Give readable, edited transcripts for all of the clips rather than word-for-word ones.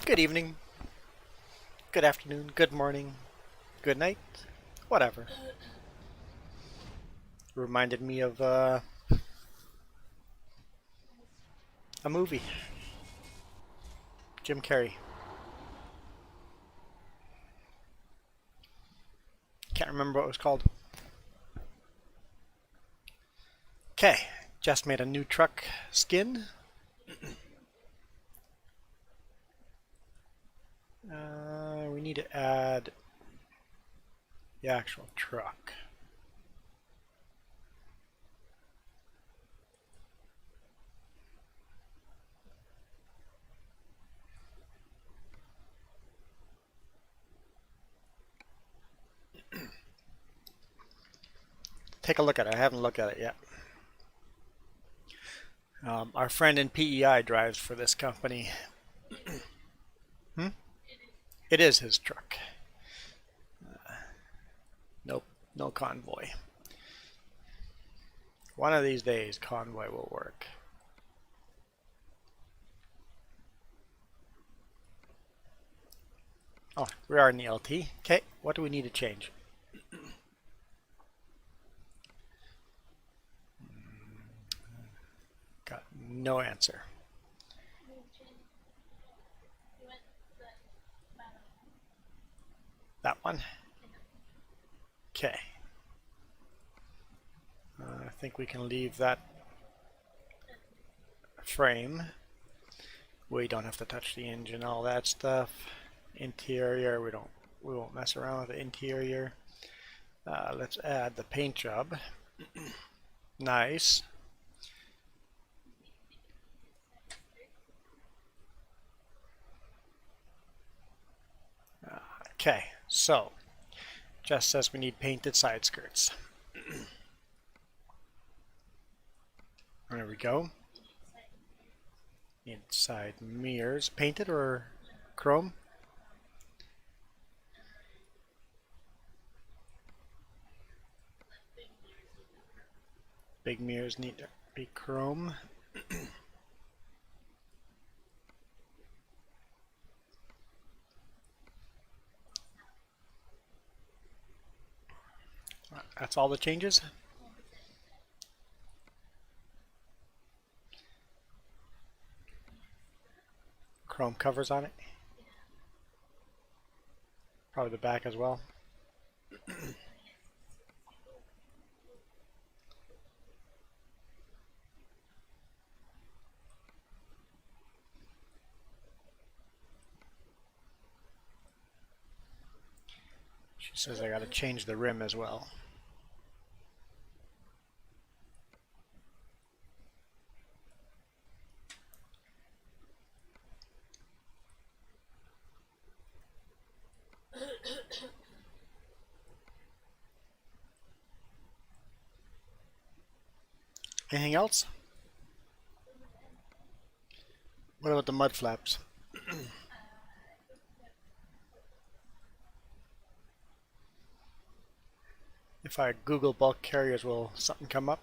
Good evening, good afternoon, good morning, good night, whatever. Reminded me of a movie, Jim Carrey. Can't remember what it was called. Okay, just made a new truck skin. We need to add the actual truck. Take a look at it. I haven't looked at it yet. Our friend in PEI drives for this company. Hmm? It is his truck. Nope, no Convoy. One of these days, Convoy will work. Oh, we are in the LT. Okay, what do we need to change? Got no answer. That one? Okay. I think we can leave that frame. We don't have to touch the engine, all that stuff. Interior, we won't mess around with the interior. Let's add the paint job. Nice. Okay, so just says we need painted side skirts. There we go. Inside mirrors, painted or chrome? Big mirrors need to be chrome. That's all the changes? Chrome covers on it. Probably the back as well. She says I gotta change the rim as well. Anything else? What about the mud flaps? If I Google bulk carriers, will something come up?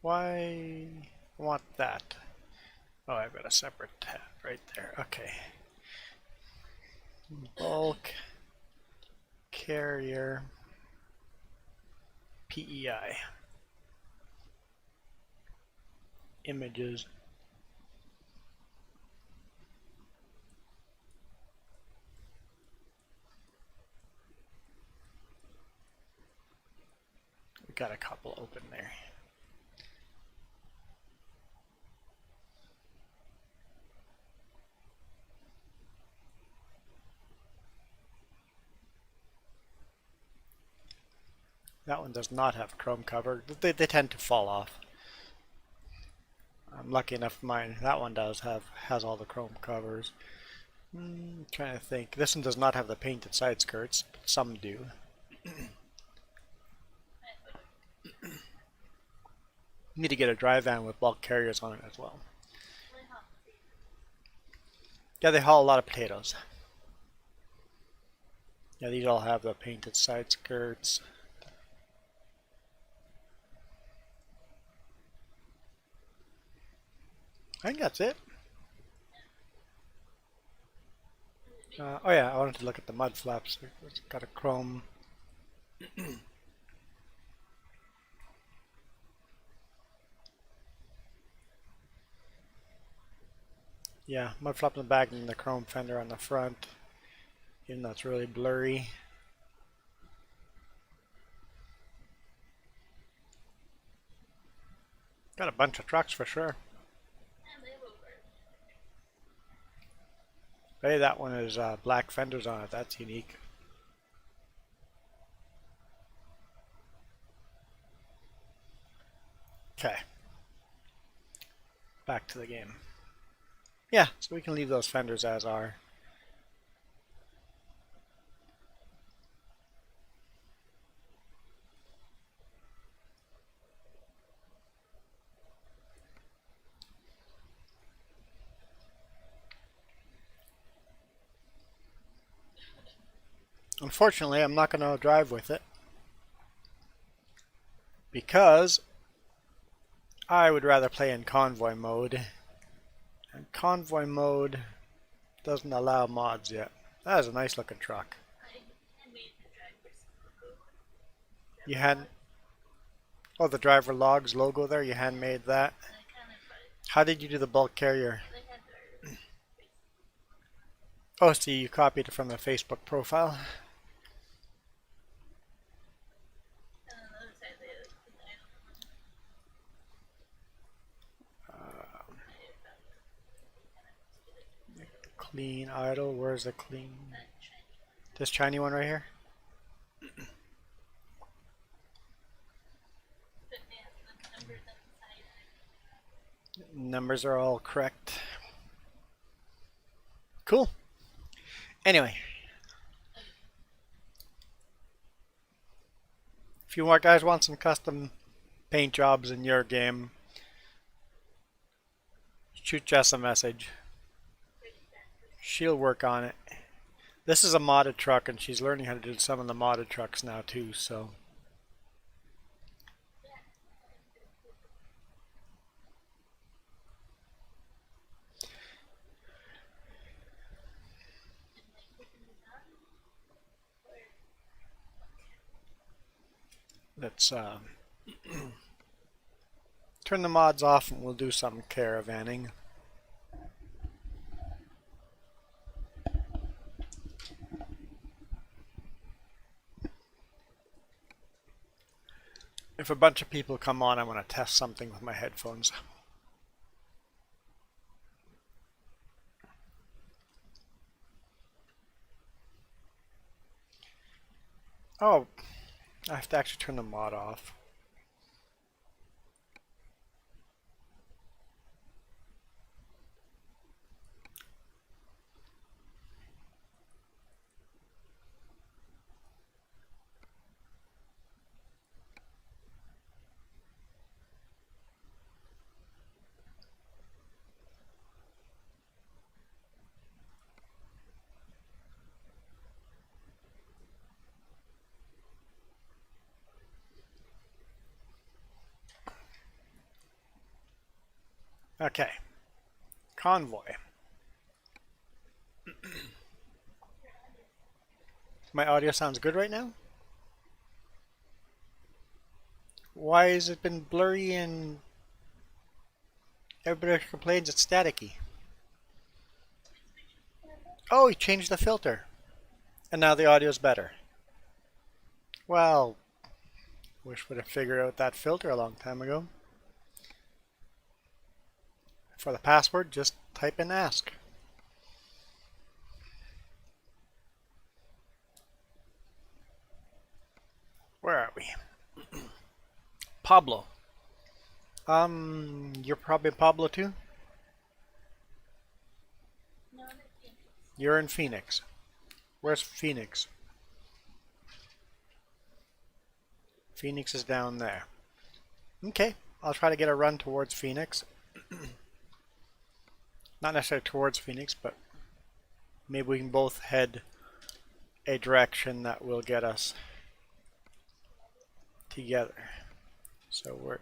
Why want that? Oh, I've got a separate tab right there. Okay. Bulk carrier PEI images. We got a couple open there. That one does not have chrome cover. They tend to fall off. I'm lucky enough mine. That one has all the chrome covers. Trying to think. This one does not have the painted side skirts, but some do. Need to get a dry van with bulk carriers on it as well. Yeah, they haul a lot of potatoes. Yeah, these all have the painted side skirts. I think that's it. Oh yeah, I wanted to look at the mud flaps. It's got a chrome. Yeah, mud flap in the back and the chrome fender on the front. Even though it's really blurry. Got a bunch of trucks for sure. Hey, that one is black fenders on it. That's unique. Okay. Back to the game. Yeah, so we can leave those fenders as are. Unfortunately, I'm not going to drive with it because I would rather play in convoy mode. And convoy mode doesn't allow mods yet. That is a nice looking truck. You had, oh, the driver logs logo there, you handmade that. How did you do the bulk carrier? Oh, see, you copied it from the Facebook profile. Clean idle, where's the clean? This shiny one right here? Numbers are all correct. Cool. Anyway. If you guys want some custom paint jobs in your game, shoot Jess a message. She'll work on it. This is a modded truck and she's learning how to do some of the modded trucks now too, so. Let's turn the mods off and we'll do some caravanning. If a bunch of people come on, I want to test something with my headphones. Oh, I have to actually turn the mod off. Okay. Convoy. My audio sounds good right now? Why has it been blurry and everybody complains it's staticky? Oh, he changed the filter. And now the audio's better. Well, wish would have figured out that filter a long time ago. For the password, just type in ask. Where are we? Pablo. You're probably Pablo too? No, I'm in Phoenix. You're in Phoenix. Where's Phoenix? Phoenix is down there. Okay, I'll try to get a run towards Phoenix. Not necessarily towards Phoenix, but maybe we can both head a direction that will get us together. So we're...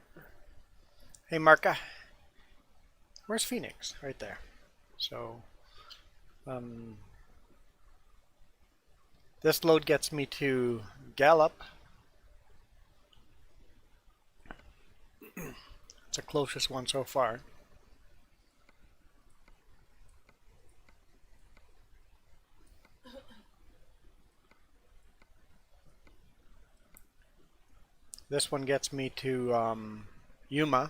Hey, Marka. Where's Phoenix? Right there. So this load gets me to Gallup. It's the closest one so far. This one gets me to Yuma,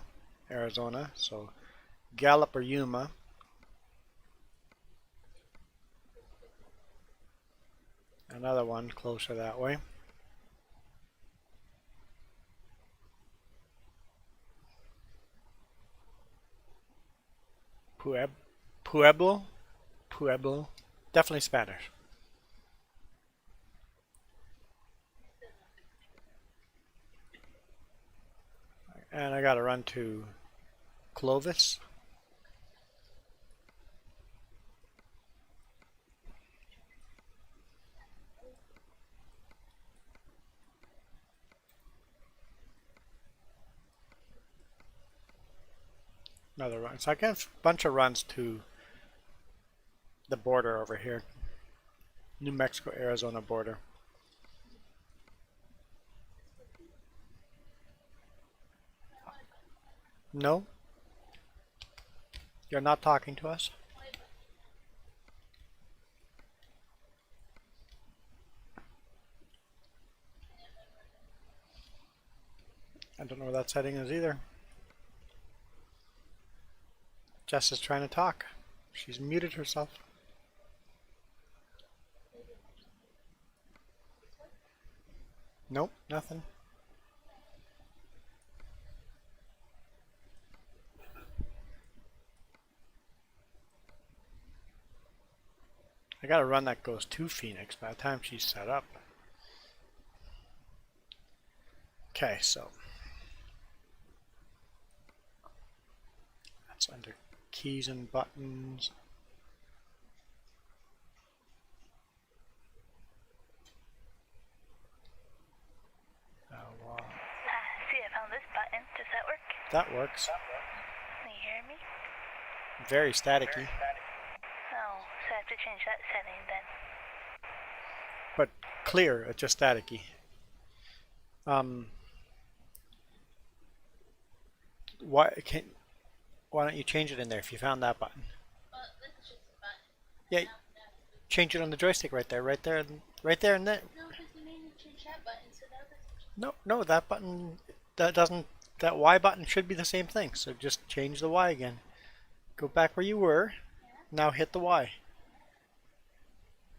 Arizona. So Gallup or Yuma. Another one closer that way. Pueblo? Pueblo. Definitely Spanish. And I gotta run to Clovis. Another run. So I got a bunch of runs to the border over here. New Mexico, Arizona border. No? You're not talking to us? I don't know where that setting is either. Jess is trying to talk. She's muted herself. Nope, nothing. I got a run that goes to Phoenix by the time she's set up. Okay, so that's under keys and buttons. See, I found this button. Does that work? That works. Can you hear me? Very staticky. Oh, so I have to change that setting then. But clear, it's just staticky. Why don't you change it in there if you found that button? That's just a button. Yeah, change it on the joystick right there, right there, and there. No, because you made me change that button, so now that's... No, that button, that Y button should be the same thing. So just change the Y again. Go back where you were. Yeah. Now hit the Y.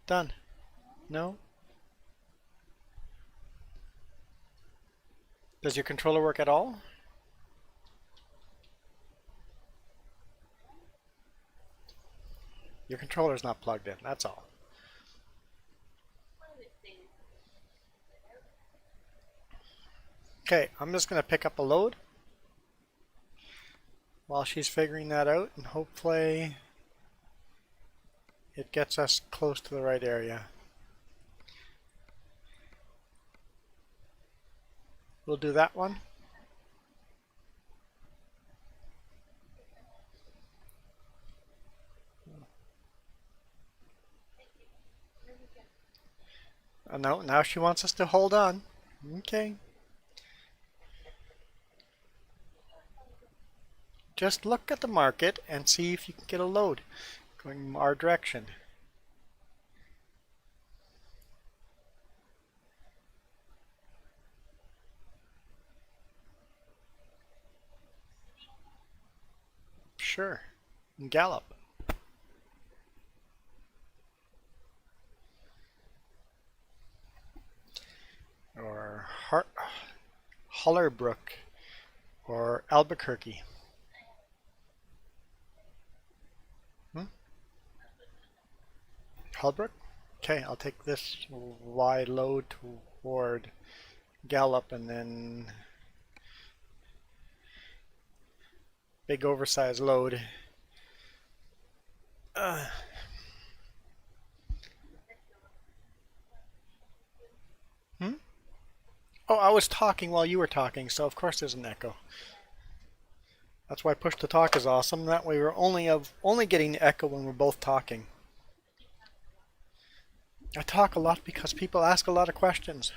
Done. No? Does your controller work at all? Your controller's not plugged in, that's all. Okay, I'm just going to pick up a load while she's figuring that out, and hopefully it gets us close to the right area. We'll do that one. No, now she wants us to hold on. Okay. Just look at the market and see if you can get a load going our direction. Sure. Gallup. Or Hollerbrook. Or Albuquerque. Holbrook? Okay, I'll take this Y load toward Gallup and then big oversized load. Oh, I was talking while you were talking, so of course there's an echo. That's why push to talk is awesome. That way we're only getting the echo when we're both talking. I talk a lot because people ask a lot of questions.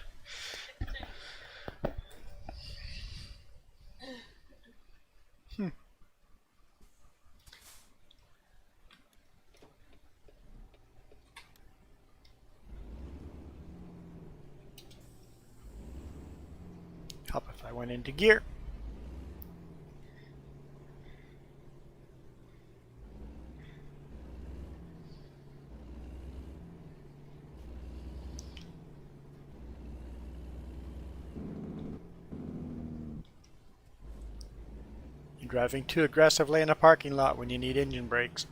Help if I went into gear. You're driving too aggressively in a parking lot when you need engine brakes.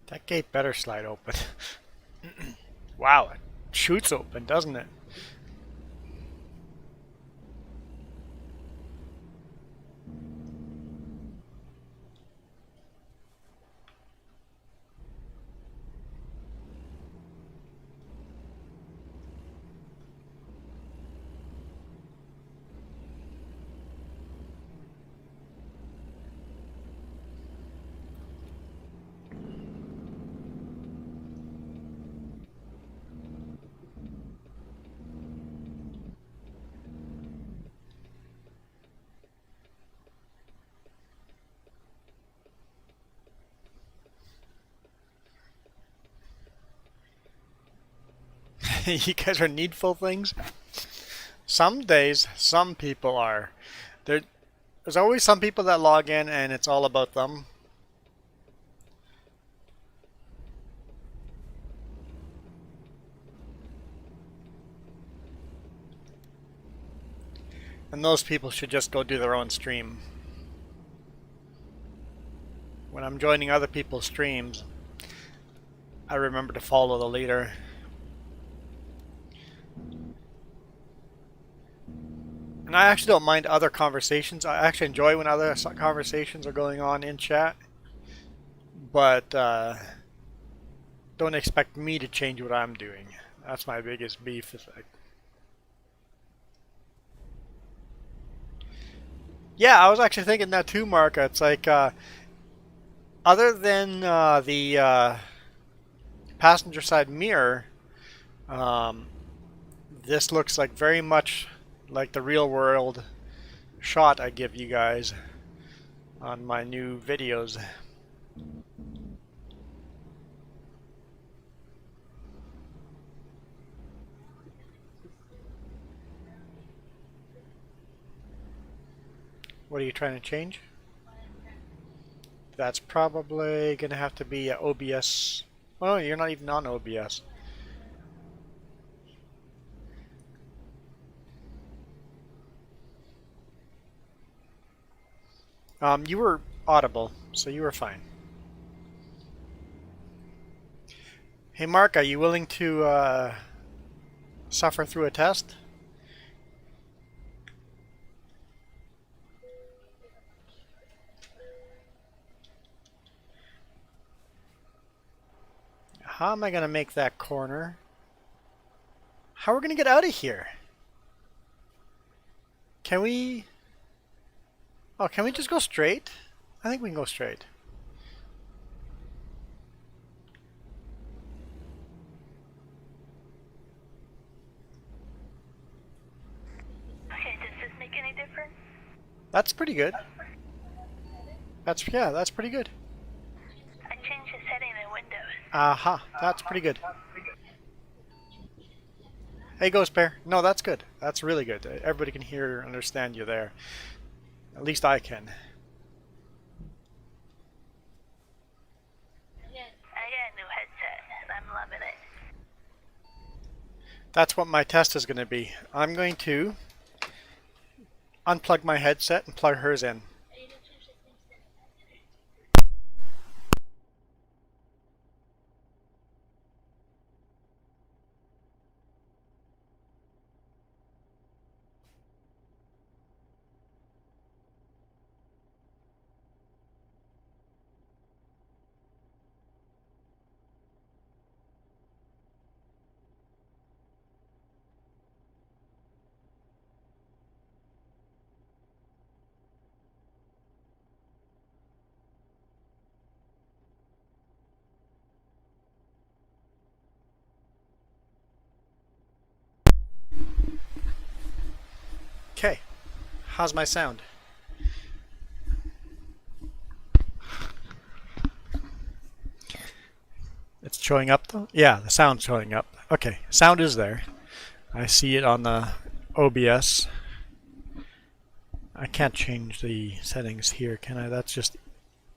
That gate better slide open. Wow, it shoots open, doesn't it? You guys are needful things. Some days, some people are. There's always some people that log in and it's all about them. And those people should just go do their own stream. When I'm joining other people's streams, I remember to follow the leader. And I actually don't mind other conversations. I actually enjoy when other conversations are going on in chat. But don't expect me to change what I'm doing. That's my biggest beef. Yeah, I was actually thinking that too, Mark. It's like, other than the passenger side mirror, um, this looks like very much like the real world shot I give you guys on my new videos. What are you trying to change? That's probably going to have to be OBS. Oh, you're not even on OBS. You were audible, so you were fine. Hey Mark, are you willing to suffer through a test? How am I going to make that corner? How are we going to get out of here? Can we... Oh, can we just go straight? I think we can go straight. Okay, does this make any difference? That's pretty good. That's pretty good. I changed the setting in Windows. Aha, that's pretty good. Hey, Ghost Bear. No, that's good. That's really good. Everybody can hear and understand you there. At least I can. I got a new headset, and I'm loving it. That's what my test is going to be. I'm going to unplug my headset and plug hers in. Okay, how's my sound? It's showing up though? Yeah, the sound's showing up. Okay, sound is there. I see it on the OBS. I can't change the settings here, can I? That's just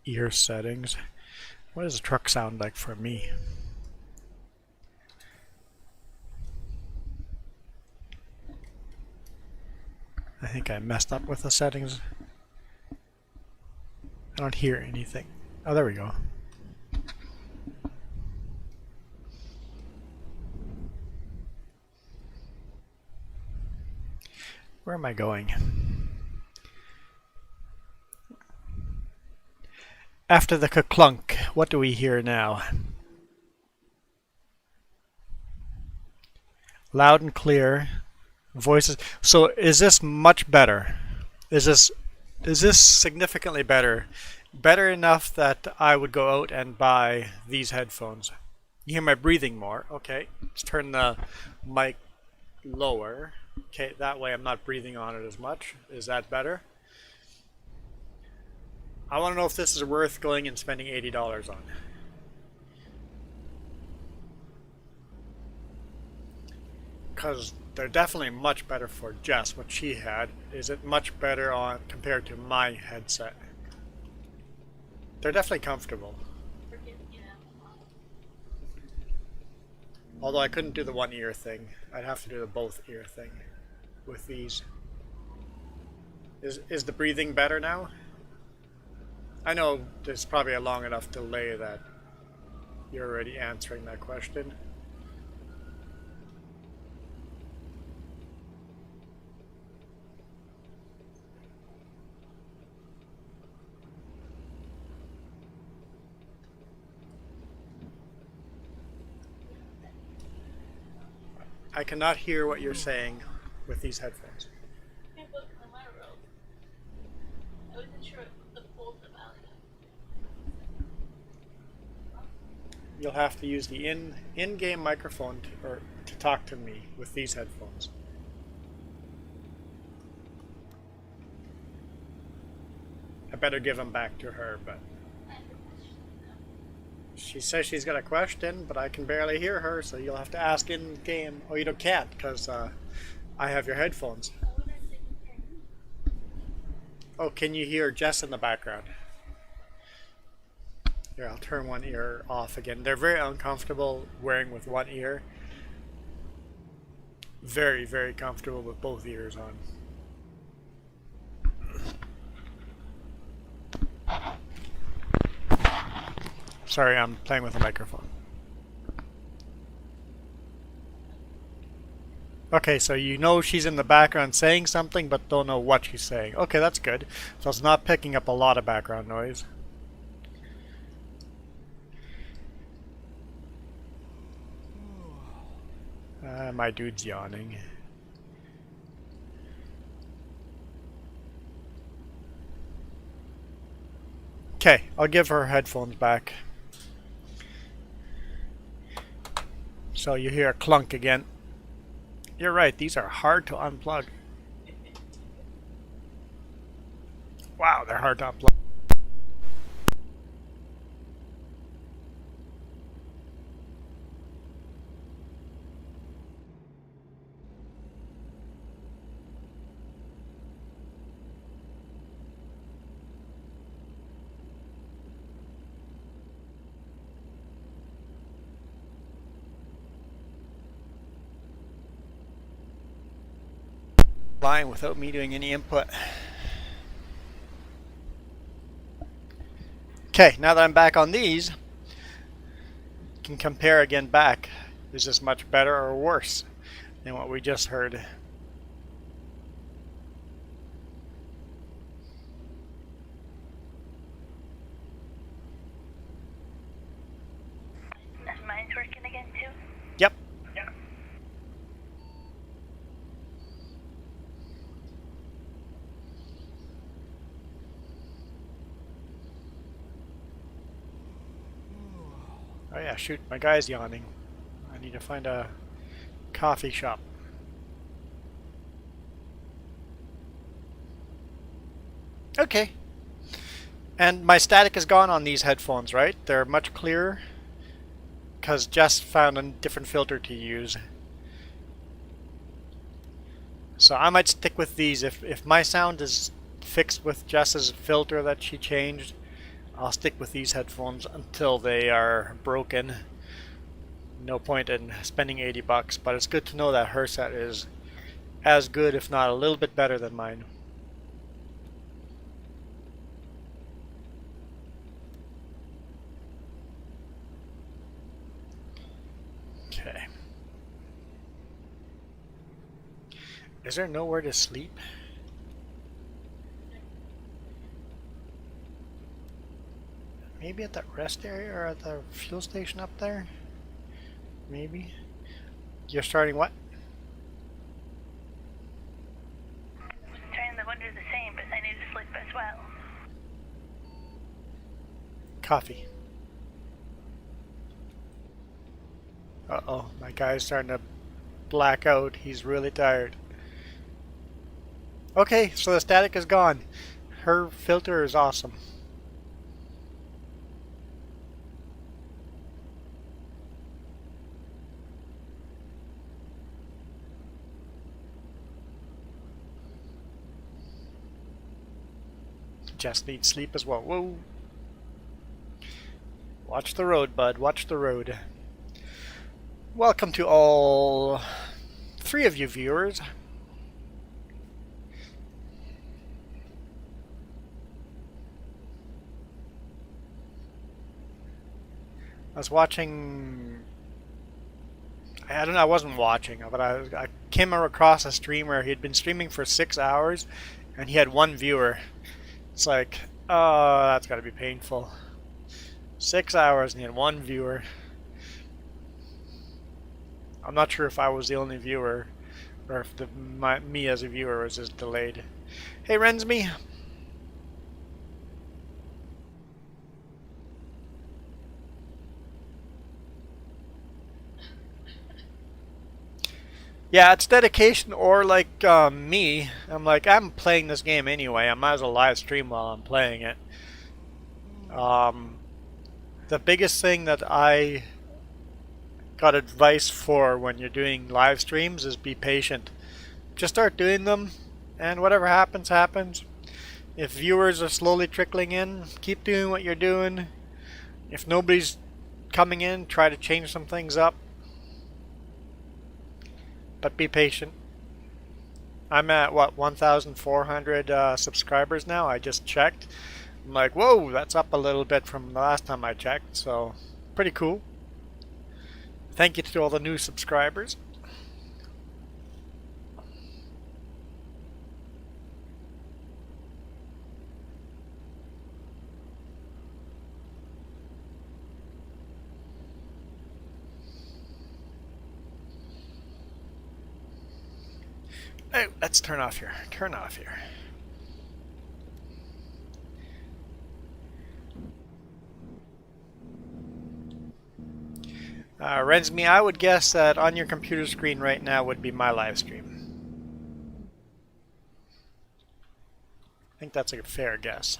ear settings. What does the truck sound like for me? I think I messed up with the settings. I don't hear anything. Oh, there we go. Where am I going? After the clunk, what do we hear now? Loud and clear. Voices. So is this much better? Is this significantly better? Better enough that I would go out and buy these headphones. You hear my breathing more. Okay, let's turn the mic lower. Okay, that way I'm not breathing on it as much. Is that better? I want to know if this is worth going and spending $80 on. Because they're definitely much better for Jess, what she had. Is it much better on compared to my headset? They're definitely comfortable. Although I couldn't do the one ear thing. I'd have to do the both ear thing with these. Is the breathing better now? I know there's probably a long enough delay that you're already answering that question. I cannot hear what you're saying with these headphones. You'll have to use the in-game microphone to talk to me with these headphones. I better give them back to her, but she says she's got a question, but I can barely hear her, so you'll have to ask in-game. Oh, you can't, because I have your headphones. Oh, can you hear Jess in the background? Here, I'll turn one ear off again. They're very uncomfortable wearing with one ear. Very, very comfortable with both ears on. Sorry, I'm playing with a microphone. Okay, so you know she's in the background saying something, but don't know what she's saying. Okay, that's good. So it's not picking up a lot of background noise. My dude's yawning. Okay, I'll give her headphones back. So you hear a clunk again. You're right, these are hard to unplug. Wow, they're hard to unplug. Line without me doing any input. Okay, now that I'm back on these, can compare again back. Is this much better or worse than what we just heard? Is mine's working again too? Yep. Oh yeah, shoot, my guy's yawning. I need to find a coffee shop. Okay. And my static is gone on these headphones, right? They're much clearer because Jess found a different filter to use. So I might stick with these. If my sound is fixed with Jess's filter that she changed, I'll stick with these headphones until they are broken. No point in spending 80 bucks, but it's good to know that her set is as good, if not a little bit better than mine. Okay. Is there nowhere to sleep? Maybe at that rest area or at the fuel station up there? Maybe. You're starting what? Trying to wonder the same, but I need to sleep as well. Coffee. Uh-oh, my guy's starting to black out. He's really tired. Okay, so the static is gone. Her filter is awesome. Just needs sleep as well. Whoa. Watch the road, bud. Watch the road. Welcome to all 3 of you viewers. I was watching. I don't know. I wasn't watching, but I came across a streamer. He had been streaming for 6 hours, and he had 1 viewer. It's like, oh, that's got to be painful. 6 hours and he had 1 viewer. I'm not sure if I was the only viewer, or if me as a viewer was just delayed. Hey, Rensme. Yeah, it's dedication, or like me. I'm like, I'm playing this game anyway. I might as well live stream while I'm playing it. The biggest thing that I got advice for when you're doing live streams is be patient. Just start doing them, and whatever happens, happens. If viewers are slowly trickling in, keep doing what you're doing. If nobody's coming in, try to change some things up. But be patient. I'm at, what, 1,400 subscribers now? I just checked. I'm like, whoa, that's up a little bit from the last time I checked, so pretty cool. Thank you to all the new subscribers. Oh, let's turn off here. Turn off here. Rensme, I would guess that on your computer screen right now would be my live stream. I think that's a fair guess.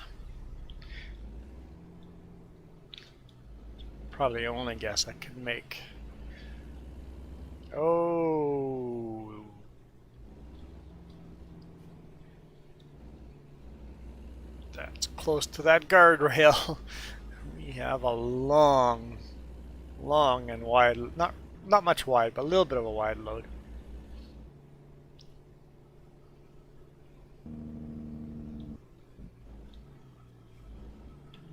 Probably the only guess I could make. Oh. That's close to that guardrail. We have a long and wide, not much wide, but a little bit of a wide load.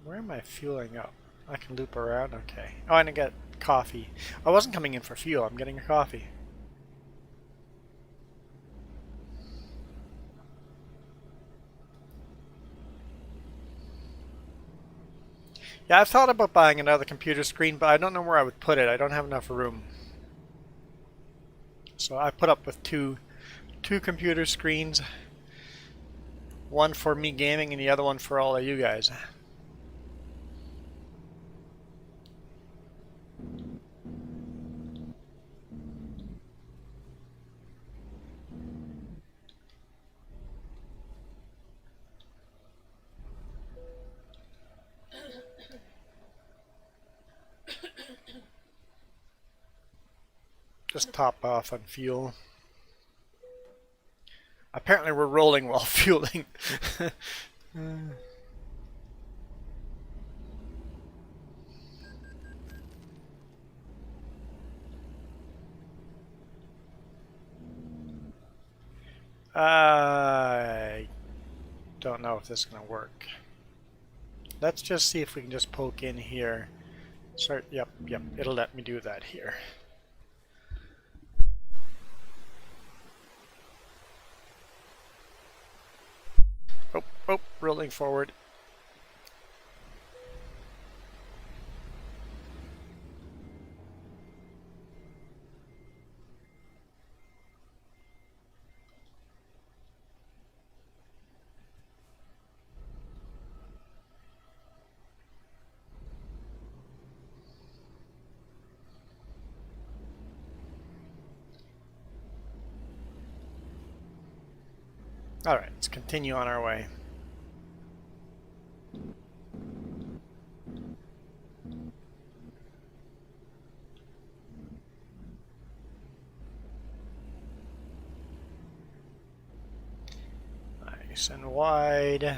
Where am I fueling up? I can loop around, okay. Oh, and I get coffee. I wasn't coming in for fuel, I'm getting a coffee. Yeah, I've thought about buying another computer screen, but I don't know where I would put it. I don't have enough room. So I put up with two computer screens. One for me gaming and the other one for all of you guys. Just top off on fuel. Apparently we're rolling while fueling. I don't know if this is going to work. Let's just see if we can just poke in here. Start, yep, it'll let me do that here. Oh, rolling forward. Alright, let's continue on our way. Nice and wide.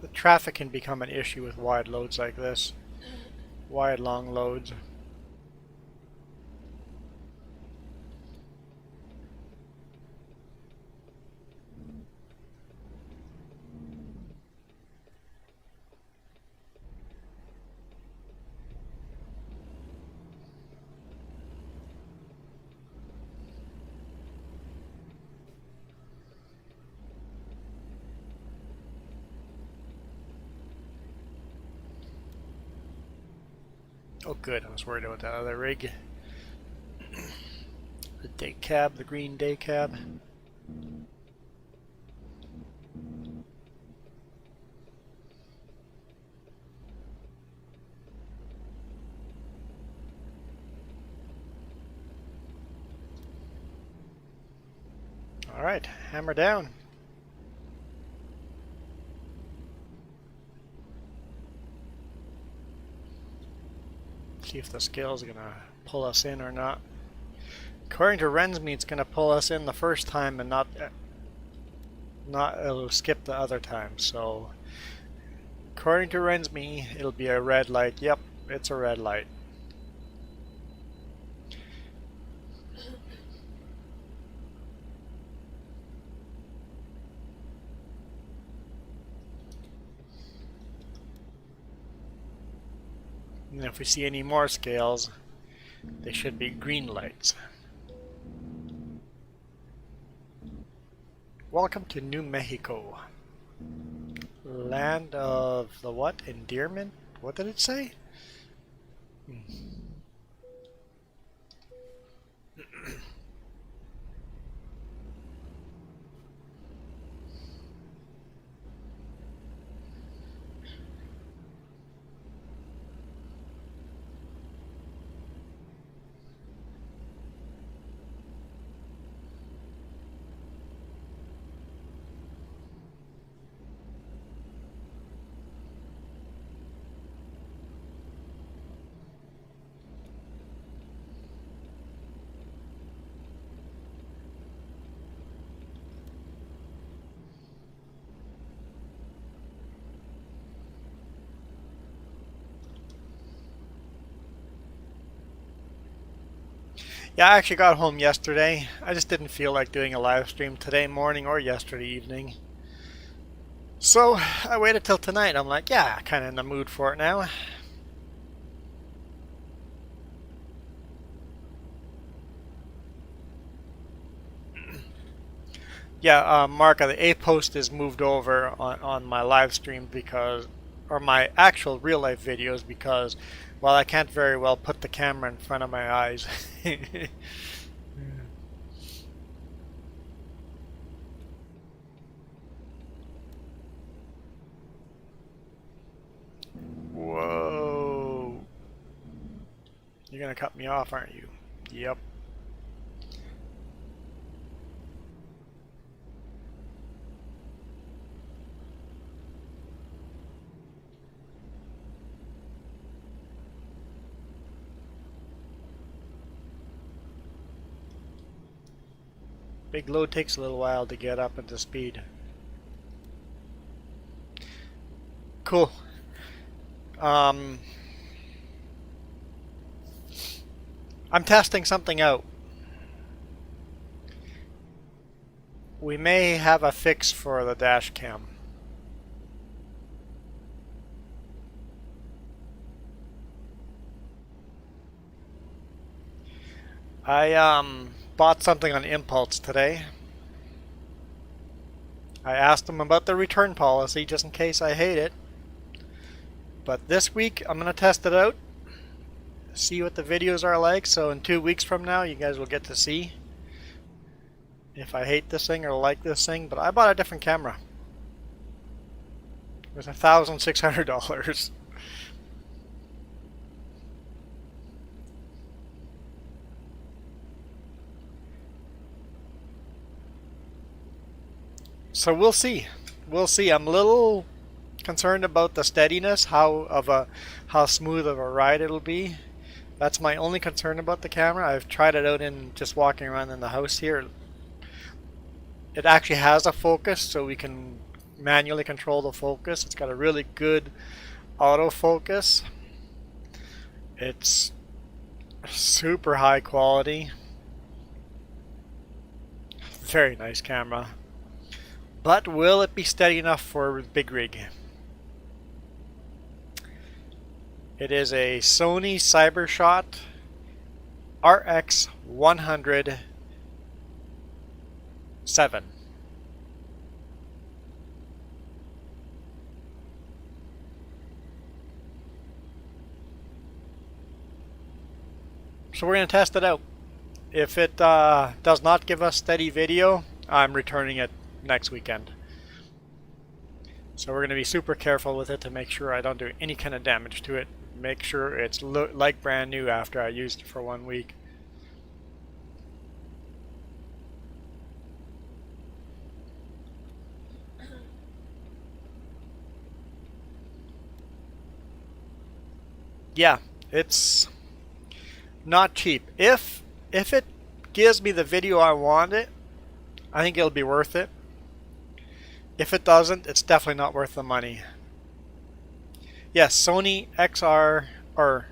The traffic can become an issue with wide loads like this. Wide, long loads. Oh good, I was worried about that other rig. The day cab, the green day cab. Alright, hammer down. See if the scale's gonna pull us in or not. According to Rensme, it's gonna pull us in the first time and not it'll skip the other time. So according to Rensme, it'll be a red light. Yep, it's a red light. And if we see any more scales, they should be green lights. Welcome to New Mexico. Land of the what? Endearment? What did it say? Yeah, I actually got home yesterday. I just didn't feel like doing a live stream today morning or yesterday evening. So I waited till tonight. I'm like, yeah, kind of in the mood for it now. Yeah, Marka, the A post is moved over on my live stream because, or my actual real life videos because, well, I can't very well put the camera in front of my eyes. Whoa. You're gonna cut me off, aren't you? Yep. Big load takes a little while to get up into speed. Cool. I'm testing something out. We may have a fix for the dash cam. I bought something on impulse today. I asked them about the return policy just in case I hate it. But this week I'm going to test it out, see what the videos are like, so in 2 weeks from now you guys will get to see if I hate this thing or like this thing. But I bought a different camera. It was $1,600. So we'll see. We'll see. I'm a little concerned about the steadiness, how smooth of a ride it'll be. That's my only concern about the camera. I've tried it out in just walking around in the house here. It actually has a focus, so we can manually control the focus. It's got a really good autofocus. It's super high quality. Very nice camera. But will it be steady enough for big rig? It is a Sony CyberShot RX 107. So we're going to test it out. If it does not give us steady video, I'm returning it next weekend. So we're going to be super careful with it to make sure I don't do any kind of damage to it. Make sure it's like brand new after I used it for 1 week. Yeah, it's not cheap. If it gives me the video I want it, I think it'll be worth it. If it doesn't, it's definitely not worth the money. Yes, Sony XR or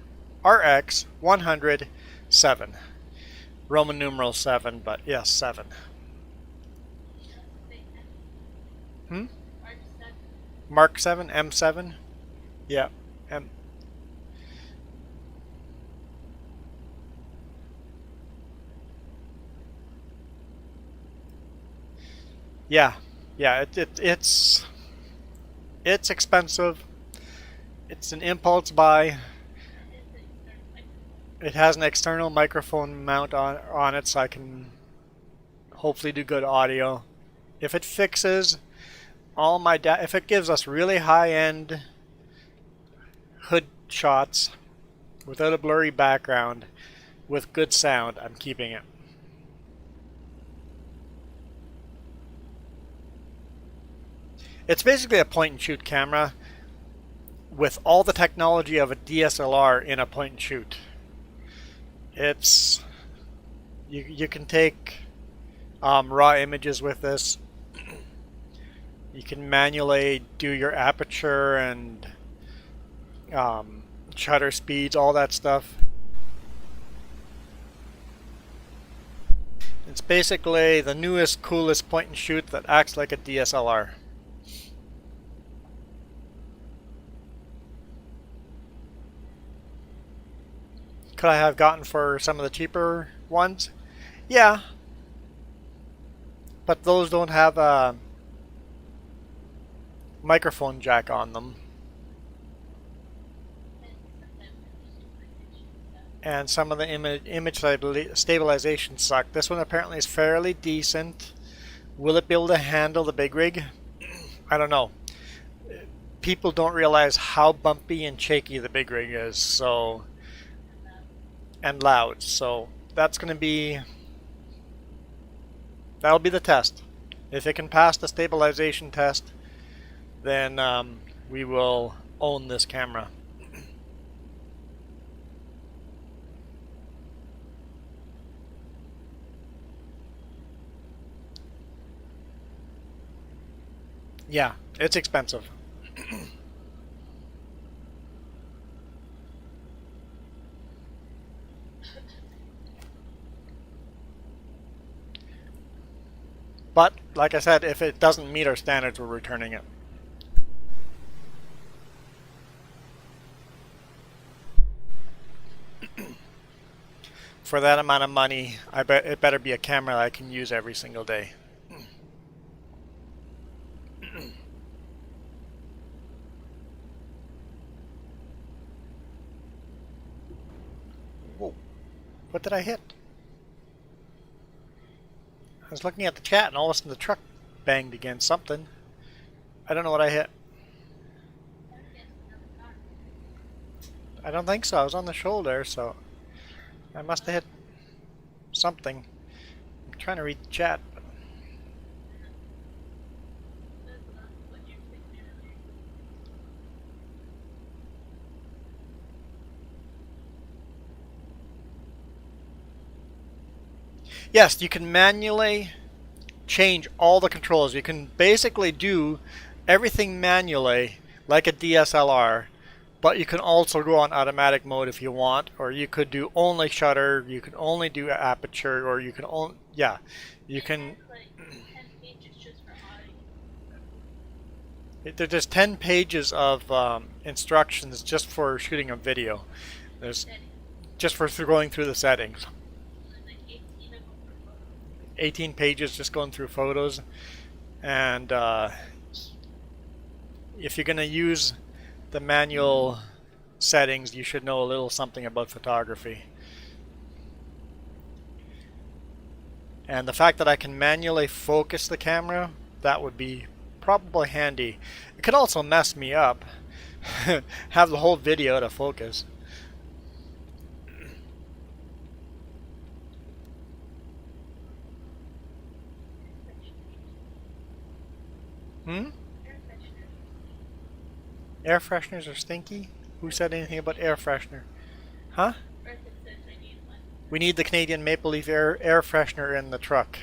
RX 107. Roman numeral 7, but yes, 7. Mark 7, M7? Yeah, M. Yeah, it's expensive. It's an impulse buy. It has an external microphone mount on it, so I can hopefully do good audio. If it fixes all my if it gives us really high-end hood shots without a blurry background with good sound, I'm keeping it. It's basically a point-and-shoot camera with all the technology of a DSLR in a point-and-shoot. It's you can take raw images with this. You can manually do your aperture and shutter speeds, all that stuff. It's basically the newest, coolest point-and-shoot that acts like a DSLR. Could I have gotten for some of the cheaper ones? Yeah. But those don't have a microphone jack on them. And some of the image stabilization suck. This one apparently is fairly decent. Will it be able to handle the big rig? I don't know. People don't realize how bumpy and shaky the big rig is, so... and loud, so that's going to be, that'll be the test. If it can pass the stabilization test, then we will own this camera. Yeah, it's expensive. But, like I said, if it doesn't meet our standards, we're returning it. For that amount of money, I bet it better be a camera I can use every single day. Whoa, what did I hit? I was looking at the chat and all of a sudden the truck banged against something. I don't know what I hit. I don't think so. I was on the shoulder, so I must have hit something. I'm trying to read the chat. Yes, you can manually change all the controls. You can basically do everything manually like a DSLR, but you can also go on automatic mode if you want, or you could do only shutter, you can only do aperture, or you can only, yeah, you can. There's just 10 pages of instructions just for shooting a video. There's just for going through the settings. 18 pages just going through photos, and if you're going to use the manual settings, you should know a little something about photography. And the fact that I can manually focus the camera, that would be probably handy. It could also mess me up, have the whole video to focus. Hmm? Air fresheners are stinky? Who said anything about air freshener? Huh? We need the Canadian Maple Leaf air freshener in the truck.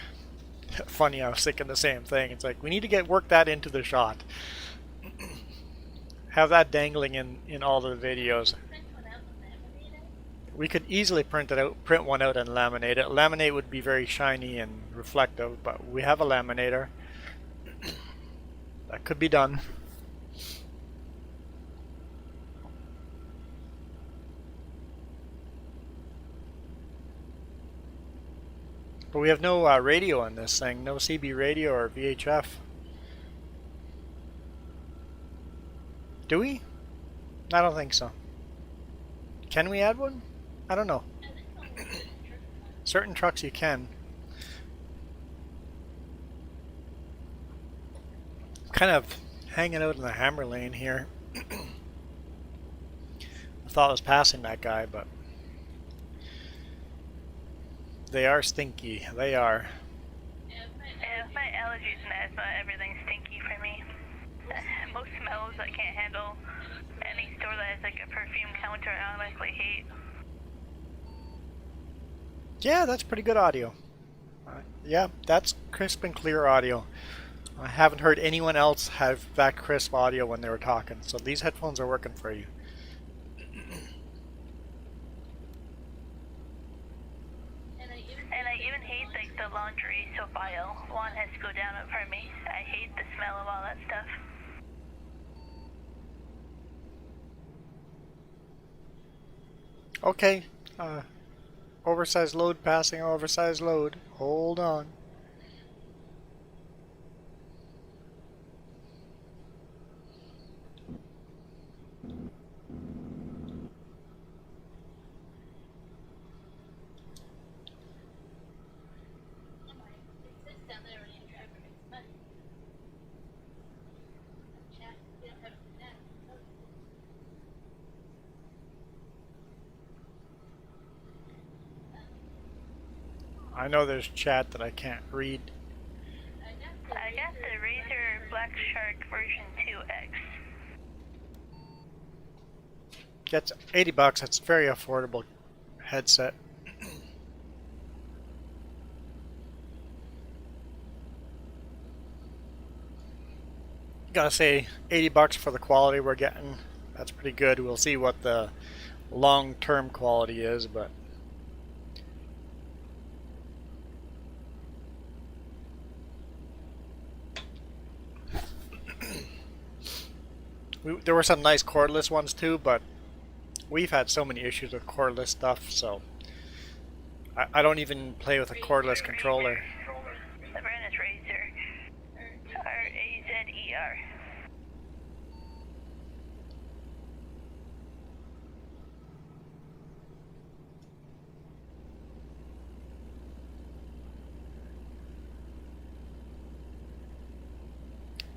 Funny, I was thinking the same thing. It's like, we need to work that into the shot. Have that dangling in all the videos. We could easily print one out and laminate it. Laminate would be very shiny and reflective, but we have a laminator. That could be done. But we have no radio on this thing, no CB radio or VHF. Do we? I don't think so. Can we add one? I don't know. Certain trucks you can. Kind of hanging out in the hammer lane here. I thought I was passing that guy, but they are stinky. They are. Yeah, with my allergies and asthma, everything's stinky for me. Most smells I can't handle. Any store that has like a perfume counter, I honestly hate. Yeah, that's pretty good audio. Yeah, that's crisp and clear audio. I haven't heard anyone else have that crisp audio when they were talking, so these headphones are working for you. And I even hate like the laundry soap aisle. One has to go down it for me. I hate the smell of all that stuff. Okay, oversized load passing oversized load. Hold on. I know there's chat that I can't read. I got the Razer Black Shark version 2X. Gets 80 bucks. That's a very affordable headset. Gotta say, $80 for the quality we're getting. That's pretty good. We'll see what the long-term quality is, but there were some nice cordless ones too, but we've had so many issues with cordless stuff, so I don't even play with a cordless controller. The brand is Razer. Razer.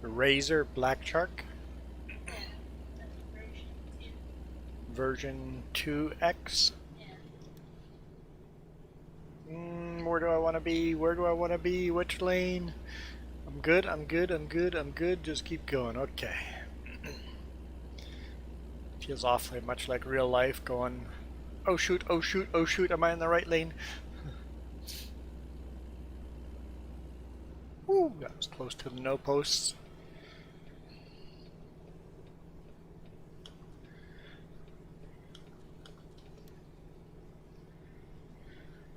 Razer Black Shark version 2X. Where do I want to be? Where do I want to be? Which lane? I'm good, I'm good, I'm good, I'm good. Just keep going. Okay. Feels awfully much like real life going, oh shoot, oh shoot, oh shoot, am I in the right lane? Woo, that was close to the no posts.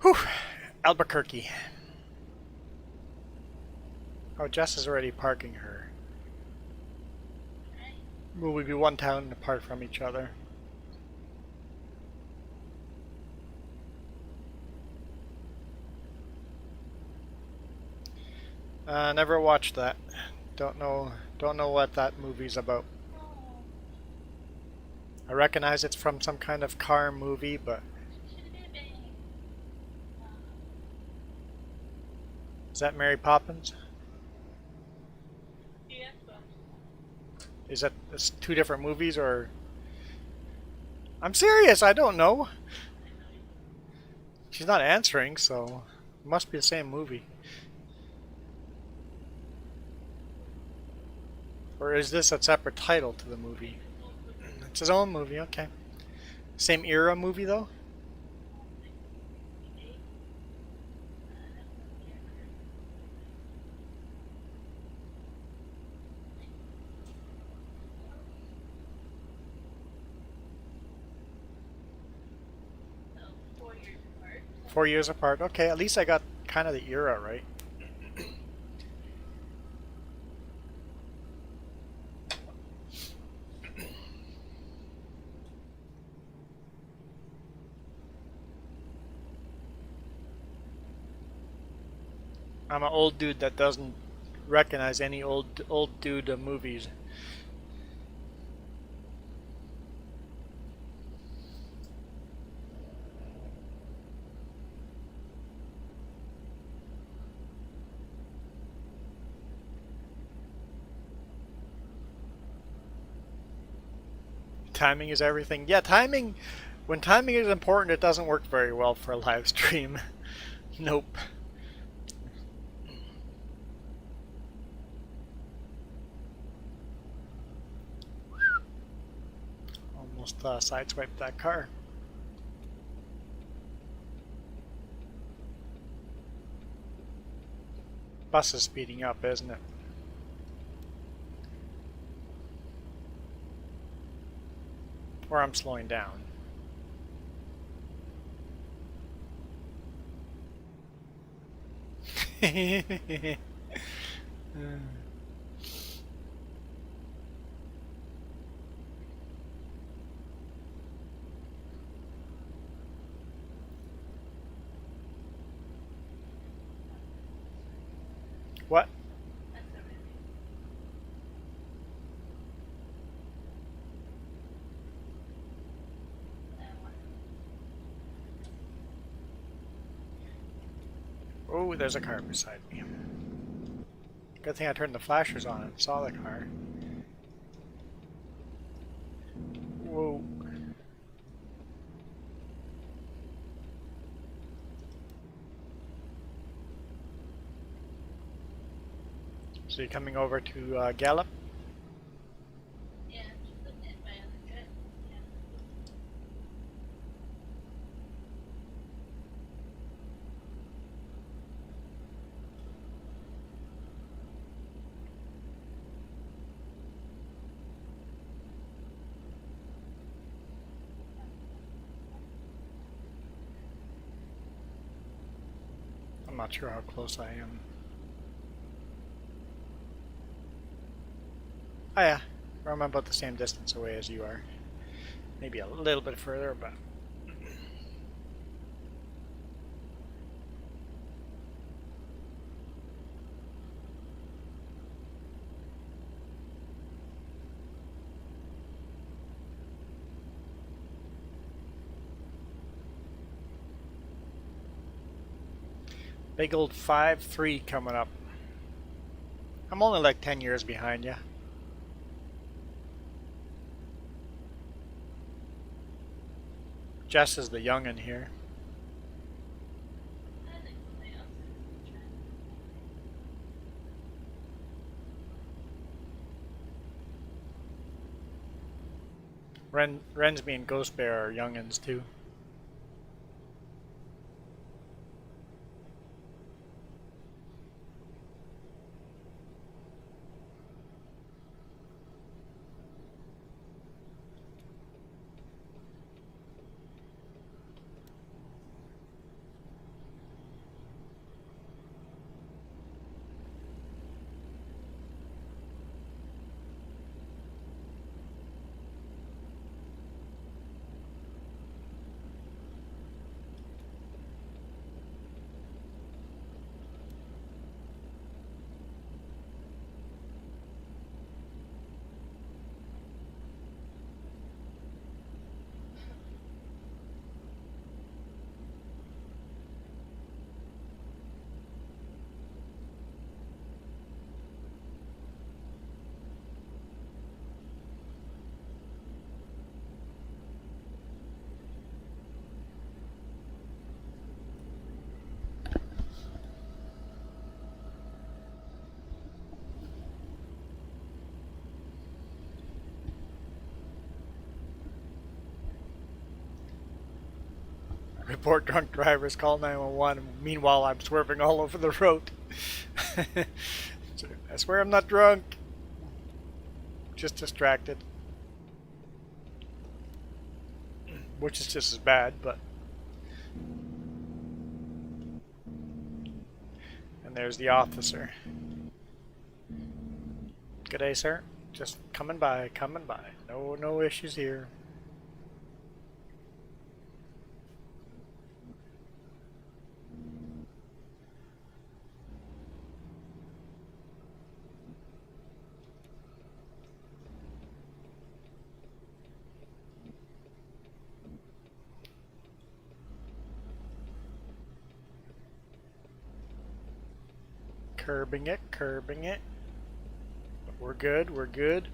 Whew, Albuquerque. Oh, Jess is already parking her. Will we be one town apart from each other? Never watched that. Don't know what that movie's about. I recognize it's from some kind of car movie, but is that Mary Poppins? Is that two different movies, or? I'm serious, I don't know. She's not answering, so it must be the same movie. Or is this a separate title to the movie? It's his own movie, okay. Same era movie, though? apart. 4 years apart. Okay, at least I got kind of the era right. I'm an old dude that doesn't recognize any old dude movies. Timing is everything. Yeah, timing. When timing is important, it doesn't work very well for a live stream. Nope. Almost sideswiped that car. Bus is speeding up, isn't it? Or I'm slowing down. What? Oh, there's a car beside me. Good thing I turned the flashers on and saw the car. Whoa. So you're coming over to Gallup? Yeah, just looking at my other trip. Yeah. I'm not sure how close I am. Oh yeah, I'm about the same distance away as you are. Maybe a little bit further, but... Big old 5-3 coming up. I'm only like 10 years behind you. Jess is the youngin' here. I think somebody else is trying. Rensby and Ghost Bear are youngins too. Report drunk drivers, call 911. Meanwhile, I'm swerving all over the road. I swear I'm not drunk. Just distracted. Which is just as bad, but... And there's the officer. G'day, sir. Just coming by, coming by. No issues here. Curbing it, curbing it. But we're good, we're good.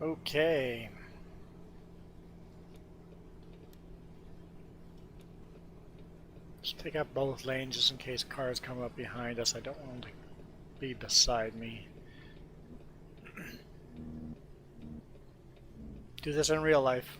Okay. Let's take up both lanes just in case cars come up behind us. I don't want them to be beside me. Do this in real life.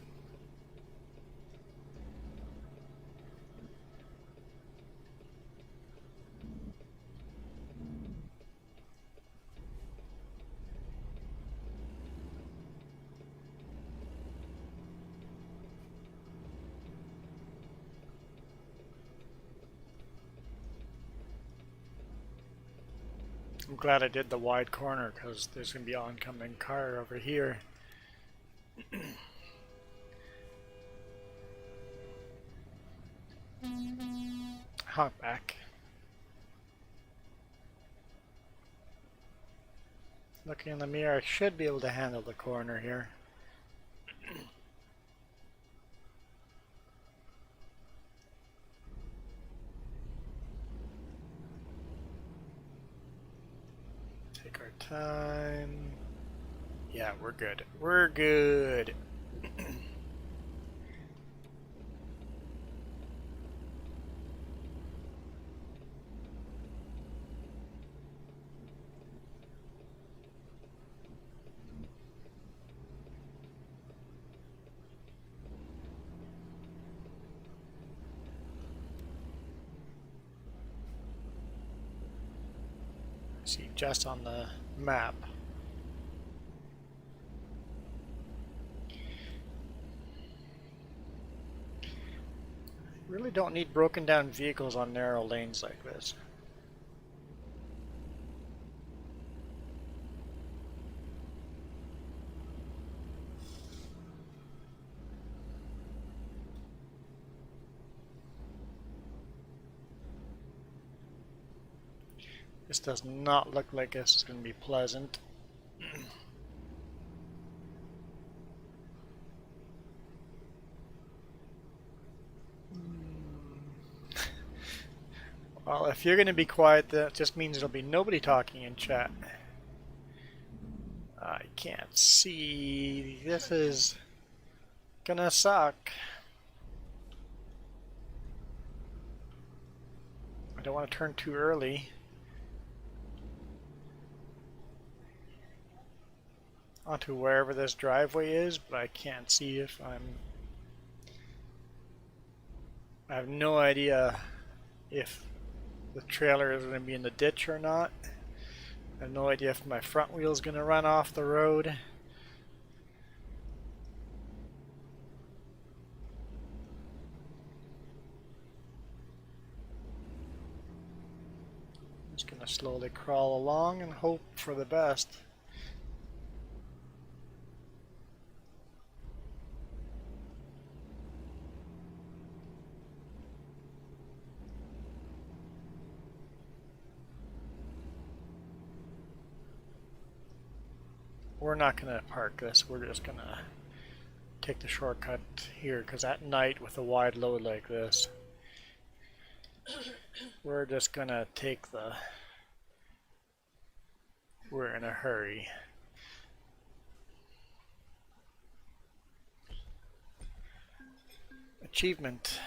I'm glad I did the wide corner because there's going to be an oncoming car over here. Hop back. Looking in the mirror, I should be able to handle the corner here. Take our time. Yeah, we're good. We're good. See, just on the map. Really don't need broken down vehicles on narrow lanes like this. This does not look like this is going to be pleasant. Well, if you're going to be quiet, that just means there'll be nobody talking in chat. I can't see. This is gonna suck. I don't want to turn too early onto wherever this driveway is, but I can't see if I have no idea if the trailer is going to be in the ditch or not. I have no idea if my front wheel is going to run off the road. I'm just going to slowly crawl along and hope for the best. We're not going to park this, we're just going to take the shortcut here, because at night with a wide load like this, we're just going to take the... We're in a hurry. Achievement.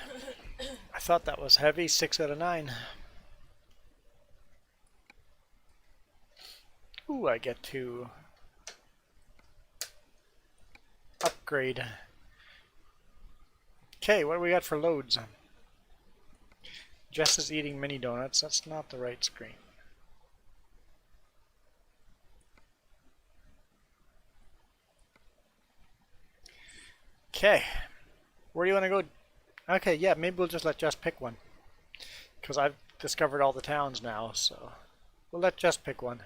I thought that was heavy, 6 out of 9. Ooh, I get to upgrade. Okay, what do we got for loads? Jess is eating mini donuts. That's not the right screen. Okay, where do you want to go? Okay, yeah, maybe we'll just let Jess pick one, because I've discovered all the towns now, so we'll let Jess pick one.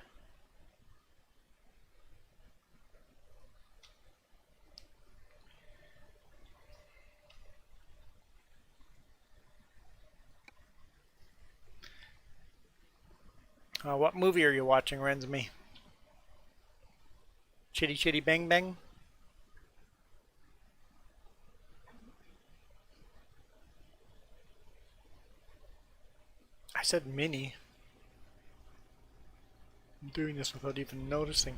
What movie are you watching, Rensme? Chitty Chitty Bang Bang? I said mini. I'm doing this without even noticing.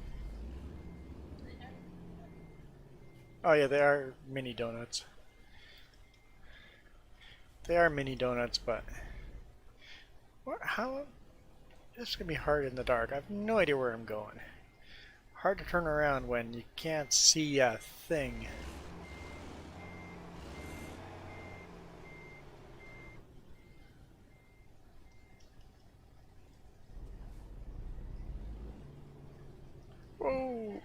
Oh yeah, they are mini donuts. They are mini donuts, but... How... This is going to be hard in the dark. I have no idea where I'm going. Hard to turn around when you can't see a thing. Whoa!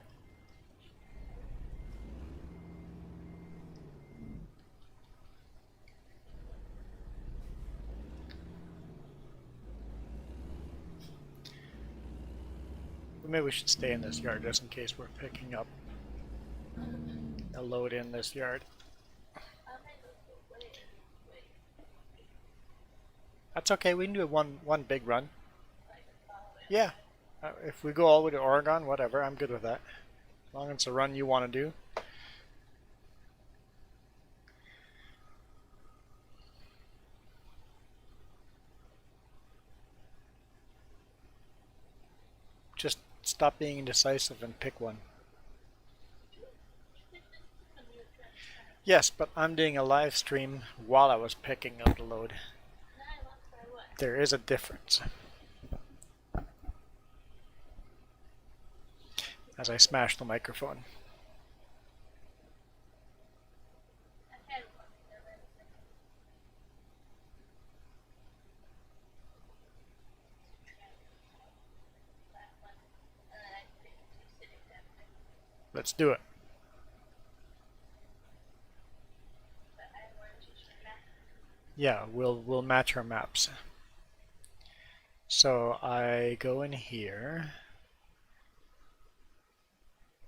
Maybe we should stay in this yard just in case we're picking up a load in this yard. That's okay, we can do one big run. Yeah. If we go all the way to Oregon, whatever, I'm good with that. As long as it's a run you want to do. Just stop being indecisive and pick one. Yes, but I'm doing a live stream while I was picking up the load. There is a difference. As I smash the microphone. let's do it. But I want to check that. Yeah, we'll match our maps. So I go in here.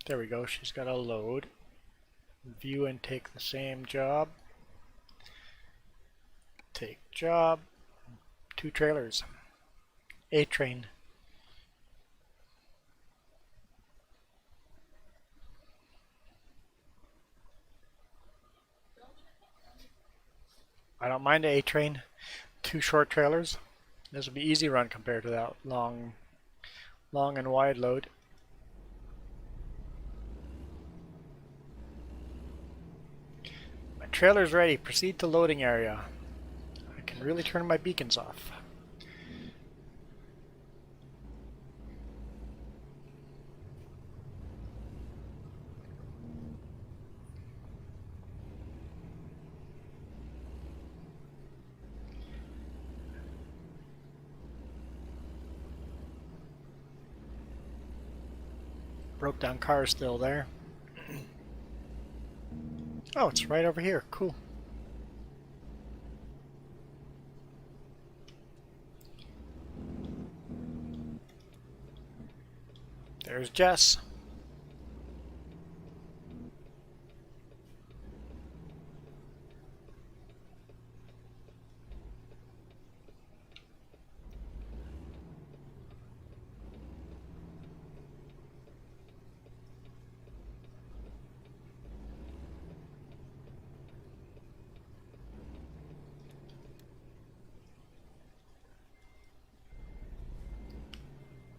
There we go. She's got a load. View and take the same job. Take job. 2 trailers. A train. I don't mind the A train. 2 short trailers. This will be easy run compared to that long and wide load. My trailer's ready. Proceed to loading area. I can really turn my beacons off. Broke down car is still there. Oh, it's right over here. Cool. There's Jess.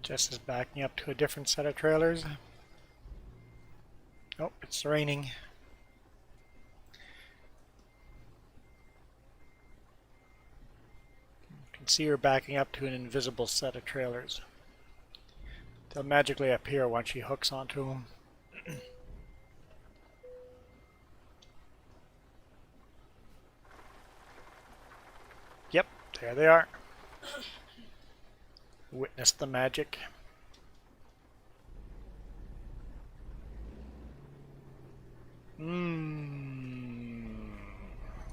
Jess is backing up to a different set of trailers. Oh, it's raining. You can see her backing up to an invisible set of trailers. They'll magically appear once she hooks onto them. Yep, there they are. Witness the magic.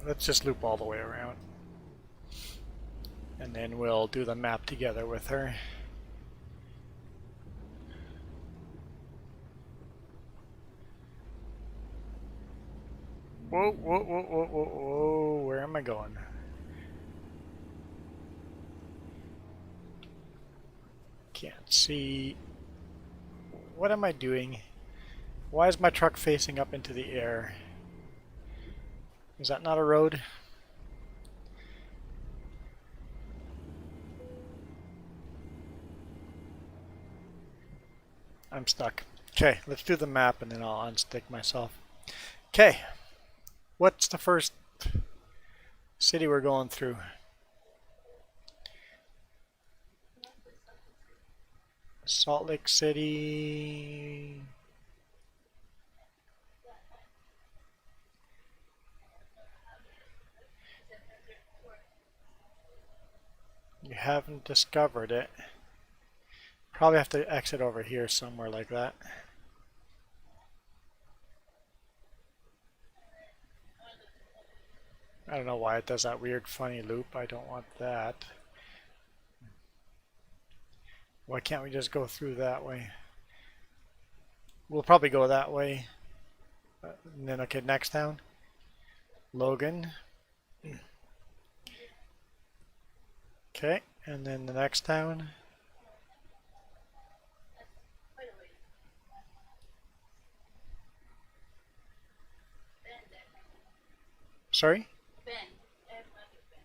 Let's just loop all the way around. And then we'll do the map together with her. Whoa, whoa, whoa, whoa, whoa, whoa, where am I going? Can't see. What am I doing? Why is my truck facing up into the air? Is that not a road? I'm stuck. Okay, let's do the map and then I'll unstick myself. Okay, what's the first city we're going through? Salt Lake City. You haven't discovered it. Probably have to exit over here somewhere like that. I don't know why it does that weird funny loop. I don't want that. Why can't we just go through that way? We'll probably go that way. And then, okay, next town. Logan. Okay, and then the next town. Sorry? Bend. I have another bend.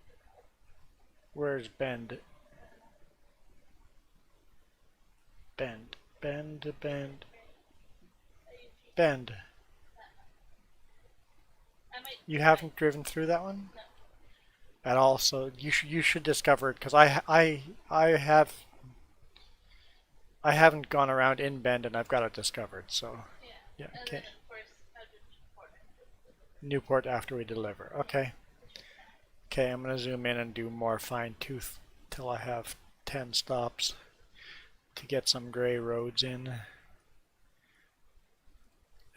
Where's Bend? Bend. Bend. Bend. Bend. I might. You haven't driven through that one? No. At all, so you should discover it because I haven't gone around in Bend and I've got it discovered. So Yeah. yeah, And okay. then, of course, how to Newport. Newport after we deliver. Okay. Okay, I'm gonna zoom in and do more fine tooth till I have 10 stops to get some gray roads in.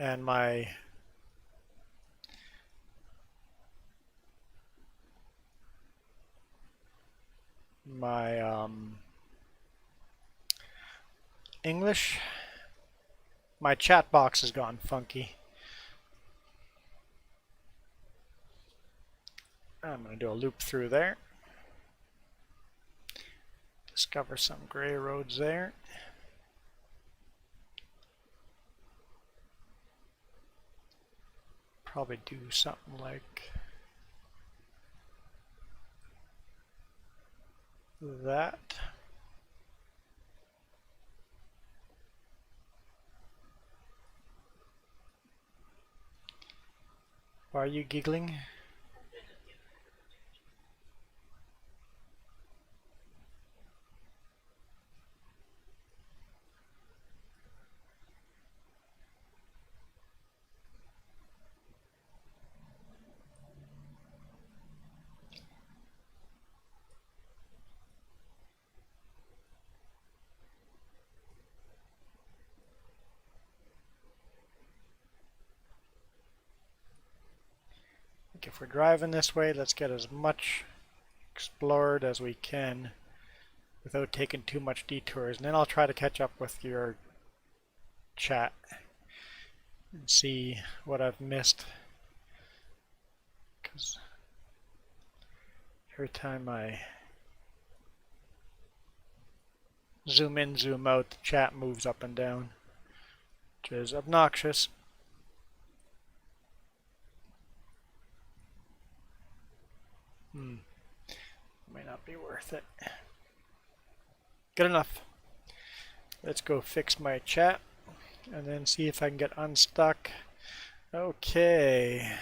and my English, my chat box has gone funky. I'm going to do a loop through there. Discover some gray roads there. Probably do something like that. Why are you giggling? If we're driving this way, let's get as much explored as we can without taking too much detours, and then I'll try to catch up with your chat and see what I've missed, because every time I zoom in, zoom out, the chat moves up and down, which is obnoxious. Might not be worth it. Good enough. Let's go fix my chat and then see if I can get unstuck. Okay.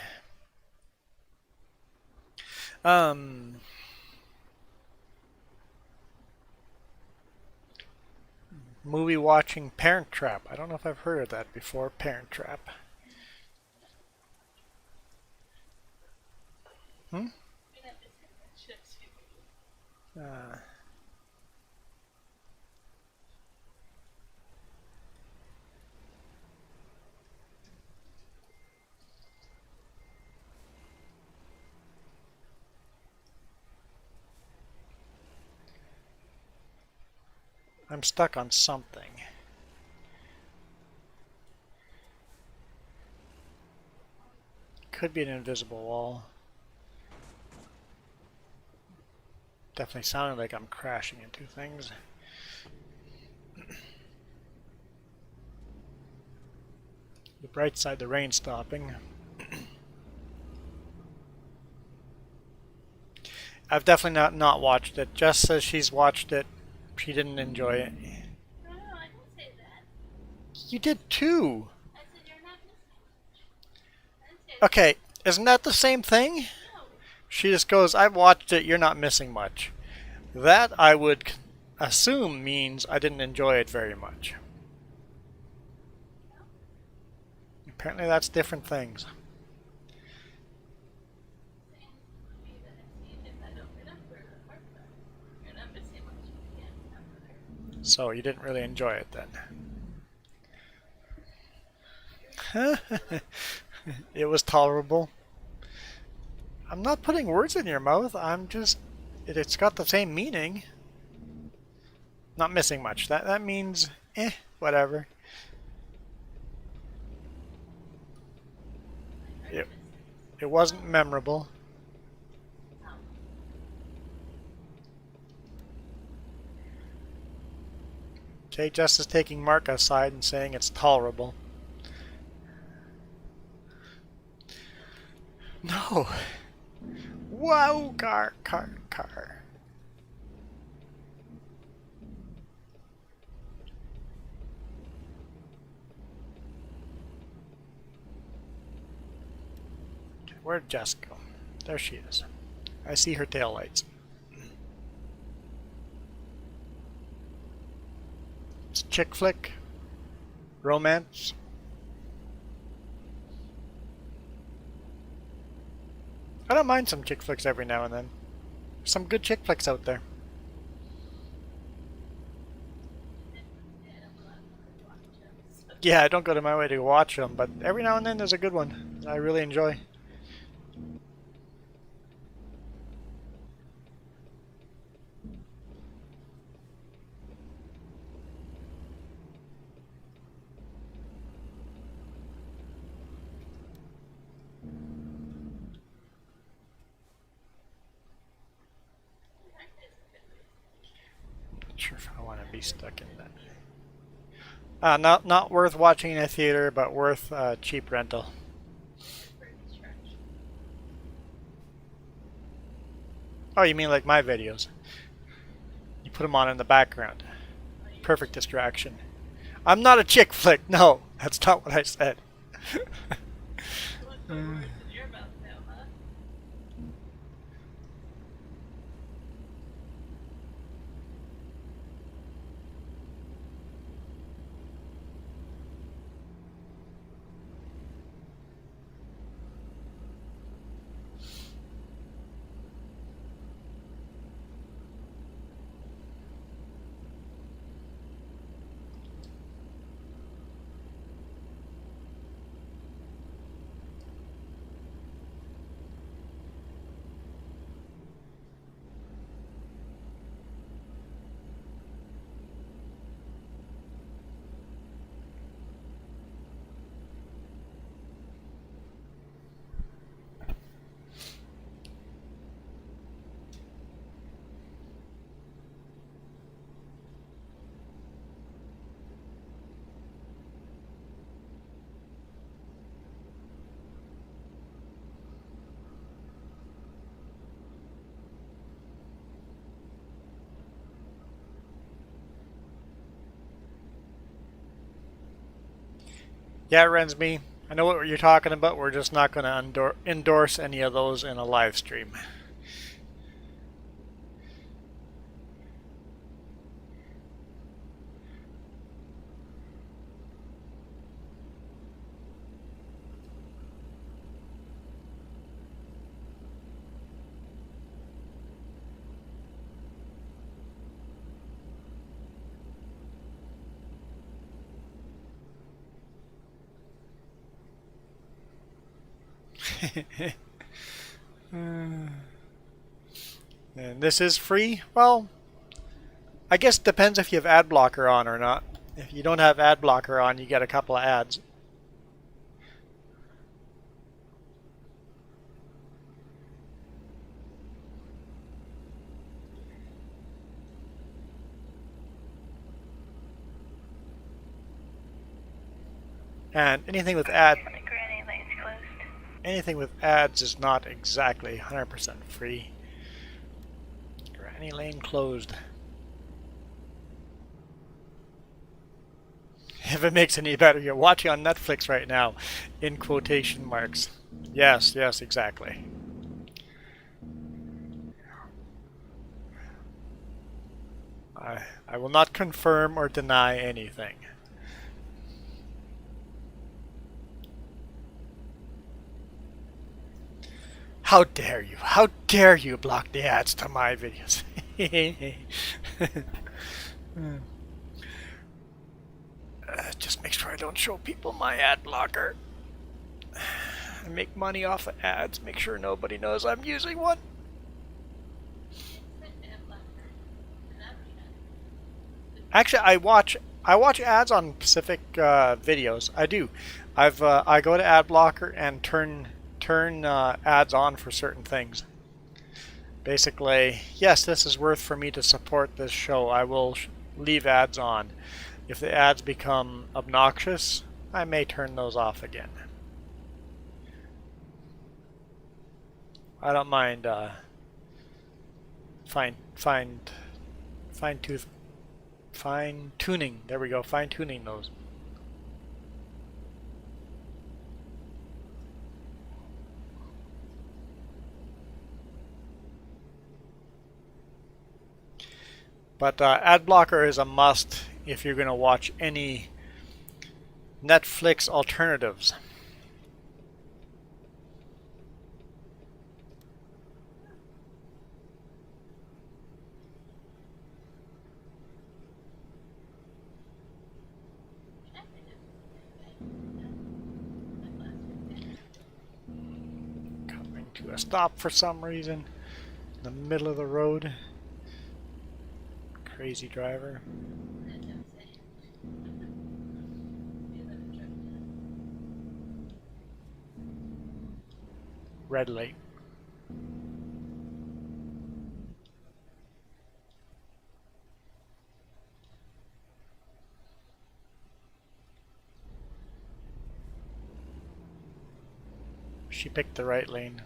Movie watching Parent Trap. I don't know if I've heard of that before. Parent Trap. I'm stuck on something. Could be an invisible wall. Definitely sounded like I'm crashing into things. The bright side, the rain stopping. I've definitely not watched it. Jess says she's watched it. She didn't enjoy it. No, I didn't say that. You did too. I said you're not missing much. I didn't say Okay, isn't that the same thing? no. She just goes, I've watched it, you're not missing much. That, I would assume, means I didn't enjoy it very much. Apparently that's different things. Saying to me that I've seen if I don't remember the part about it. You're not missing much. You can't remember. So you didn't really enjoy it then. It was tolerable. I'm not putting words in your mouth, I'm just... It's got the same meaning. Not missing much. That means, whatever. It wasn't memorable. Okay, Jess is taking Mark aside and saying it's tolerable. No! Whoa! Car. Where'd Jess go? There she is. I see her taillights. It's chick flick. Romance. I don't mind some chick flicks every now and then. There's some good chick flicks out there. Yeah, I'm allowed to watch them, so. Yeah, I don't go to my way to watch them, but every now and then there's a good one I really enjoy. Not sure if I want to be stuck in that. Not worth watching in a theater, but worth cheap rental. For distraction. Oh, you mean like my videos? You put them on in the background. Oh, you Perfect mentioned distraction. I'm not a chick flick. No, that's not what I said. put words in your mouth now, huh? Yeah, Rensby, I know what you're talking about. We're just not going to endorse any of those in a live stream. And this is free? Well, I guess it depends if you have ad blocker on or not. If you don't have ad blocker on, you get a couple of ads. And My granny lane's closed. anything with ads is not exactly 100% free. Granny lane closed. If it makes any better, you're watching on Netflix right now, in quotation marks. Yes, yes, exactly. I will not confirm or deny anything. How dare you? How dare you block the ads to my videos? Just make sure I don't show people my ad blocker. I make money off of ads. Make sure nobody knows I'm using one. Actually, I watch ads on Pacific videos. I do. I go to ad blocker and turn ads on for certain things. Basically, yes, this is worth for me to support this show. I will leave ads on. If the ads become obnoxious, I may turn those off again. I don't mind fine tuning. There we go. Fine tuning those. But ad blocker is a must if you're going to watch any Netflix alternatives. to a stop for some reason in the middle of the road. Crazy driver. That's what I'm saying. You live in truck now. Red light. She picked the right lane.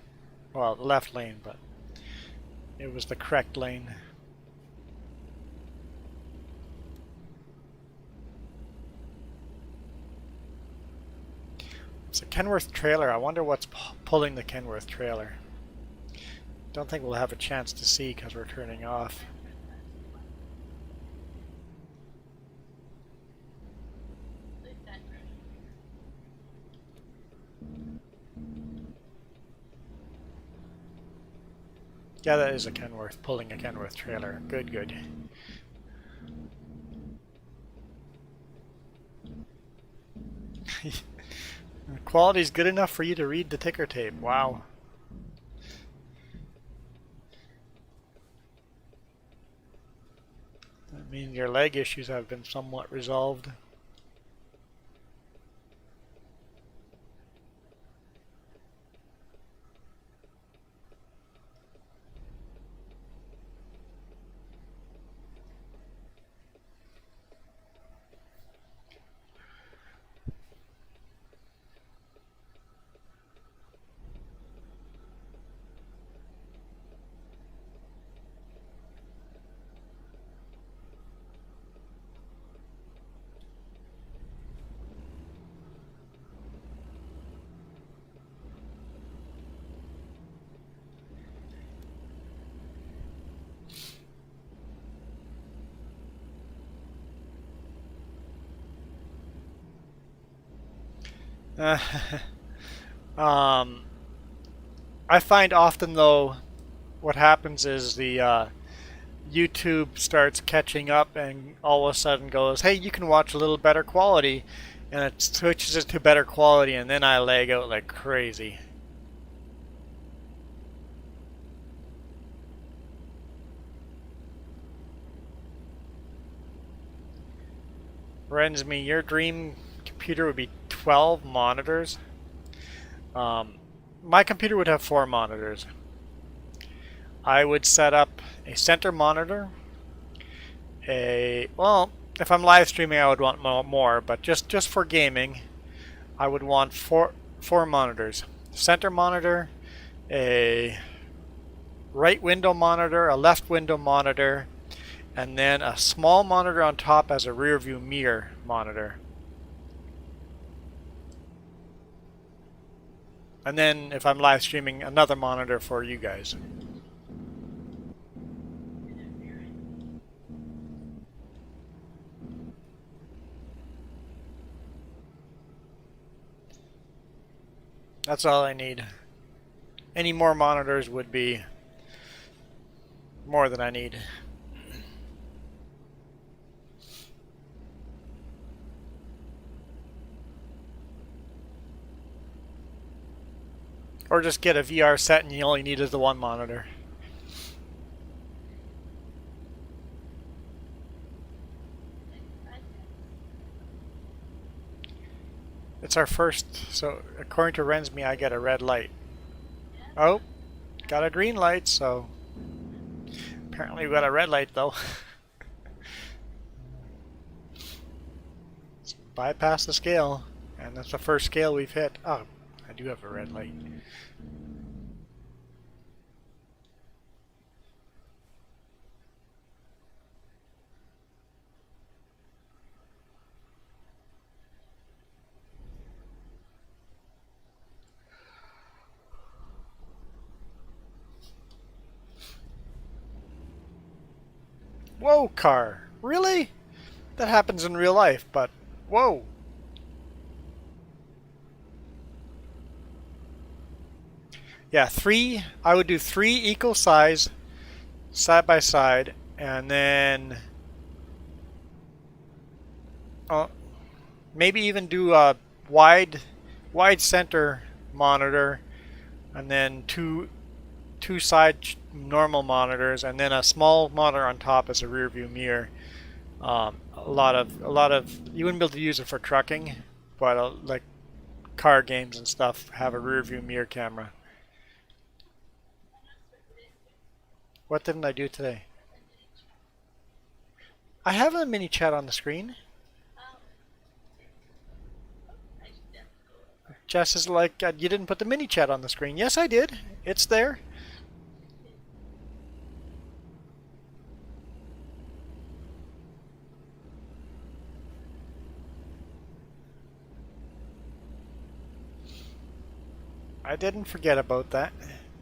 Well, the left lane, but it was the correct lane. It's a Kenworth trailer. I wonder what's pulling the Kenworth trailer. Don't think we'll have a chance to see because we're turning off. Leave that version. Yeah, that is a Kenworth, pulling a Kenworth trailer. Good, good. The quality's good enough for you to read the ticker tape. Wow. That means your leg issues have been somewhat resolved. Um, I find often though, what happens is the YouTube starts catching up and all of a sudden goes, "Hey, you can watch a little better quality," and it switches it to better quality, and then I lag out like crazy. Rensme, your dream computer would be 12 monitors. My computer would have 4 monitors. I would set up a center monitor, well, if I'm live streaming I would want more, but just for gaming I would want four monitors. Center monitor, a right window monitor, a left window monitor, and then a small monitor on top as a rear view mirror monitor. And then if I'm live streaming, another monitor for you guys. That's all I need. Any more monitors would be more than I need. Or just get a VR set and you only need is the one monitor. It's our first, so according to Rensme, I get a red light. Oh, got a green light, so apparently we got a red light though. Let's bypass the scale, and that's the first scale we've hit. Oh, I do have a red light. Whoa, car. Really? That happens in real life, but whoa. Yeah, I would do 3 equal size side by side, and then maybe even do a wide center monitor and then two side normal monitors, and then a small monitor on top as a rear view mirror. A lot of you wouldn't be able to use it for trucking, but like car games and stuff have a rear view mirror camera. What didn't I do today? I have a mini chat on the screen. Jess is like, you didn't put the mini chat on the screen. Yes, I did. It's there. I didn't forget about that.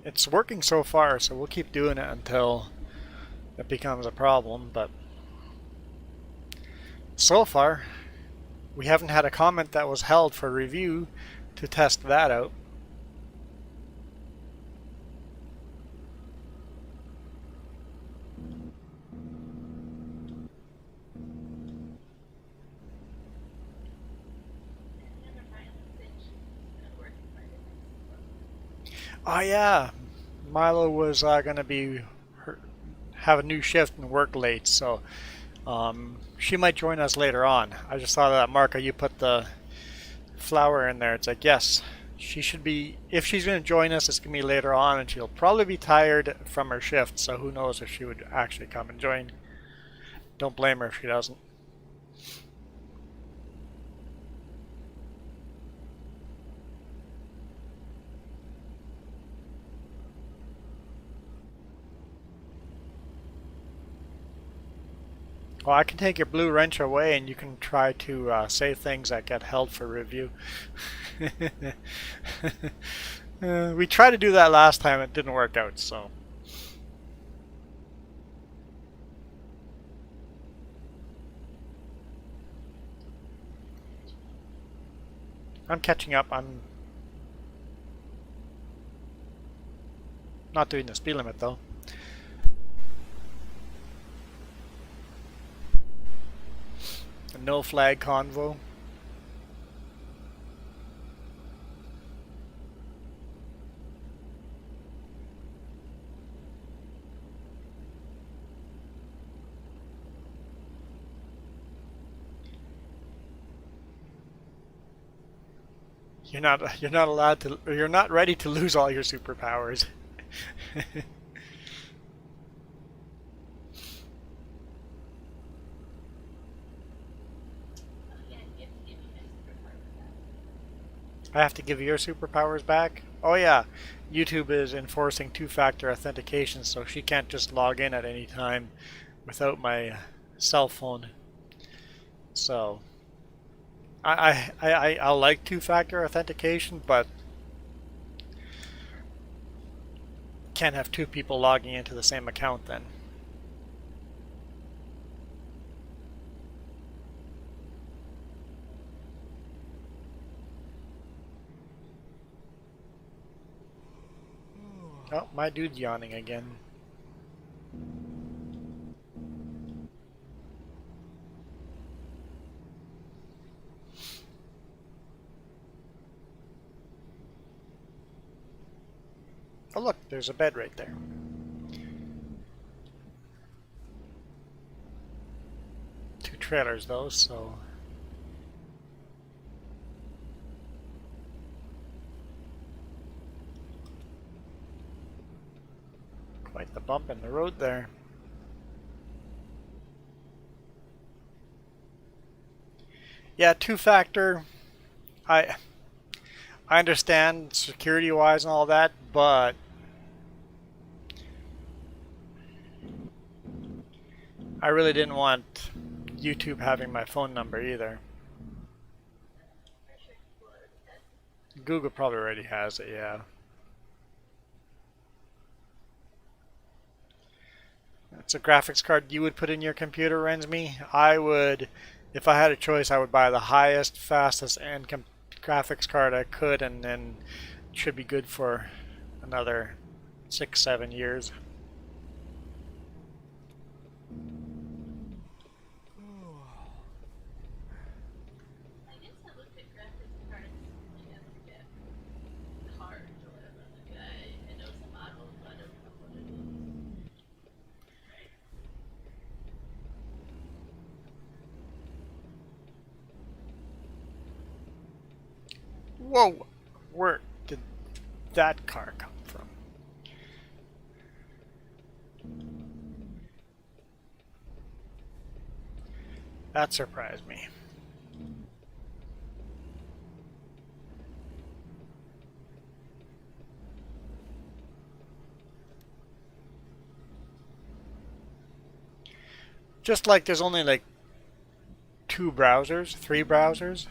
It's working so far, so we'll keep doing it until it becomes a problem, but so far we haven't had a comment that was held for review to test that out. Oh yeah, Milo was going to be have a new shift and work late, so she might join us later on. I just saw that, Marka, you put the flower in there. It's like, yes, she should be. If she's going to join us, it's going to be later on, and she'll probably be tired from her shift, so who knows if she would actually come and join. Don't blame her if she doesn't. Well, I can take your blue wrench away and you can try to save things that get held for review. We tried to do that last time, it didn't work out, so. I'm catching up. I'm not doing the speed limit though. A no flag convo. You're not allowed to, you're not ready to lose all your superpowers. I have to give your superpowers back? Oh yeah, YouTube is enforcing two-factor authentication, so she can't just log in at any time without my cell phone. So I like two-factor authentication, but can't have two people logging into the same account then. Oh, my dude's yawning again. Oh look, there's a bed right there. Two trailers though, so... Quite the bump in the road there. Yeah, two-factor. I understand security-wise and all that, but I really didn't want YouTube having my phone number either. Google probably already has it, yeah. It's a graphics card you would put in your computer, Rensme. I would, if I had a choice, I would buy the highest, fastest, and graphics card I could, and then it should be good for another 6-7 years. Whoa! Where did that car come from? That surprised me. Just like there's only like two browsers, three browsers.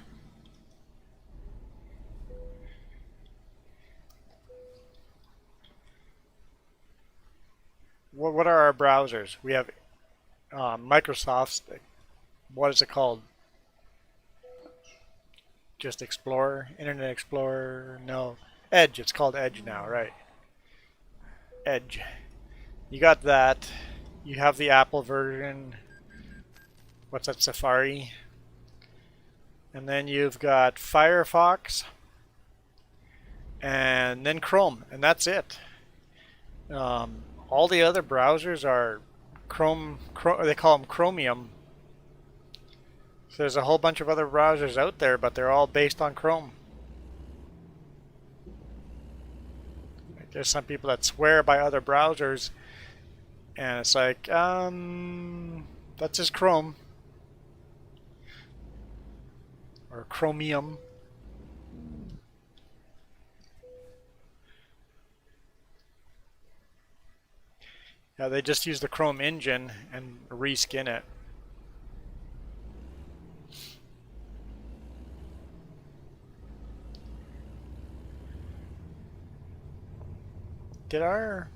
What are our browsers? We have Microsoft's, what is it called? Just Explorer? Internet Explorer? No. Edge. It's called Edge now, right? Edge. You got that. You have the Apple version. What's that? Safari. And then you've got Firefox. And then Chrome. And that's it. All the other browsers are Chrome, they call them Chromium. So there's a whole bunch of other browsers out there, but they're all based on Chrome. There's some people that swear by other browsers, and it's like, that's just Chrome. Or Chromium. Yeah, they just use the Chrome engine and reskin it. Did our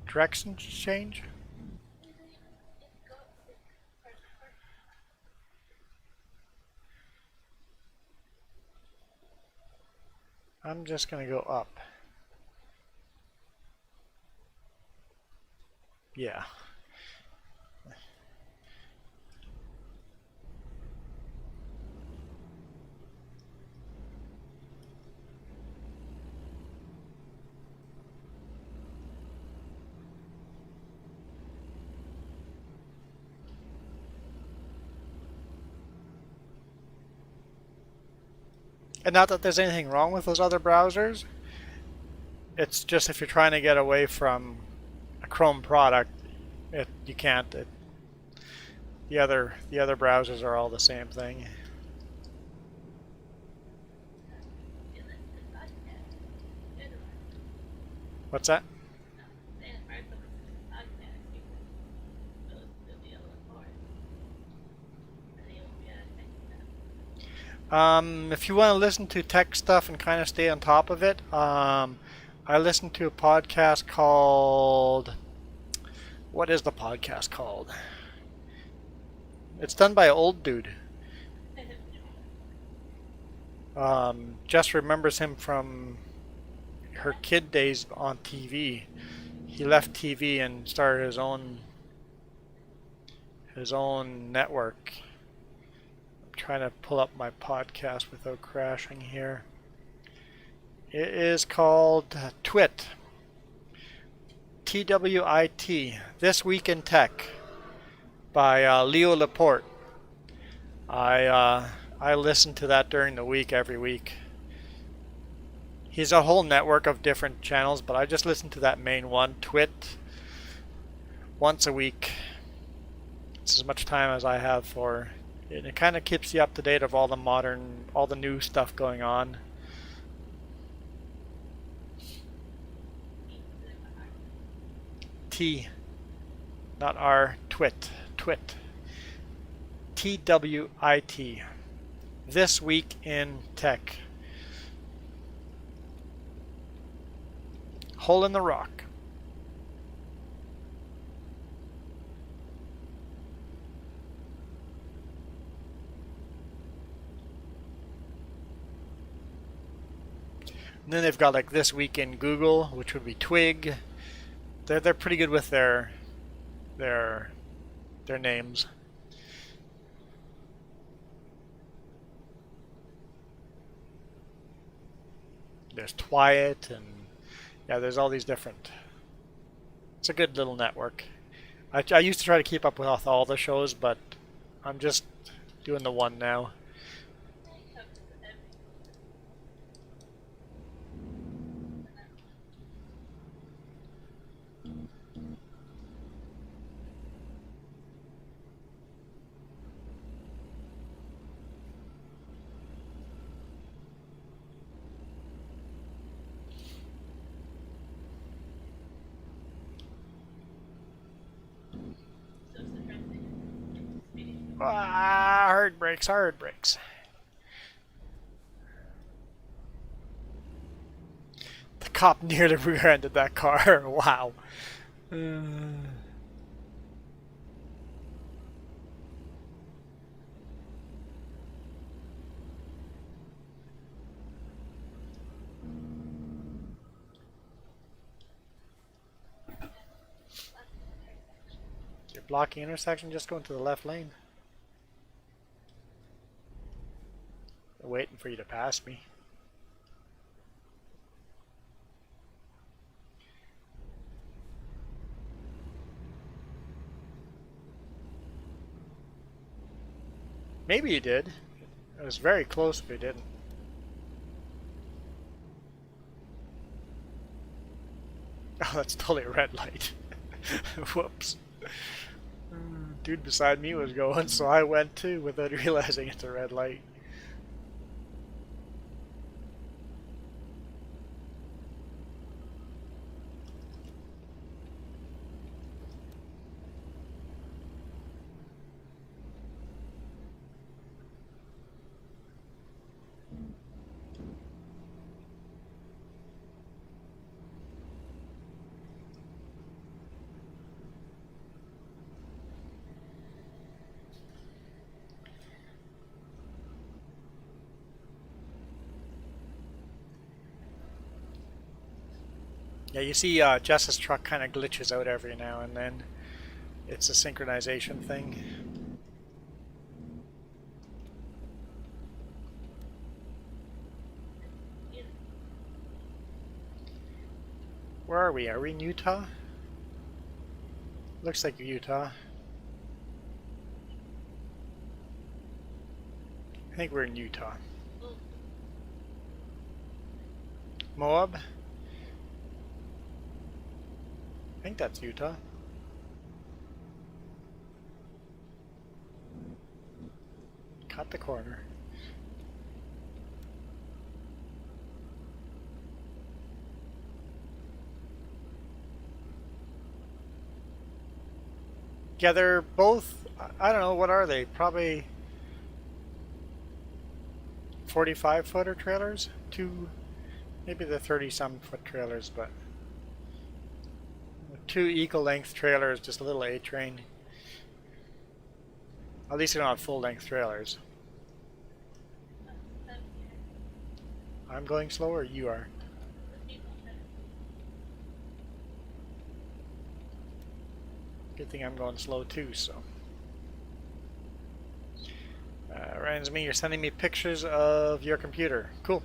directions change? I'm just going to go up. Yeah. And not that there's anything wrong with those other browsers. It's just if you're trying to get away from a Chrome product, you can't. The other browsers are all the same thing. What's that? If you want to listen to tech stuff and kind of stay on top of it, I listen to a podcast called... What is the podcast called? It's done by an old dude. Jess remembers him from her kid days on TV. He left TV and started his own network. I'm trying to pull up my podcast without crashing here. It is called TWIT. TWIT. This Week in Tech by Leo Laporte. I listen to that during the week every week. He's a whole network of different channels, but I just listen to that main one, TWIT, once a week. It's as much time as I have for it. It kind of keeps you up to date of all the new stuff going on. T, not R, TWIT, TWIT. TWIT. This Week in Tech. Hole in the Rock. And then they've got like This Week in Google, which would be Twig. They're pretty good with their names. There's Twiet, and yeah, there's all these different. It's a good little network. I used to try to keep up with all the shows, but I'm just doing the one now. Ah, hard brakes, hard brakes. The cop nearly rear-ended that car. Wow. You're blocking intersection, just going to the left lane. They're waiting for you to pass me. Maybe you did. It was very close if you didn't. Oh, that's totally a red light. Whoops. Dude beside me was going, so I went too without realizing it's a red light. Yeah, you see Jess's truck kind of glitches out every now and then. It's a synchronization thing. Where are we? Are we in Utah? Looks like Utah. I think we're in Utah. Moab? I think that's Utah. Cut the corner. Yeah, they're both, I don't know, what are they? Probably 45-footer trailers? Maybe the 30-some foot trailers, but two equal length trailers, just a little A-train. At least they're not full-length trailers. I'm going slower, you are. Good thing I'm going slow too, so. Reminds me, you're sending me pictures of your computer. Cool.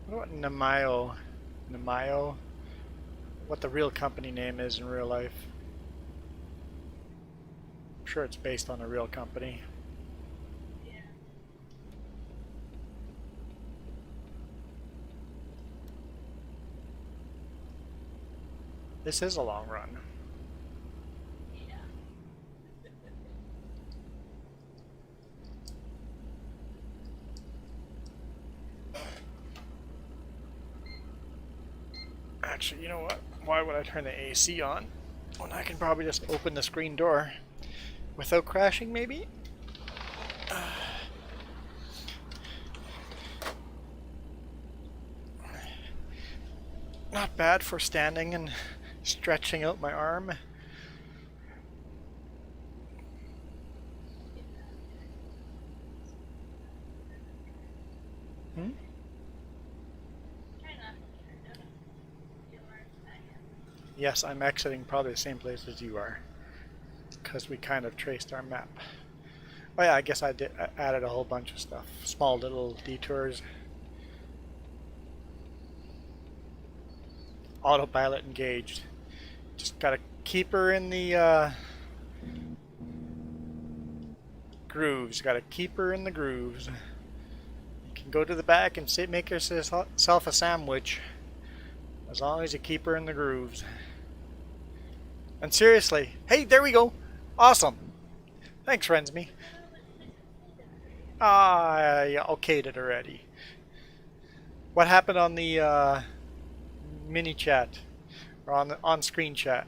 What Namayo, what the real company name is in real life. I'm sure it's based on a real company. This is a long run. Actually, you know what? Why would I turn the AC on when I can probably just open the screen door without crashing, maybe? Not bad for standing and stretching out my arm. Hmm? Yes, I'm exiting probably the same place as you are, because we kind of traced our map. Oh yeah, I guess I added a whole bunch of stuff. Small little detours. autopilot engaged. Just gotta keep her in the grooves. Gotta keep her in the grooves. You can go to the back and sit, make yourself a sandwich, as long as you keep her in the grooves. And seriously, hey, there we go. Awesome. Thanks, Rensme. I okayed it already. What happened on the mini chat or on the on-screen chat?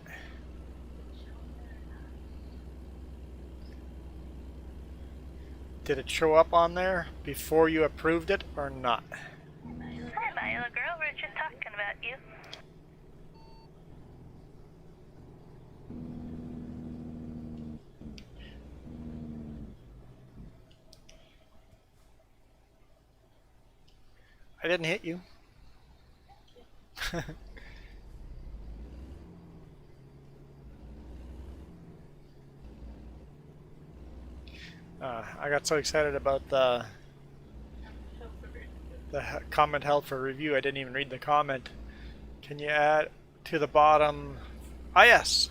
Did it show up on there before you approved it or not? Hi, Milo girl. We're just talking about you. I didn't hit you. I got so excited about the comment held for review, I didn't even read the comment. Can you add to the bottom? Ah, yes,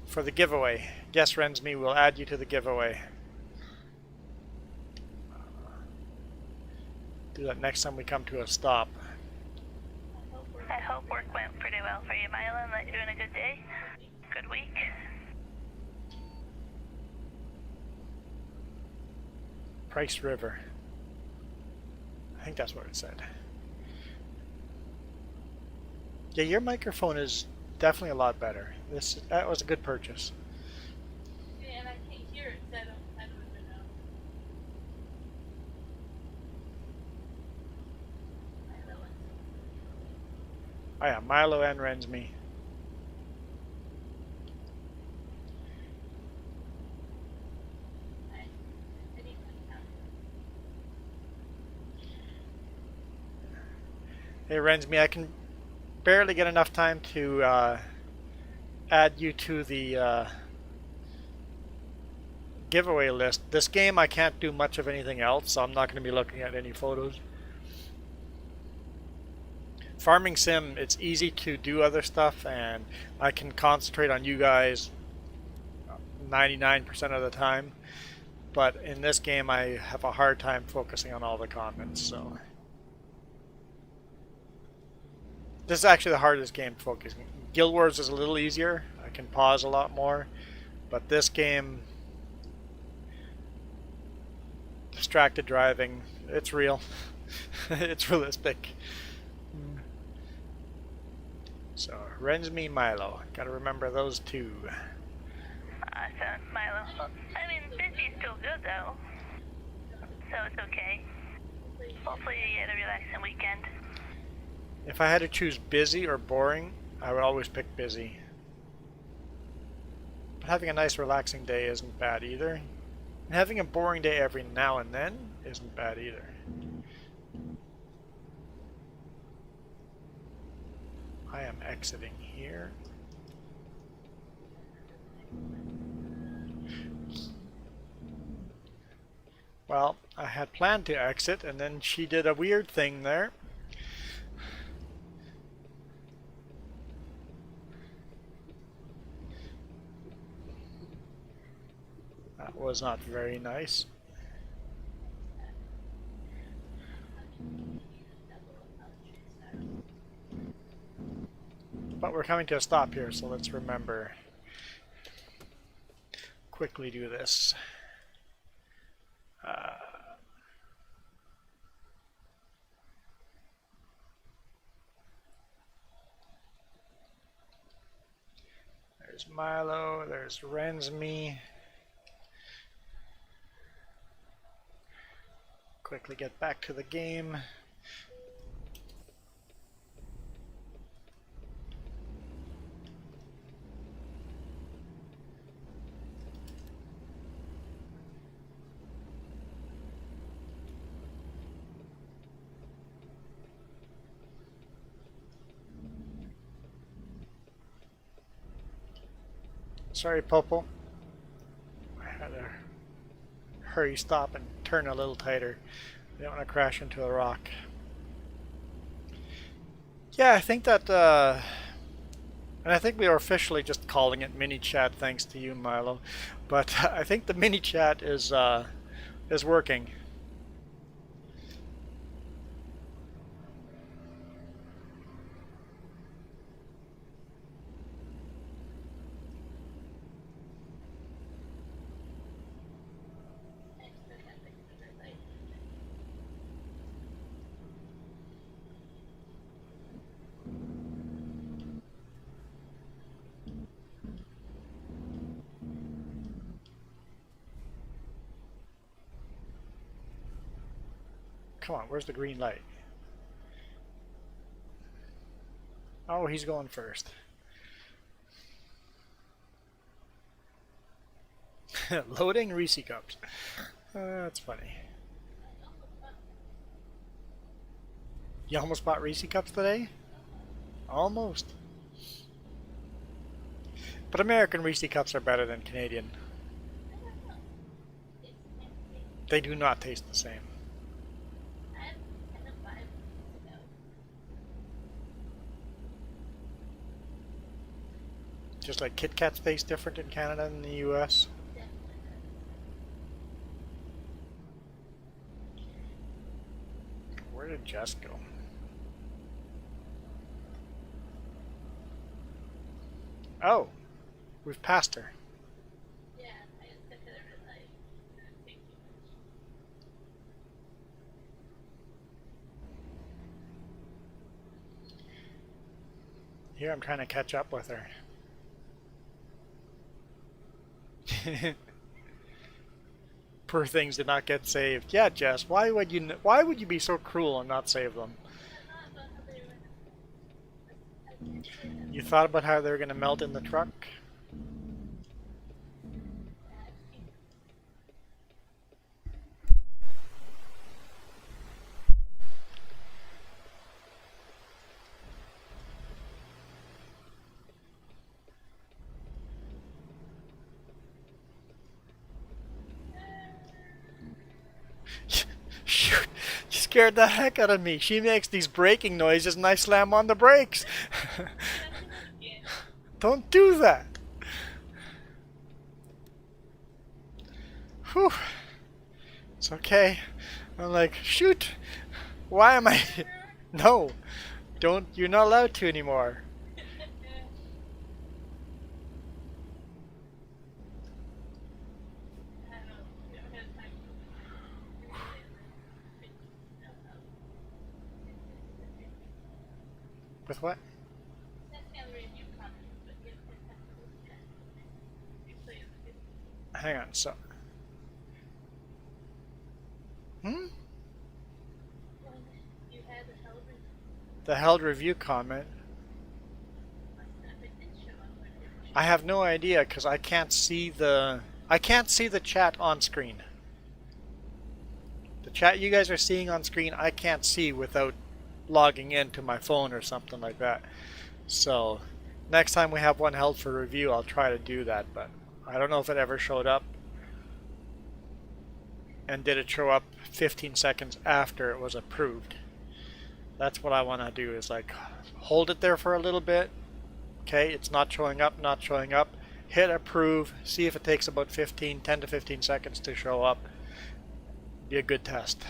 for the giveaway. Yes, Rensme, we'll add you to the giveaway. Do that next time we come to a stop. I hope work went pretty well for you, Milo, and that you're doing a good day, good week. Price River. I think that's what it said. Yeah, your microphone is definitely a lot better. That was a good purchase. Yeah, and I can't hear it, so I don't even know. Oh yeah, Milo and Rensme. Hey Rensme, I can barely get enough time to add you to the giveaway list. This game I can't do much of anything else, so I'm not going to be looking at any photos. Farming Sim, it's easy to do other stuff, and I can concentrate on you guys 99% of the time. But in this game, I have a hard time focusing on all the comments, so... This is actually the hardest game focusing. Guild Wars is a little easier. I can pause a lot more. But this game... Distracted driving, it's real. It's realistic. So, Rensme, Milo. Gotta remember those two. Awesome, Milo. I mean, busy's still good, though. So it's okay. Hopefully you get a relaxing weekend. If I had to choose busy or boring, I would always pick busy. But having a nice relaxing day isn't bad either. And having a boring day every now and then isn't bad either. I am exiting here. Well, I had planned to exit, and then she did a weird thing there. That was not very nice. But we're coming to a stop here, so let's remember. Quickly do this. There's Milo, there's Rensme. Quickly get back to the game. Sorry, Popo. I had to hurry, stop, and turn a little tighter. I don't want to crash into a rock. Yeah, I think that And I think we are officially just calling it mini chat thanks to you, Milo. But I think the mini chat is working. Come on, where's the green light? Oh, he's going first. Loading Reese cups. That's funny. You almost bought Reese cups today? Almost. But American Reese cups are better than Canadian. They do not taste the same. Just like Kit Kats taste different in Canada than the US. Where did Jess go? Oh, we've passed her. Yeah, I just took it over the light. Thank you. Here I'm trying to catch up with her. Poor things did not get saved. Yeah, Jess, why would you be so cruel and not save them? You thought about how they were going to melt in the truck? Shoot, you scared the heck out of me. She makes these braking noises and I slam on the brakes. Don't do that. Whew. It's okay. I'm like, shoot. Why am I? No. Don't. You're not allowed to anymore. With what? Hang on, so. The held review comment. I have no idea because I can't see the chat on screen. The chat you guys are seeing on screen, I can't see without logging into my phone or something like that. So next time we have one held for review, I'll try to do that, but I don't know if it ever showed up. And did it show up 15 seconds after it was approved? That's what I want to do, is like hold it there for a little bit. Okay, it's not showing up, not showing up. Hit approve, see if it takes about 10 to 15 seconds to show up. Be a good test.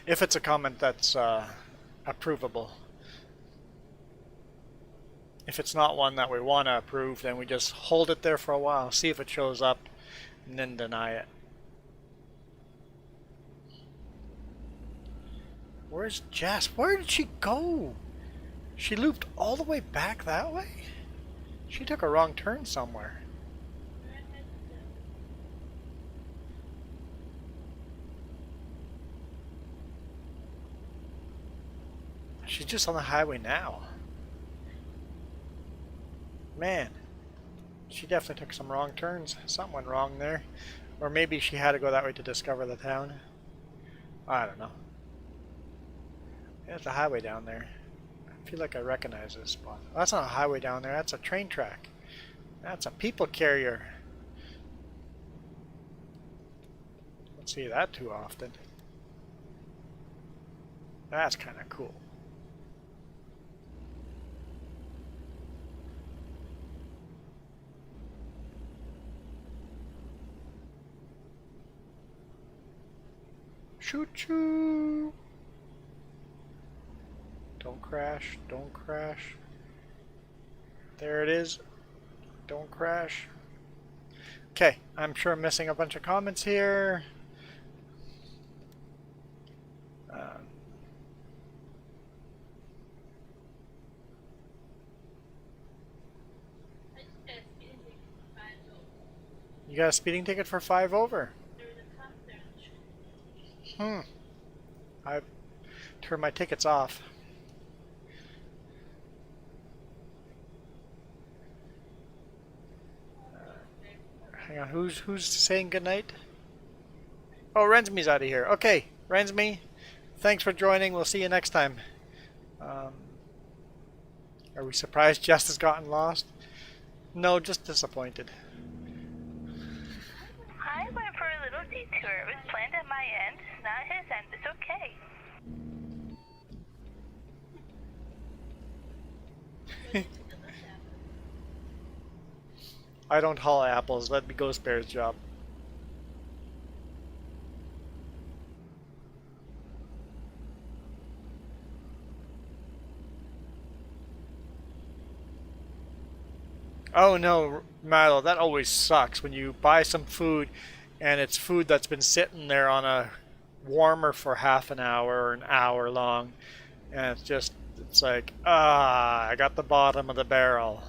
If it's a comment that's approvable. If it's not one that we want to approve, then we just hold it there for a while, see if it shows up, and then deny it. Where's Jess? Where did she go? She looped all the way back that way? She took a wrong turn somewhere. She's just on the highway now. Man, she definitely took some wrong turns. Something went wrong there. Or maybe she had to go that way to discover the town. I don't know. There's a highway down there. I feel like I recognize this spot. Oh, that's not a highway down there. That's a train track. That's a people carrier. Don't see that too often. That's kind of cool. Choo choo! Don't crash, don't crash. There it is. Don't crash. Okay, I'm sure I'm missing a bunch of comments here. I just got a speeding ticket for 5 over. You got a speeding ticket for 5 over. There was a cop there on the street. I turned my tickets off. Hang on, who's saying goodnight? Oh, Rensme's out of here. Okay, Rensme, thanks for joining. We'll see you next time. Are we surprised Jess has gotten lost? No, just disappointed. I went for a little detour. It was planned at my end, not his end. It's okay. I don't haul apples. That'd be Ghost Bear's job. Oh no, Milo, that always sucks when you buy some food and it's food that's been sitting there on a warmer for half an hour or an hour long, and it's like, I got the bottom of the barrel.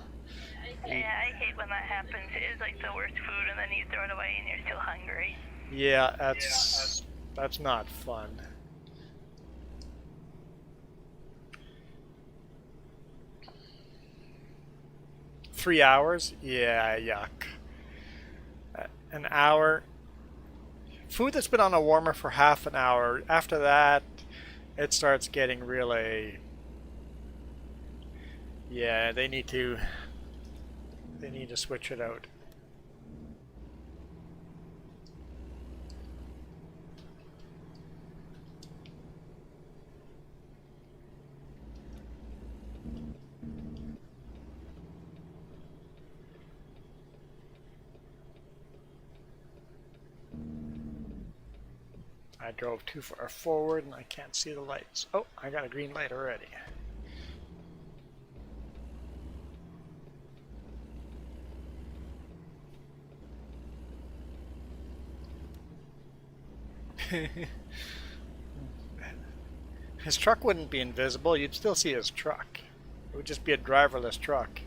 Yeah, I hate when that happens. It is like the worst food, and then you throw it away and you're still hungry. Yeah, that's not fun. Three hours? Yeah, yuck. An hour. Food that's been on a warmer for half an hour. After that, it starts getting really. Yeah, they need to switch it out. I drove too far forward and I can't see the lights. Oh, I got a green light already. His truck wouldn't be invisible. You'd still see his truck. It would just be a driverless truck.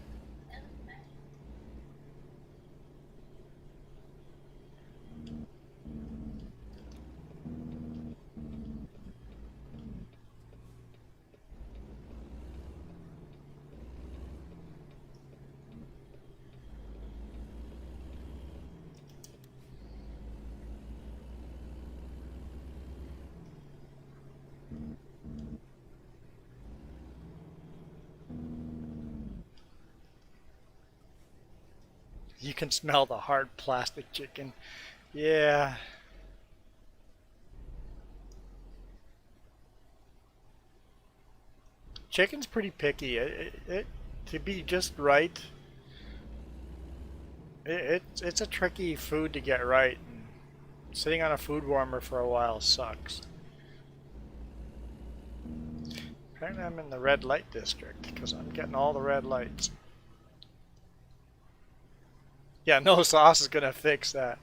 You can smell the hard plastic chicken. Yeah. Chicken's pretty picky. To be just right, it's a tricky food to get right. And sitting on a food warmer for a while sucks. Apparently I'm in the red light district because I'm getting all the red lights. Yeah, no sauce is gonna fix that.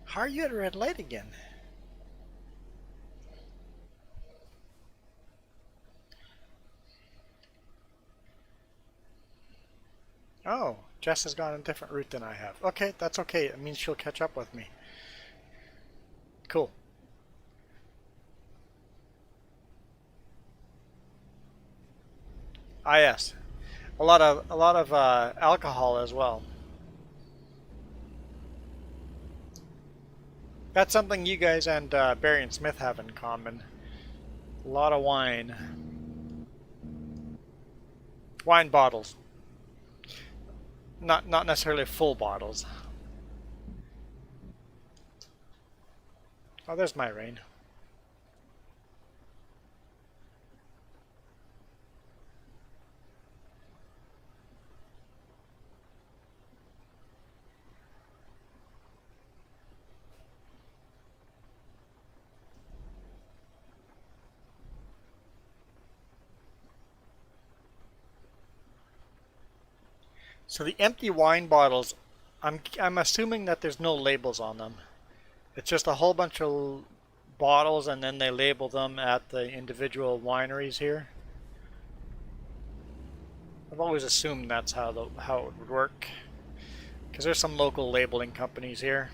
How are you at a red light again? Oh, Jess has gone a different route than I have. Okay, that's okay. It means she'll catch up with me. Cool. Ah, yes. a lot of alcohol as well. That's something you guys and Barry and Smith have in common. A lot of wine. Wine bottles. Not necessarily full bottles. Oh, there's my rain. So the empty wine bottles, I'm assuming that there's no labels on them. It's just a whole bunch of bottles and then they label them at the individual wineries here. I've always assumed that's how it would work. Because there's some local labeling companies here.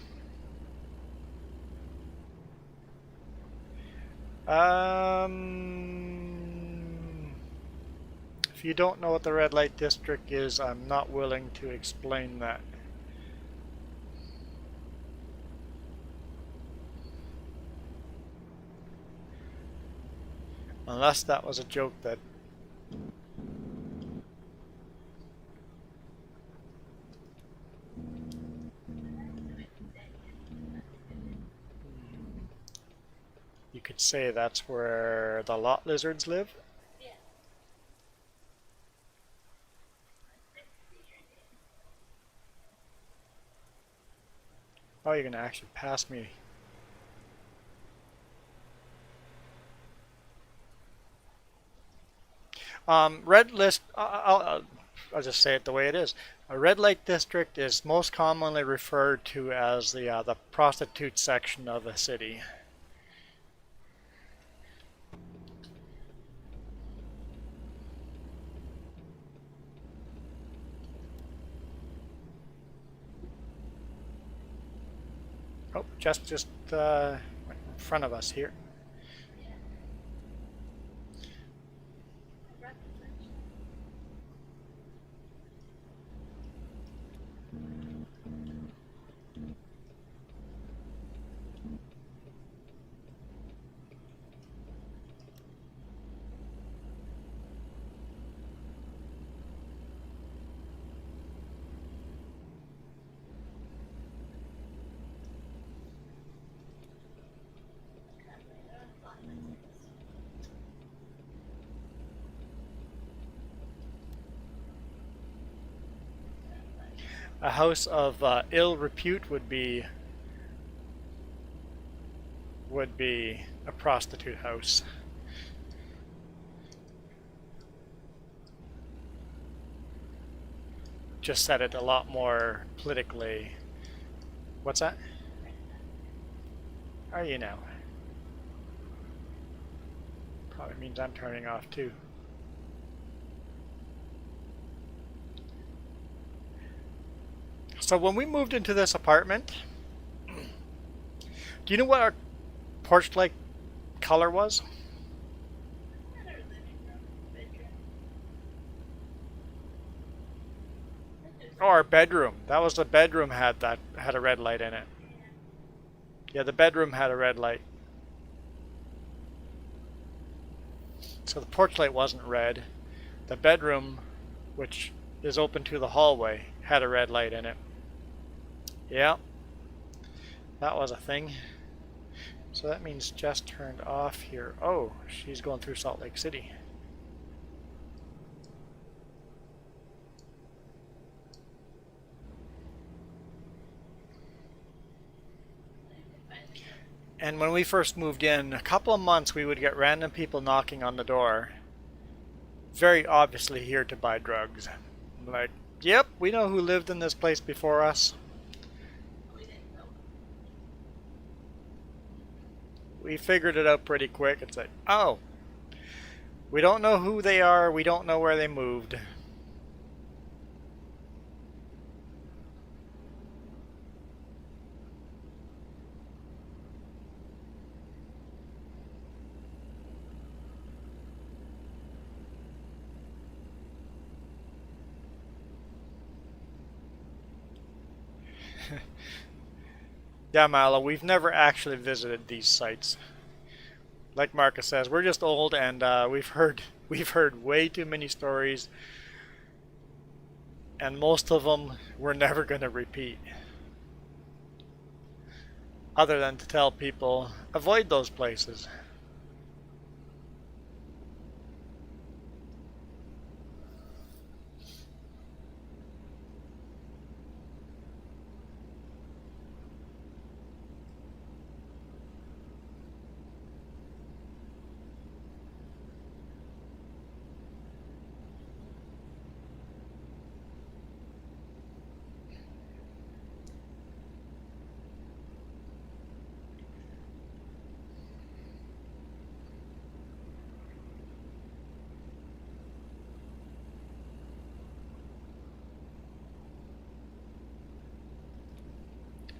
If you don't know what the red light district is, I'm not willing to explain that. Unless that was a joke that... You could say that's where the lot lizards live. Yeah. Oh, you're gonna actually pass me. Red list. I'll just say it the way it is. A red light district is most commonly referred to as the prostitute section of a city. Oh, just in front of us here. A house of ill repute would be a prostitute house. Just said it a lot more politically. What's that? Are you now? Probably means I'm turning off too. So when we moved into this apartment, do you know what our porch light color was? Another living room, bedroom. Oh, our bedroom. That was the bedroom had a red light in it. Yeah, the bedroom had a red light. So the porch light wasn't red. The bedroom, which is open to the hallway, had a red light in it. Yeah, that was a thing. So that means Jess turned off here. Oh, she's going through Salt Lake City. And when we first moved in, a couple of months we would get random people knocking on the door. Very obviously here to buy drugs. Like, yep, we know who lived in this place before us. We didn't know. We figured it out pretty quick. It's like, oh, we don't know who they are. We don't know where they moved. Yeah, Milo, we've never actually visited these sites. Like Marcus says, we're just old, and we've heard way too many stories, and most of them we're never going to repeat. Other than to tell people avoid those places.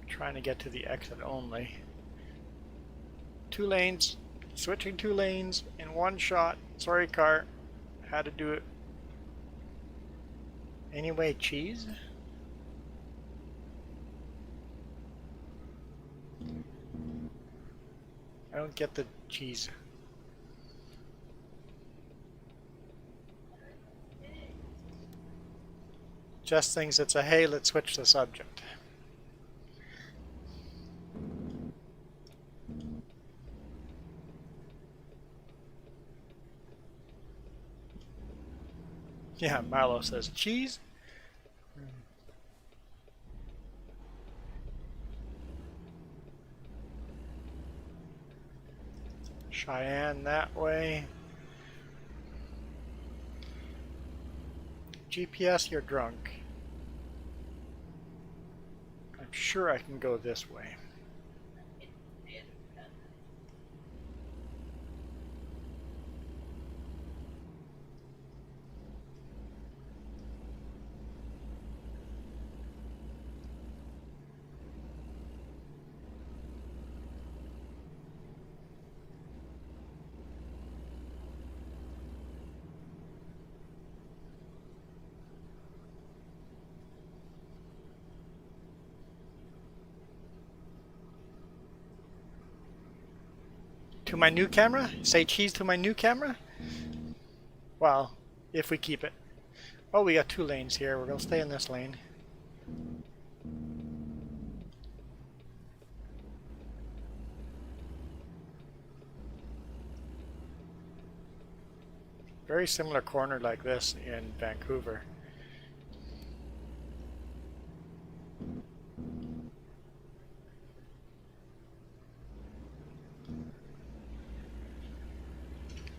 Trying to get to the exit only. 2 lanes, switching 2 lanes in one shot. Sorry, car. Had to do it. Anyway, cheese? I don't get the cheese. Just thinks it's a hey, let's switch the subject. Yeah, Marlo says cheese. Cheyenne that way. GPS, you're drunk. I'm sure I can go this way. To my new camera? Say cheese to my new camera? Well, if we keep it. Oh, we got 2 lanes here. We're going to stay in this lane. Very similar corner like this in Vancouver.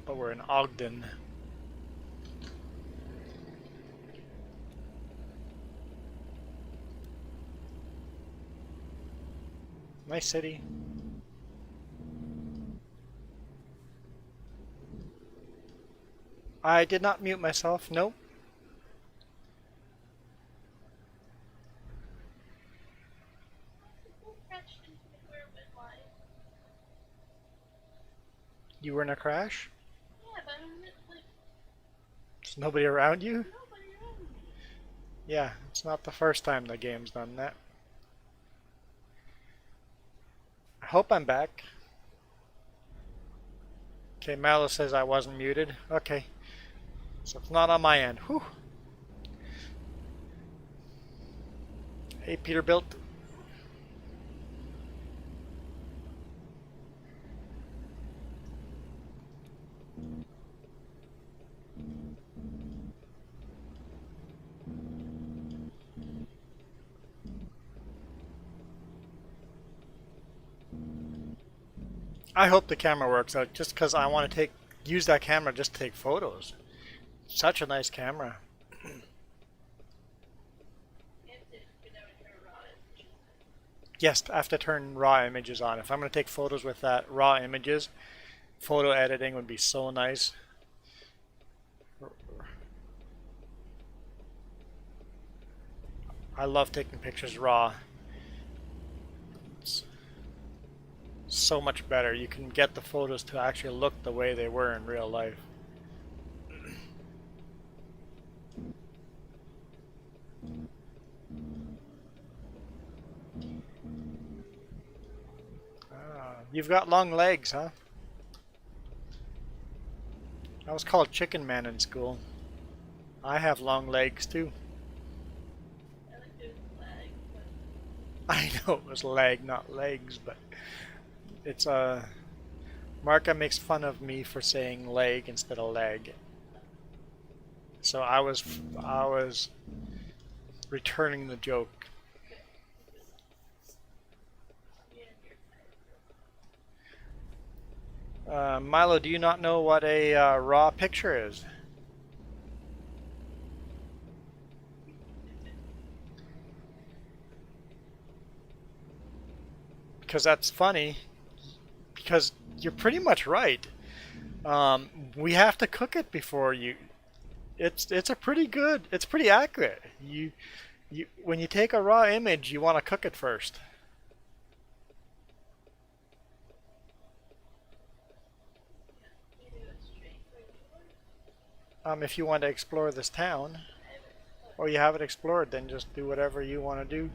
But we're in Ogden. Nice city. I did not mute myself. Nope. You were in a crash? Yeah, but I'm like There's nobody around you? nobody around me. Yeah, it's not the first time the game's done that. I hope I'm back. Okay, Mallow says I wasn't muted. Okay. So it's not on my end. Whew. Hey, Peterbilt. I hope the camera works out just because I want to use that camera just to take photos. Such a nice camera. Yes, I have to turn raw images on. If I'm going to take photos with that raw images, photo editing would be so nice. I love taking pictures raw. It's so much better. You can get the photos to actually look the way they were in real life. You've got long legs, huh? I was called Chicken Man in school. I have long legs too. I like doing flag, but I know it was leg, not legs, but it's a. Marka makes fun of me for saying leg instead of leg. So I was returning the joke. yeah, you're tired. Milo, do you not know what a raw picture is? Because that's funny. Because you're pretty much right. We have to cook it before you. It's a pretty good. It's pretty accurate. You when you take a raw image, you want to cook it first. You do it straight for you. If you want to explore this town, or you have it explored, then just do whatever you want to do.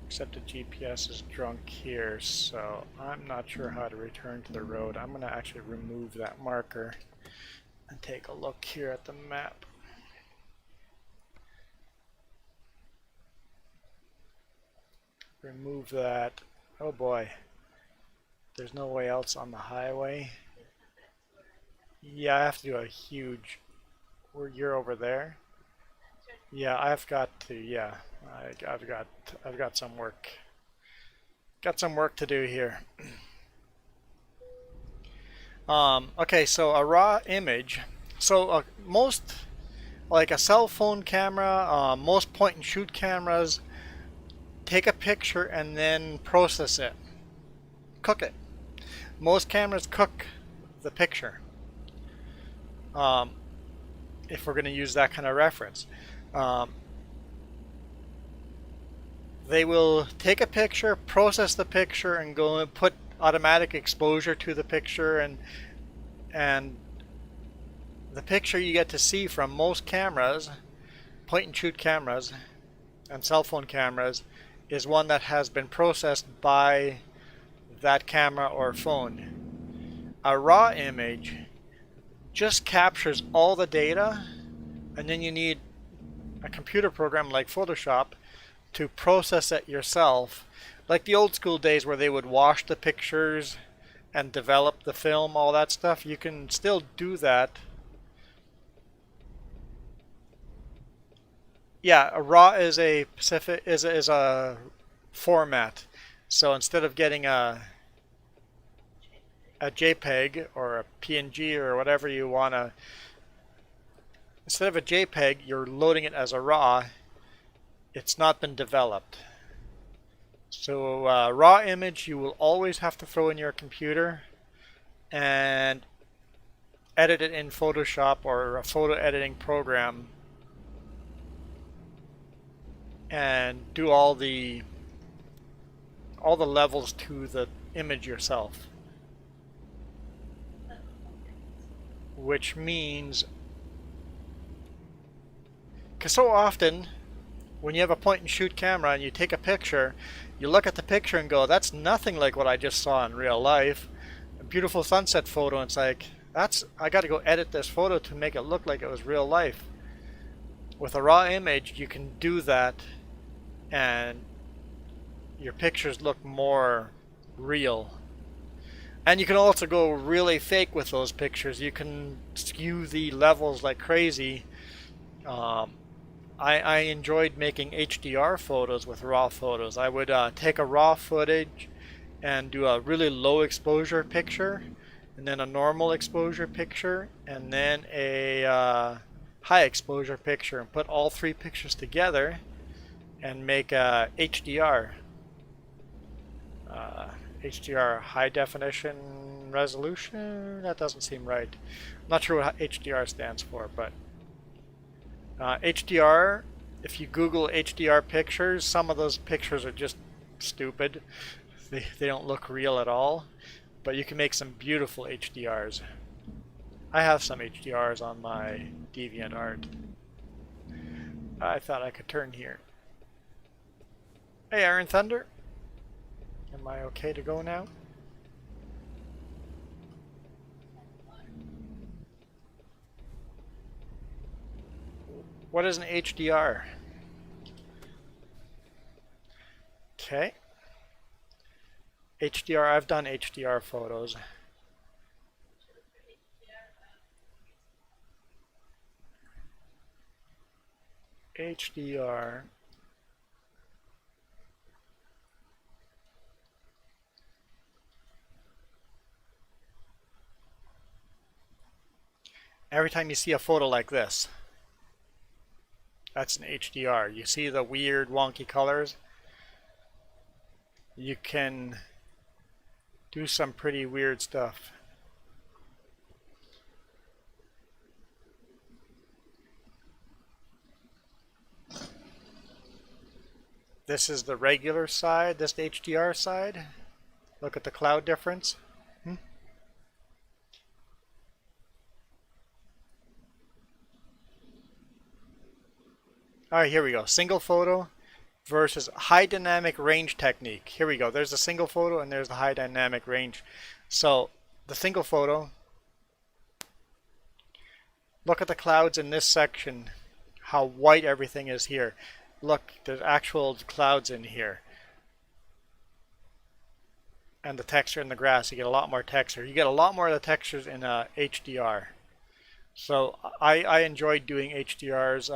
Except the GPS is drunk here, so I'm not sure how to return to the road. I'm going to actually remove that marker and take a look here at the map. Remove that. Oh boy. There's no way else on the highway. Yeah, I have to do a huge... You're over there? Yeah, I've got to, yeah. I've got some work. Got some work to do here. Okay, so a raw image. So most, like a cell phone camera, most point and shoot cameras, take a picture and then process it. Cook it. Most cameras cook the picture. If we're going to use that kind of reference. They will take a picture, process the picture, and go and put automatic exposure to the picture, and the picture you get to see from most cameras, point and shoot cameras, and cell phone cameras, is one that has been processed by that camera or phone. A raw image just captures all the data, and then you need a computer program like Photoshop to process it yourself, like the old school days where they would wash the pictures and develop the film, all that stuff. You can still do that. Yeah, a RAW is a specific is a format. So instead of getting a JPEG or a PNG or whatever you want to, instead of a JPEG, you're loading it as a RAW. It's not been developed. So raw image you will always have to throw in your computer and edit it in Photoshop or a photo editing program and do all the levels to the image yourself. Which means, because so often when you have a point and shoot camera and you take a picture, you look at the picture and go, that's nothing like what I just saw in real life. A beautiful sunset photo, and it's like, I got to go edit this photo to make it look like it was real life. With a raw image, you can do that and your pictures look more real. And you can also go really fake with those pictures. You can skew the levels like crazy. I enjoyed making HDR photos with raw photos. I would take a raw footage and do a really low exposure picture, and then a normal exposure picture, and then a high exposure picture, and put all three pictures together and make a HDR. HDR, high definition resolution? That doesn't seem right. I'm not sure what HDR stands for, but HDR if you Google HDR pictures, some of those pictures are just stupid. They don't look real at all. But you can make some beautiful HDRs. I have some HDRs on my DeviantArt. I thought I could turn here. Hey, Iron Thunder. Am I okay to go now? What is an HDR? Okay. HDR, I've done HDR photos. HDR. Every time you see a photo like this, that's an HDR. You see the weird wonky colors? You can do some pretty weird stuff. This is the regular side, this the HDR side. Look at the cloud difference. All right, here we go. Single photo versus high dynamic range technique. Here we go. There's a single photo and there's the high dynamic range. So the single photo, look at the clouds in this section, how white everything is here. Look, there's actual clouds in here. And the texture in the grass, you get a lot more texture. You get a lot more of the textures in HDR. So I enjoyed doing HDRs.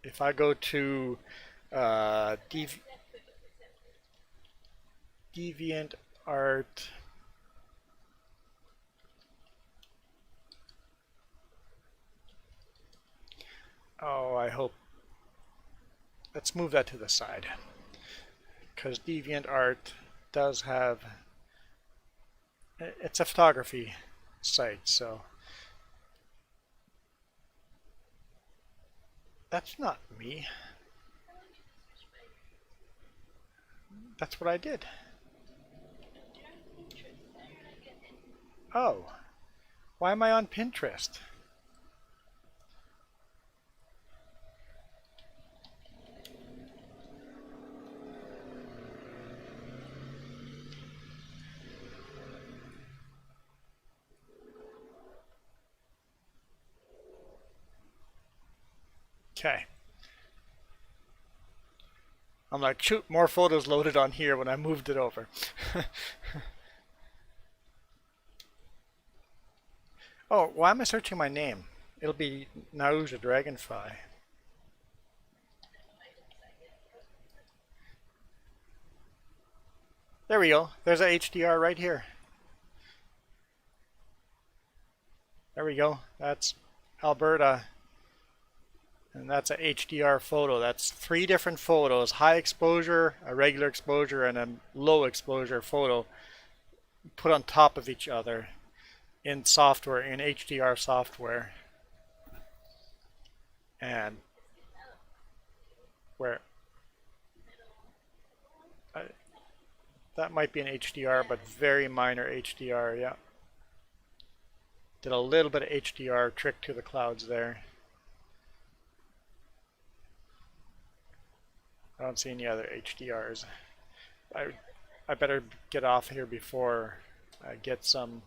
If I go to DeviantArt, oh, I hope, let's move that to the side, because DeviantArt does have, it's a photography site, so that's not me. That's what I did. Oh, why am I on Pinterest? Okay. I'm like, shoot, more photos loaded on here when I moved it over. Oh, why am I searching my name? It'll be Nauja Dragonfly. There we go. There's a HDR right here. There we go. That's Alberta. And that's a HDR photo. That's 3 different photos: high exposure, a regular exposure, and a low exposure photo put on top of each other in software, in HDR software. And where that might be an HDR, but very minor HDR, yeah. Did a little bit of HDR trick to the clouds there. I don't see any other HDRs. I better get off here before I get some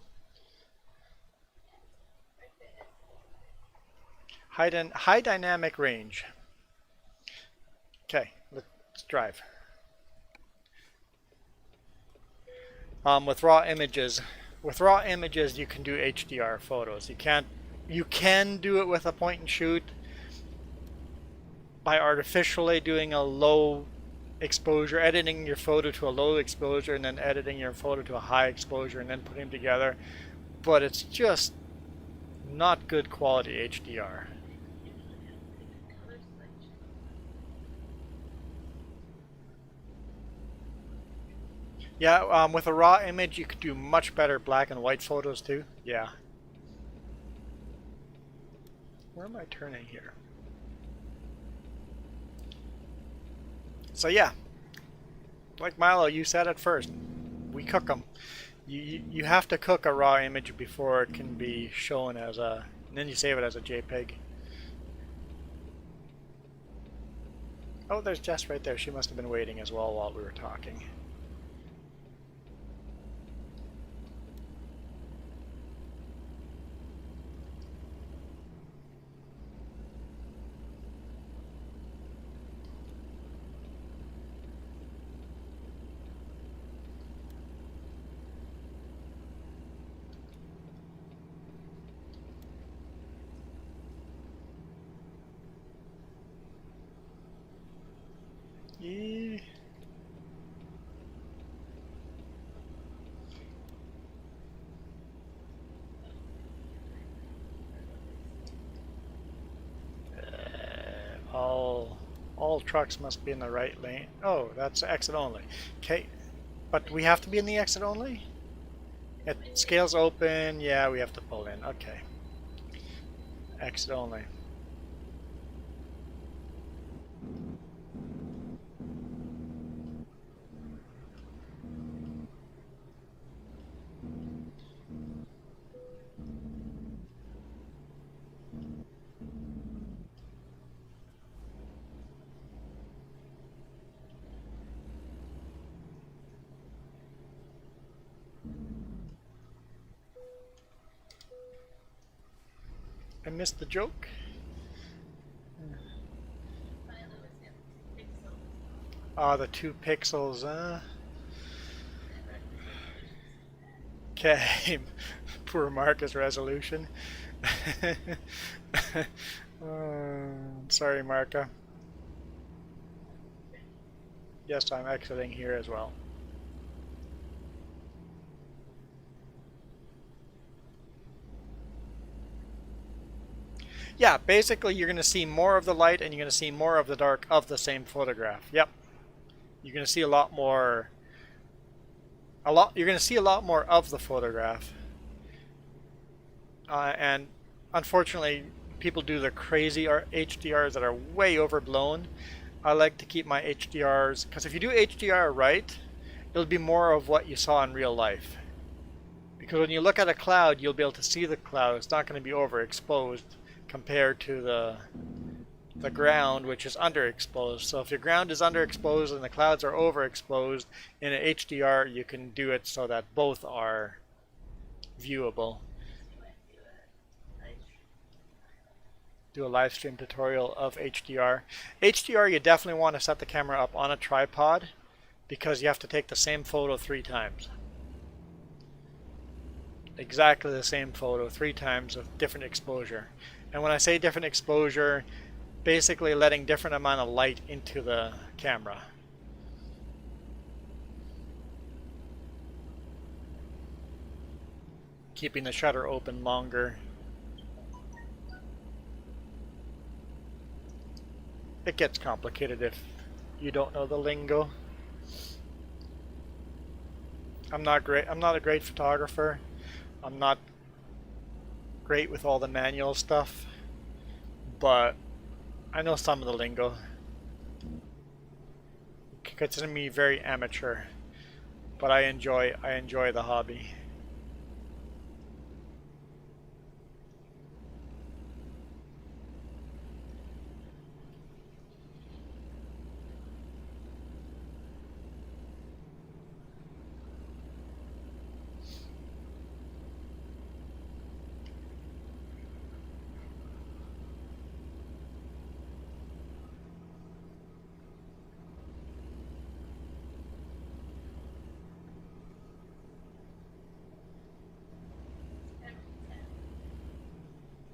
high dynamic range. Okay, let's drive. With raw images you can do HDR photos. You can do it with a point and shoot by artificially doing a low exposure, editing your photo to a low exposure and then editing your photo to a high exposure and then putting them together. But it's just not good quality HDR. Yeah, with a raw image you could do much better black and white photos too. Yeah. Where am I turning here? So yeah, like Milo, you said it first. We cook them. You have to cook a raw image before it can be shown as a. And then you save it as a JPEG. Oh, there's Jess right there. She must have been waiting as well while we were talking. Yeah. All trucks must be in the right lane. Oh, that's exit only. Okay, but we have to be in the exit only? It scales open. Yeah, we have to pull in. Okay. Exit only. I missed the joke. Ah, the 2 pixels. Okay. Poor Marcus resolution. Sorry, Marca. Yes, I'm exiting here as well. Yeah, basically you're going to see more of the light and you're going to see more of the dark of the same photograph. Yep. You're going to see a lot more you're going to see a lot more of the photograph. And unfortunately, people do the crazy HDRs that are way overblown. I like to keep my HDRs because if you do HDR right, it'll be more of what you saw in real life. Because when you look at a cloud, you'll be able to see the cloud. It's not going to be overexposed compared to the ground, which is underexposed. So if your ground is underexposed and the clouds are overexposed, in an HDR you can do it so that both are viewable. Do a live stream tutorial of HDR. HDR, you definitely want to set the camera up on a tripod because you have to take the same photo 3 times. Exactly the same photo 3 times with different exposure. And when I say different exposure, basically letting different amount of light into the camera. Keeping the shutter open longer. It gets complicated if you don't know the lingo. I'm not a great photographer. I'm not great with all the manual stuff, but I know some of the lingo. Consider me very amateur, but I enjoy the hobby.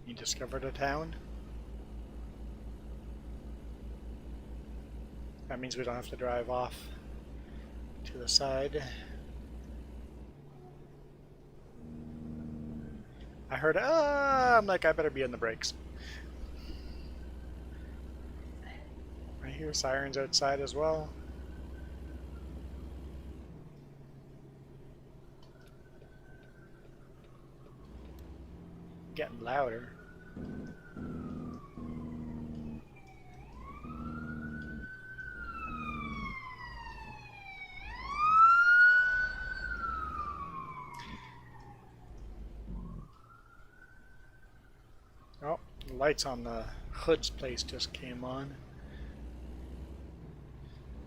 You discovered a town? That means we don't have to drive off to the side. I heard, I'm like, I better be on the brakes. I hear sirens outside as well. Getting louder. The lights on the hood's place just came on.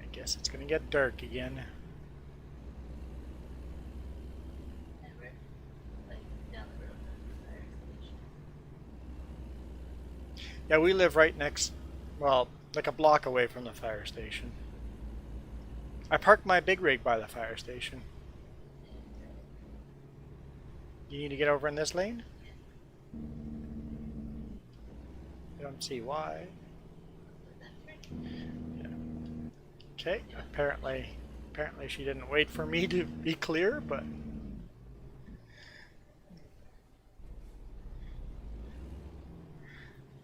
I guess it's gonna get dark again. And we're like down the road from the fire station. Yeah, we live right next, well, like a block away from the fire station. I parked my big rig by the fire station. You need to get over in this lane? I don't see why. Yeah. Okay, apparently she didn't wait for me to be clear, but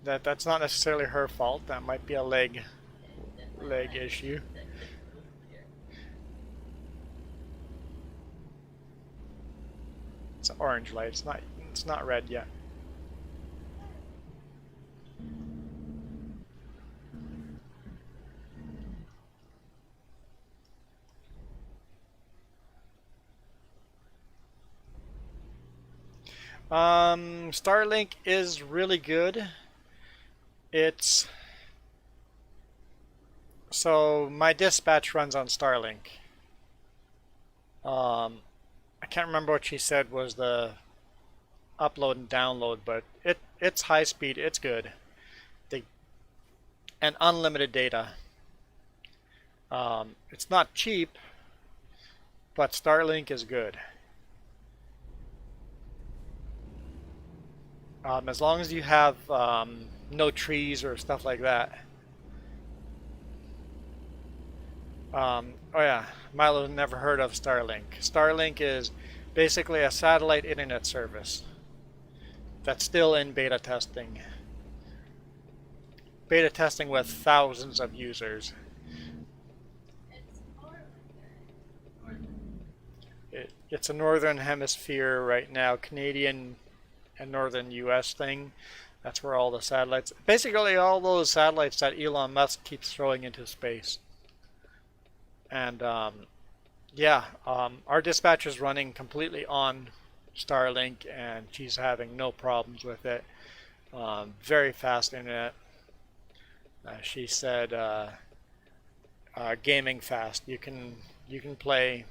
that's not necessarily her fault. That might be a leg issue. It's an orange light. It's not red yet. Starlink is really good. It's so my dispatch runs on Starlink. I can't remember what she said was the upload and download, but it's high speed. It's good. And unlimited data. It's not cheap, but Starlink is good. As long as you have no trees or stuff like that. Oh yeah, Milo never heard of Starlink. Starlink is basically a satellite internet service that's still in beta testing. Beta testing with thousands of users. It's a northern hemisphere right now, Canadian and northern US thing. That's where all the satellites, basically all those satellites that Elon Musk keeps throwing into space. And yeah, our dispatcher's running completely on Starlink, and she's having no problems with it. Very fast internet. She said gaming fast. You can play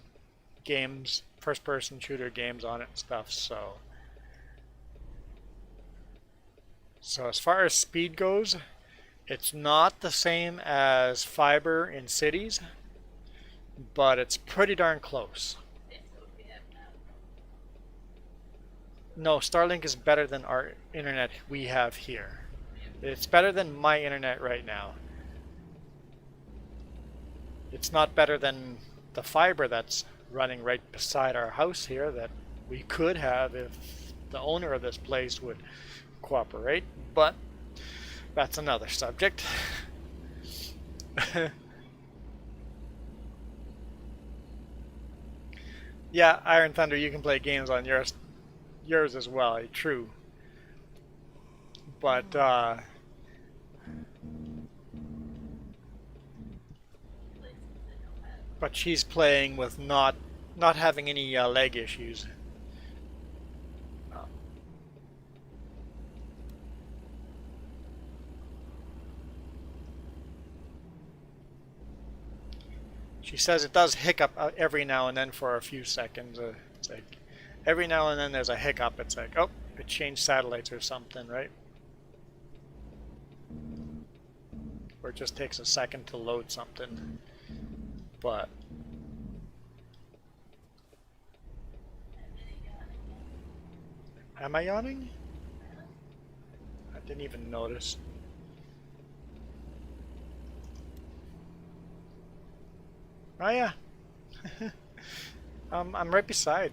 games, first-person shooter games on it and stuff. So as far as speed goes, it's not the same as fiber in cities, but it's pretty darn close. No, Starlink is better than our internet we have here. It's better than my internet right now. It's not better than the fiber that's running right beside our house here that we could have if the owner of this place would cooperate, but that's another subject. Yeah, Iron Thunder, you can play games on yours as well, true. But she's playing with not having any leg issues. She says it does hiccup every now and then for a few seconds. It's like every now and then there's a hiccup. It's like, oh, it changed satellites or something, right? Or it just takes a second to load something. But am I yawning? I didn't even notice. Oh yeah. I'm right beside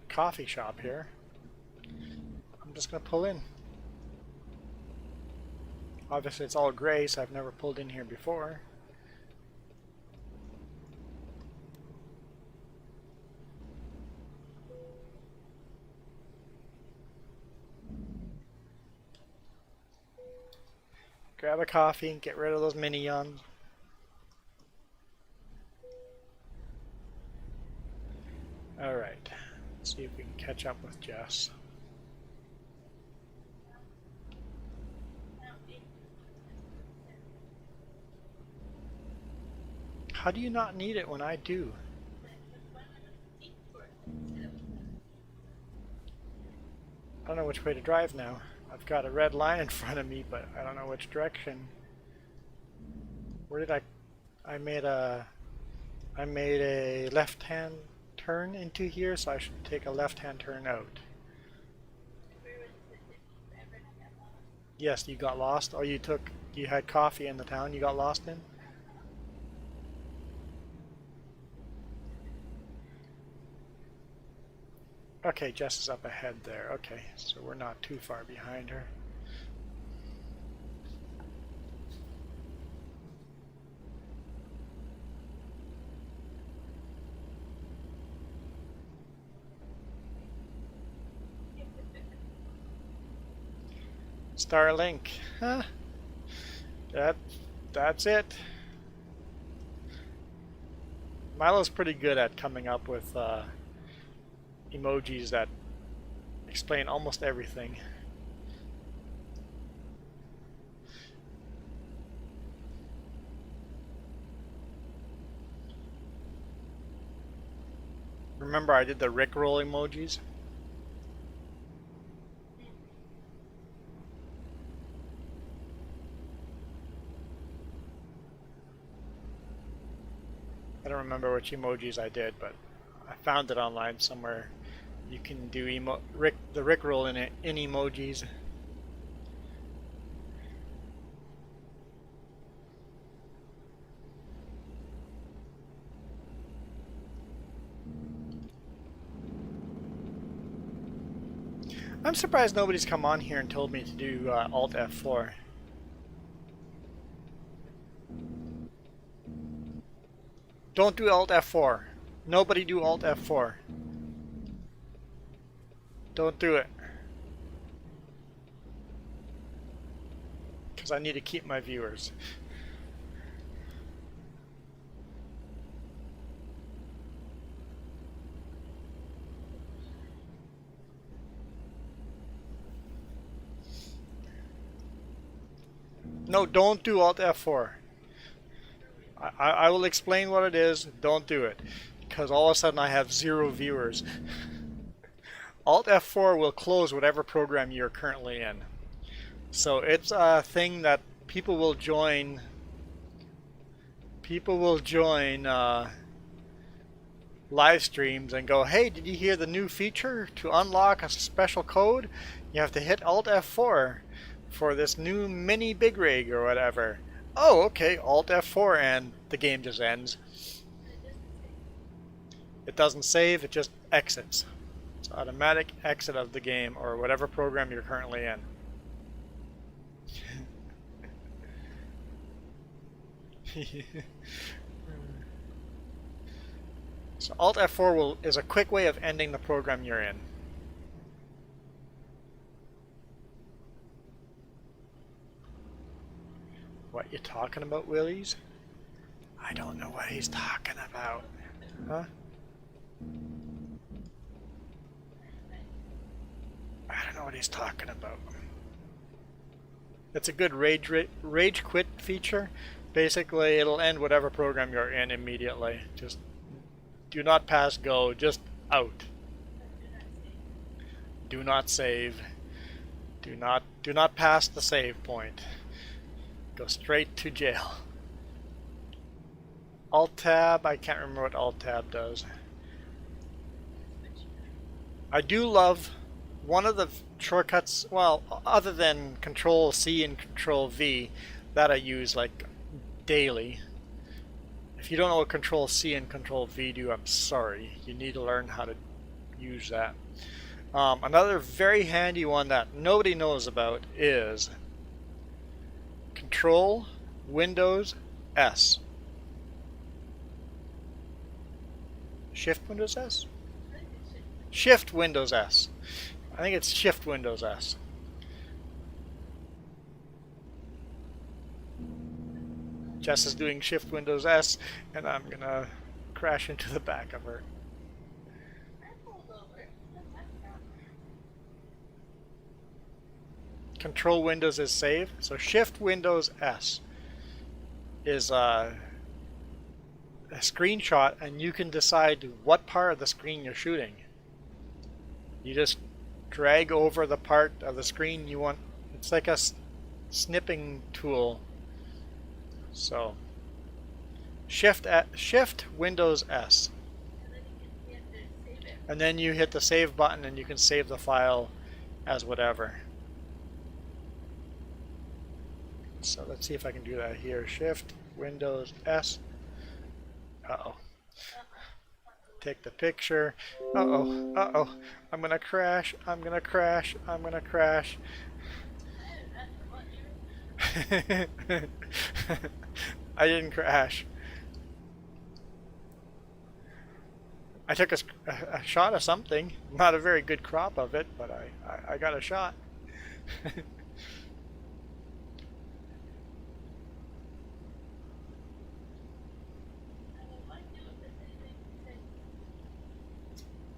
a coffee shop here. I'm just gonna pull in. Obviously it's all gray, so I've never pulled in here before. Grab a coffee and get rid of those mini yawns. Alright, let's see if we can catch up with Jess. How do you not need it when I do? I don't know which way to drive now. I've got a red line in front of me, but I don't know which direction. Where did I made a left-hand turn into here, so I should take a left-hand turn out. Yes, you got lost. Or you had coffee in the town you got lost in? Okay, Jess is up ahead there. Okay, so we're not too far behind her. Starlink, huh? That's it. Milo's pretty good at coming up with emojis that explain almost everything. Remember I did the Rickroll emojis? I don't remember which emojis I did, but I found it online somewhere. You can do the Rickroll in emojis. I'm surprised nobody's come on here and told me to do Alt F4. Don't do Alt F4. Nobody do Alt F4. Don't do it. Because I need to keep my viewers. No, don't do Alt F4. I will explain what it is. Don't do it. Because all of a sudden I have 0 viewers. Alt F4 will close whatever program you're currently in. So it's a thing that people will join. People will join live streams and go, hey, did you hear the new feature? To unlock a special code, you have to hit Alt F4 for this new mini big rig or whatever. Oh, okay, Alt F4 and the game just ends. It doesn't save, it just exits. It's automatic exit of the game or whatever program you're currently in. So Alt F4 is a quick way of ending the program you're in. What you talking about, Willies? I don't know what he's talking about. Huh? I don't know what he's talking about. It's a good rage quit feature. Basically, it'll end whatever program you're in immediately. Just do not pass go, just out. Do not save. Do not pass the save point. Go straight to jail. Alt tab, I can't remember what Alt tab does. I do love one of the shortcuts, well, other than Control C and Control V, that I use like daily. If you don't know what Control C and Control V do, I'm sorry. You need to learn how to use that. Another very handy one that nobody knows about is Control Windows S. Shift Windows S? Shift Windows S. I think it's Shift Windows S. Jess is doing Shift Windows S, and I'm gonna crash into the back of her. Control Windows is save, so Shift Windows S is a screenshot and you can decide what part of the screen you're shooting. You just drag over the part of the screen you want. It's like a snipping tool. So Shift Windows S, And then you have to save it. and then you hit the save button and you can save the file as whatever. So let's see if I can do that here. Shift Windows S. Uh-oh. Take the picture. Uh-oh. Uh-oh. I'm gonna crash. I'm gonna crash. I'm gonna crash. I didn't crash. I took a shot of something. Not a very good crop of it, but I got a shot.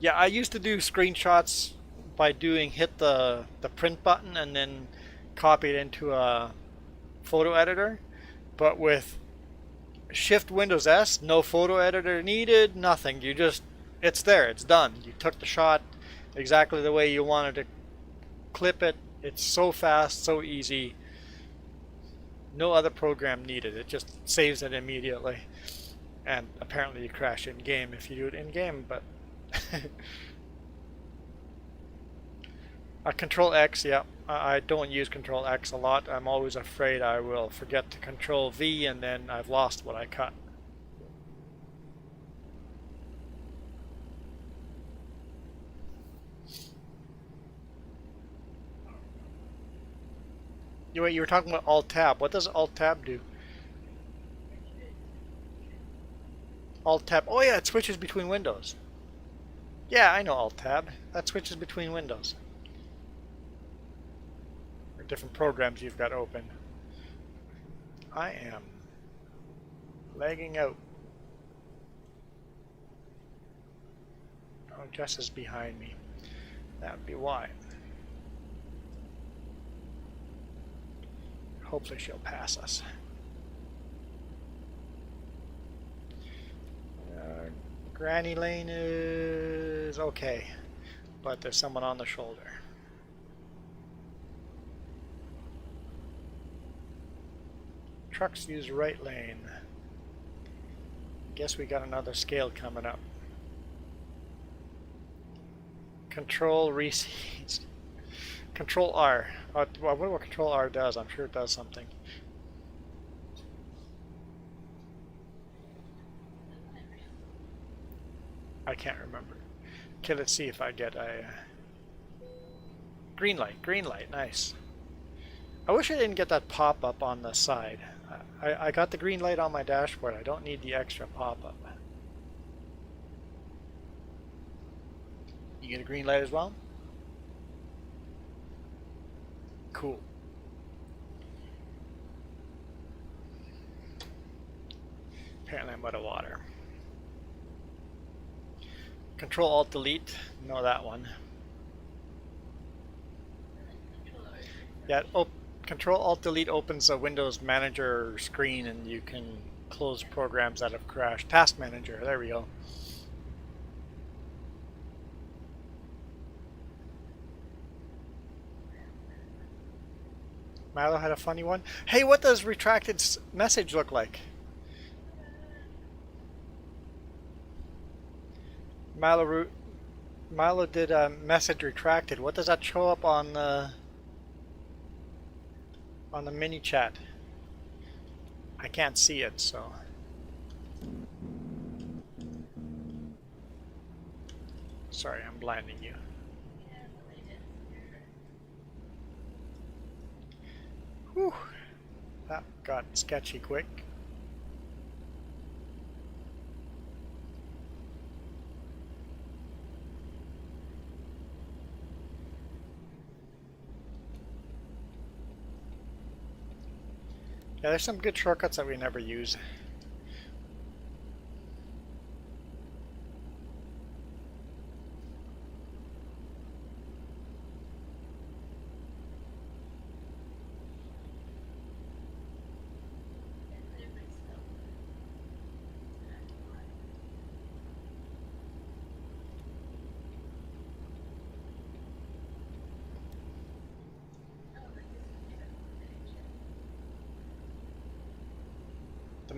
Yeah, I used to do screenshots by hit the print button and then copy it into a photo editor. But with Shift Windows S, no photo editor needed, nothing. It's there, it's done. You took the shot exactly the way you wanted to clip it. It's so fast, so easy. No other program needed. It just saves it immediately. And apparently you crash in game if you do it in game, but Control X, yeah. I don't use Control X a lot. I'm always afraid I will forget to Control V and then I've lost what I cut. You were talking about Alt Tab. What does Alt Tab do? Alt Tab. Oh yeah, it switches between windows. Yeah, I know Alt Tab. That switches between windows. Or different programs you've got open. I am lagging out. Oh, Jess is behind me. That would be why. Hopefully she'll pass us. Granny Lane is okay, but there's someone on the shoulder. Trucks use right lane. Guess we got another scale coming up. Control reseeds. Control R. I wonder what Control R does. I'm sure it does something. I can't remember. Okay, let's see if I get a green light. Green light, nice. I wish I didn't get that pop-up on the side. I got the green light on my dashboard. I don't need the extra pop-up. You get a green light as well? Cool. Apparently I'm out of water. Control Alt Delete. No, that one. Yeah, Control Alt Delete opens a Windows Manager screen and you can close programs that have crashed. Task Manager, there we go. Milo had a funny one. Hey, what does retracted message look like? Milo did a message retracted. What does that show up on the mini chat? I can't see it, so. Sorry, I'm blinding you. Whew. That got sketchy quick. Yeah, there's some good shortcuts that we never use.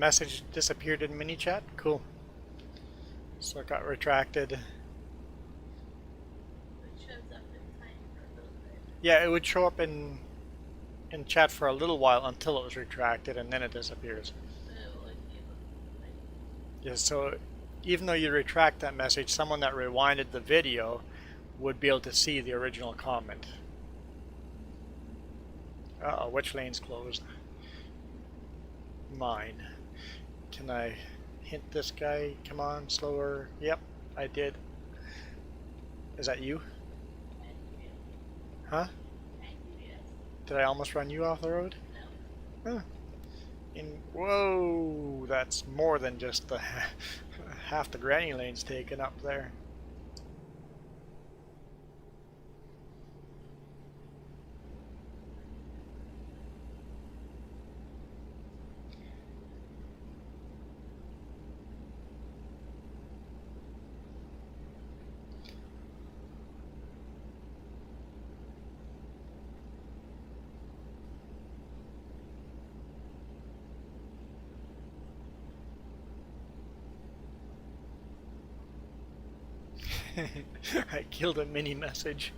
message disappeared in mini chat? Cool. So it got retracted. It shows up in time for a little bit. Yeah, it would show up in chat for a little while until it was retracted, and then it disappears. So like Yeah, so even though you retract that message, someone that rewinded the video would be able to see the original comment. Uh-oh, which lane's closed? Mine. Can I hint this guy? Come on, slower. Yep, I did. Is that you? Huh? Did I almost run you off the road? No. Huh. Whoa, that's more than just the half the granny lane's taken up there. I killed a mini message.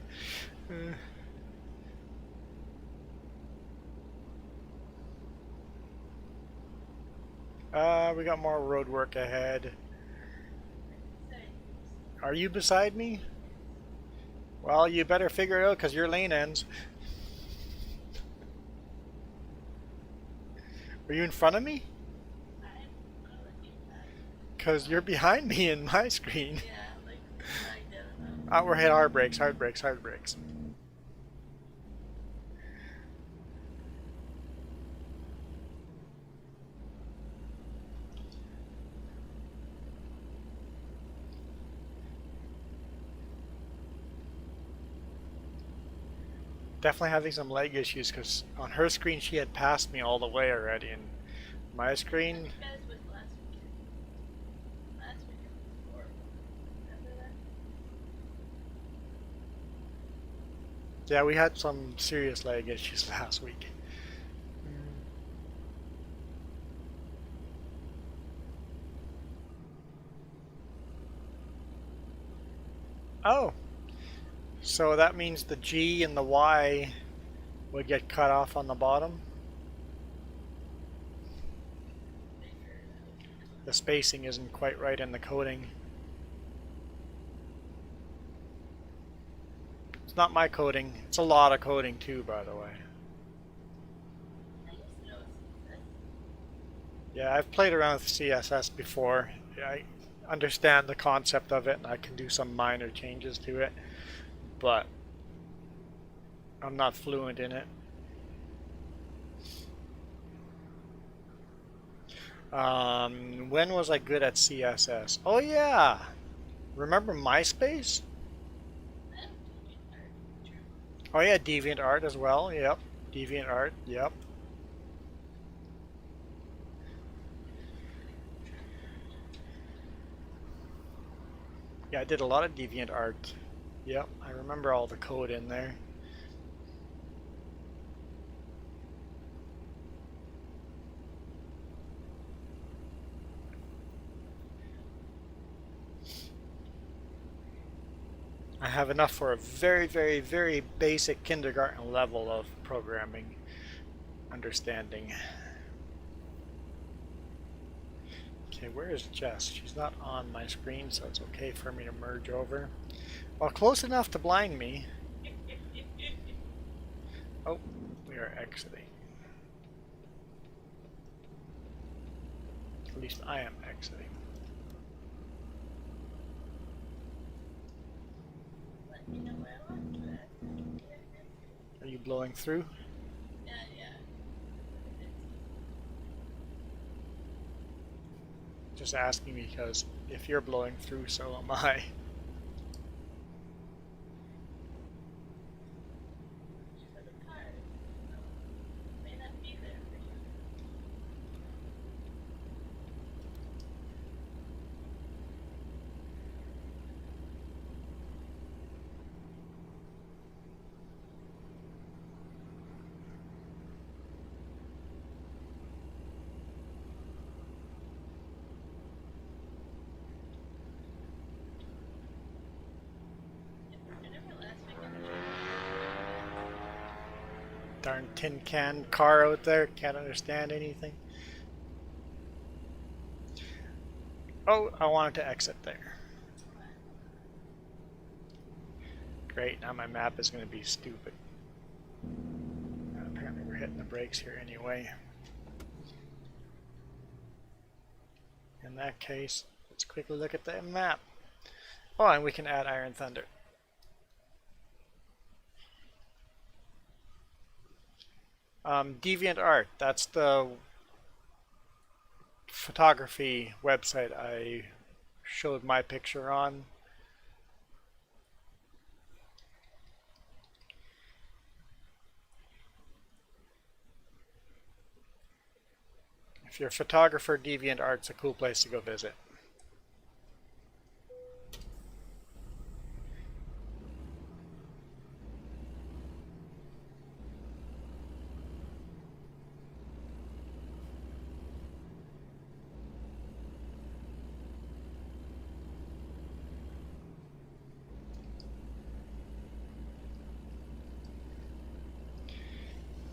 We got more road work ahead. Are you beside me? Well, you better figure it out because your lane ends. Are you in front of me? Because you're behind me in my screen. Yeah, like I don't know. We're hit hard brakes, hard brakes, hard brakes. Definitely having some leg issues because on her screen she had passed me all the way already, and my screen. You guys went last weekend. Last weekend was horrible. Remember that? Yeah, we had some serious leg issues last week. Oh, so that means the G and the Y would get cut off on the bottom. The spacing isn't quite right in the coding. It's not my coding. It's a lot of coding too, by the way. I used to know it's Yeah, I've played around with CSS before. I understand the concept of it and I can do some minor changes to it, but I'm not fluent in it. When was I good at CSS? Oh yeah! Remember MySpace? Oh yeah, DeviantArt as well. Yep. DeviantArt. Yep. Yeah, I did a lot of DeviantArt. Yep, I remember all the code in there. I have enough for a very, very, very basic kindergarten level of programming understanding. Okay, where is Jess? She's not on my screen, so it's okay for me to merge over. Well, close enough to blind me. Oh, we are exiting. At least I am exiting. Let me know where I want to. Are you blowing through? Yeah, yeah. Just asking because if you're blowing through, so am I. For the cars. So, may not be there for you. Darn tin can car out there. Can't understand anything. Oh, I wanted to exit there. Great, now my map is going to be stupid. Apparently we're hitting the brakes here anyway. In that case, let's quickly look at the map. Oh, and we can add Iron Thunder. DeviantArt, that's the photography website I showed my picture on. If you're a photographer, DeviantArt's a cool place to go visit.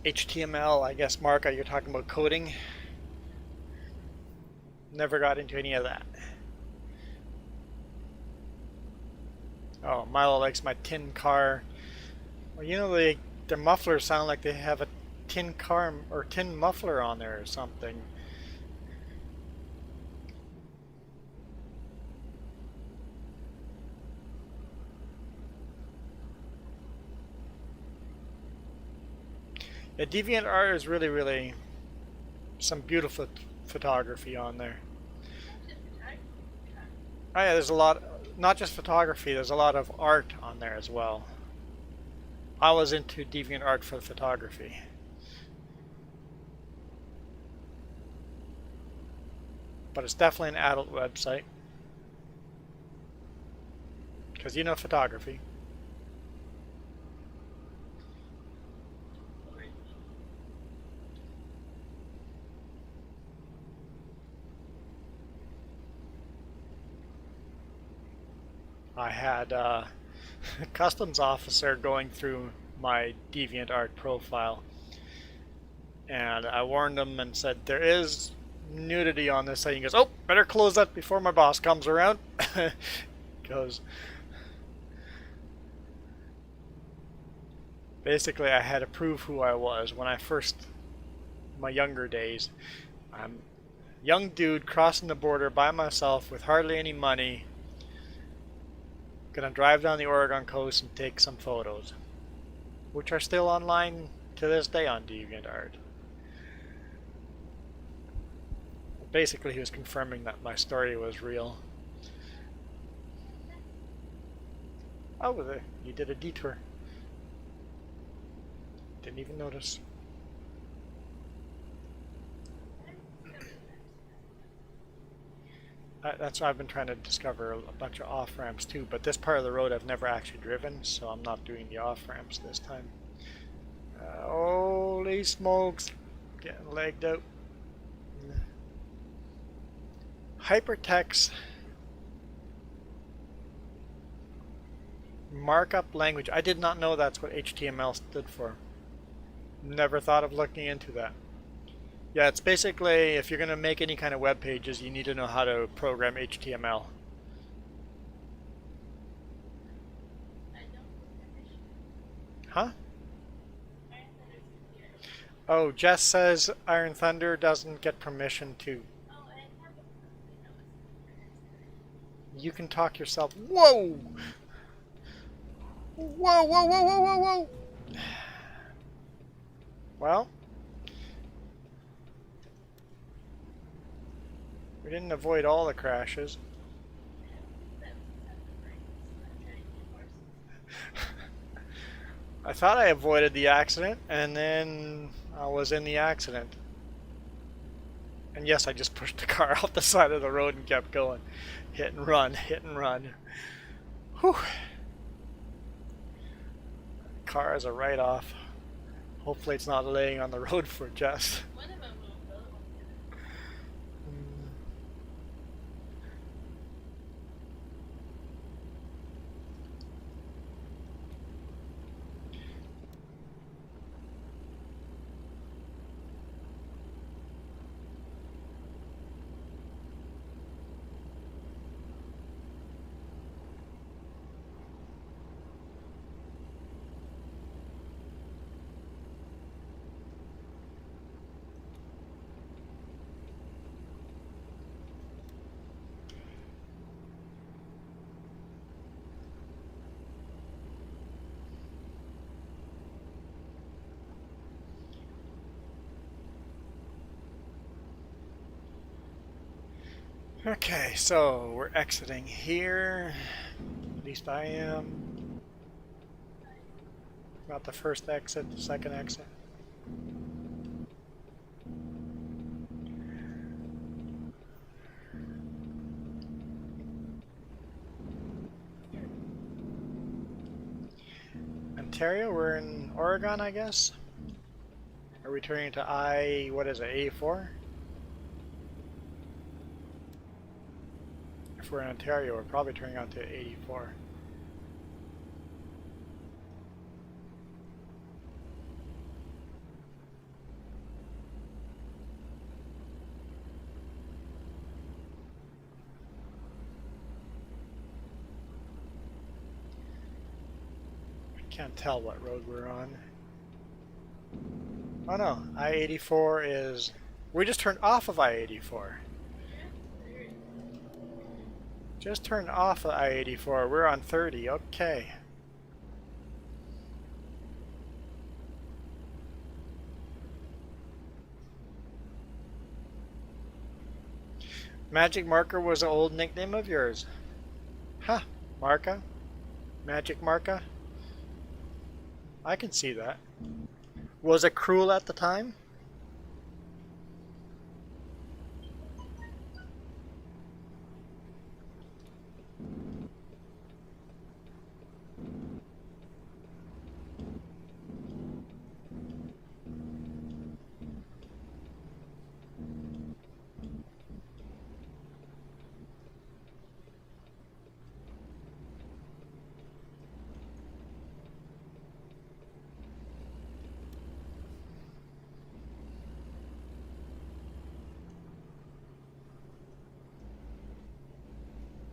HTML, I guess, Mark, you're talking about coding? Never got into any of that. Oh, Milo likes my tin car. Well, you know, their mufflers sound like they have a tin car or tin muffler on there or something. Yeah, DeviantArt is really some beautiful photography on there. Oh yeah, there's a lot, not just photography, there's a lot of art on there as well. I was into DeviantArt for photography. But it's definitely an adult website. Because you know photography. I had a customs officer going through my DeviantArt profile, and I warned him and said there is nudity on this site. He goes, "Oh, better close that before my boss comes around." Because basically I had to prove who I was when I first, my younger days. I'm a young dude crossing the border by myself with hardly any money. Gonna drive down the Oregon coast and take some photos, which are still online to this day on DeviantArt. Basically, he was confirming that my story was real. Oh, you did a detour. Didn't even notice. That's why I've been trying to discover a bunch of off-ramps too, but this part of the road I've never actually driven, so I'm not doing the off-ramps this time. Holy smokes, getting legged out. Hypertext markup language. I did not know that's what HTML stood for. Never thought of looking into that. Yeah, it's basically, if you're going to make any kind of web pages, you need to know how to program HTML. Huh? Oh, Jess says Iron Thunder doesn't get permission to. You can talk yourself. Whoa! Whoa, whoa, whoa, whoa, whoa, whoa! Well, we didn't avoid all the crashes. I thought I avoided the accident, and then I was in the accident. And yes, I just pushed the car off the side of the road and kept going. Hit and run, hit and run. Whew. Car is a write-off. Hopefully it's not laying on the road for Jess. Okay, so we're exiting here. At least I am. Not the first exit, the second exit. Ontario, we're in Oregon, I guess. Are we turning to what is it, 84? If we're in Ontario, we're probably turning on to 84. I can't tell what road we're on. Oh no, I-84 is... We just turned off of I-84. Just turned off of I-84. We're on 30. Okay. Magic Marker was an old nickname of yours. Huh. Marka? Magic Marka? I can see that. Was it cruel at the time?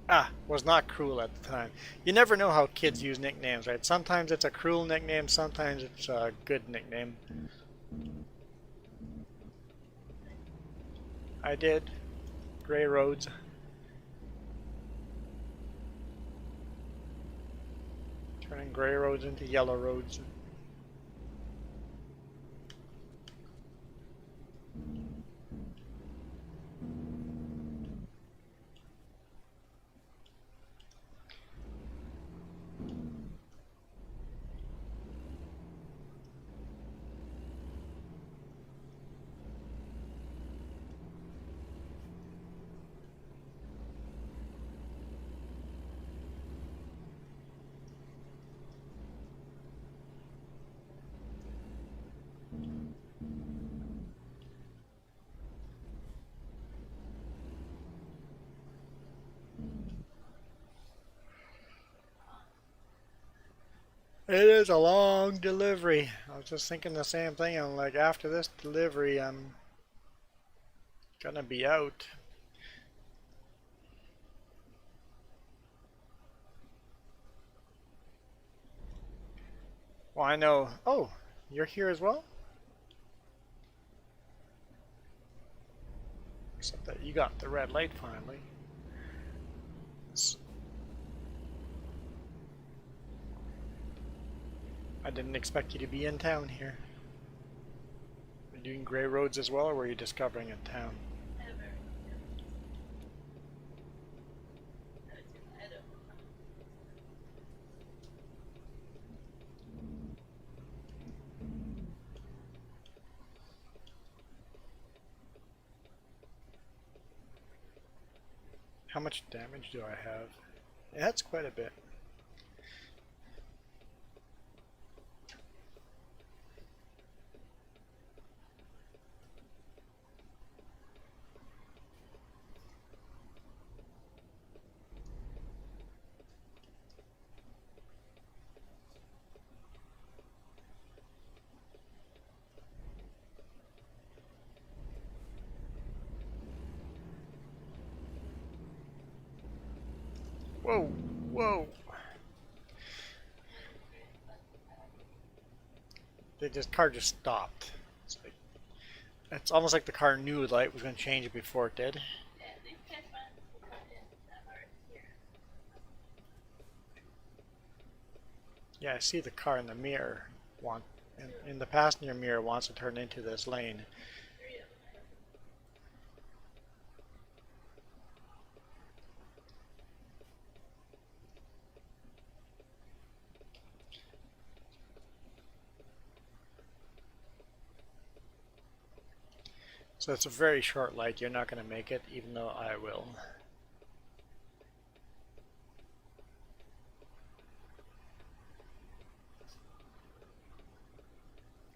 Ah, was not cruel at the time. You never know how kids use nicknames, right? Sometimes it's a cruel nickname, sometimes it's a good nickname. I did. Gray roads. Turning gray roads into yellow roads. It is a long delivery. I was just thinking the same thing. I'm like, after this delivery, I'm gonna be out. Well, I know. Oh, you're here as well? Except that you got the red light finally. I didn't expect you to be in town here. Were you doing gray roads as well, or were you discovering a town? How much damage do I have? Yeah, that's quite a bit. Whoa, whoa. This car just stopped. It's almost like the car knew the light was going to change before it did. Yeah, I see the car in the mirror. In the passenger mirror wants to turn into this lane. So it's a very short light. You're not going to make it, even though I will.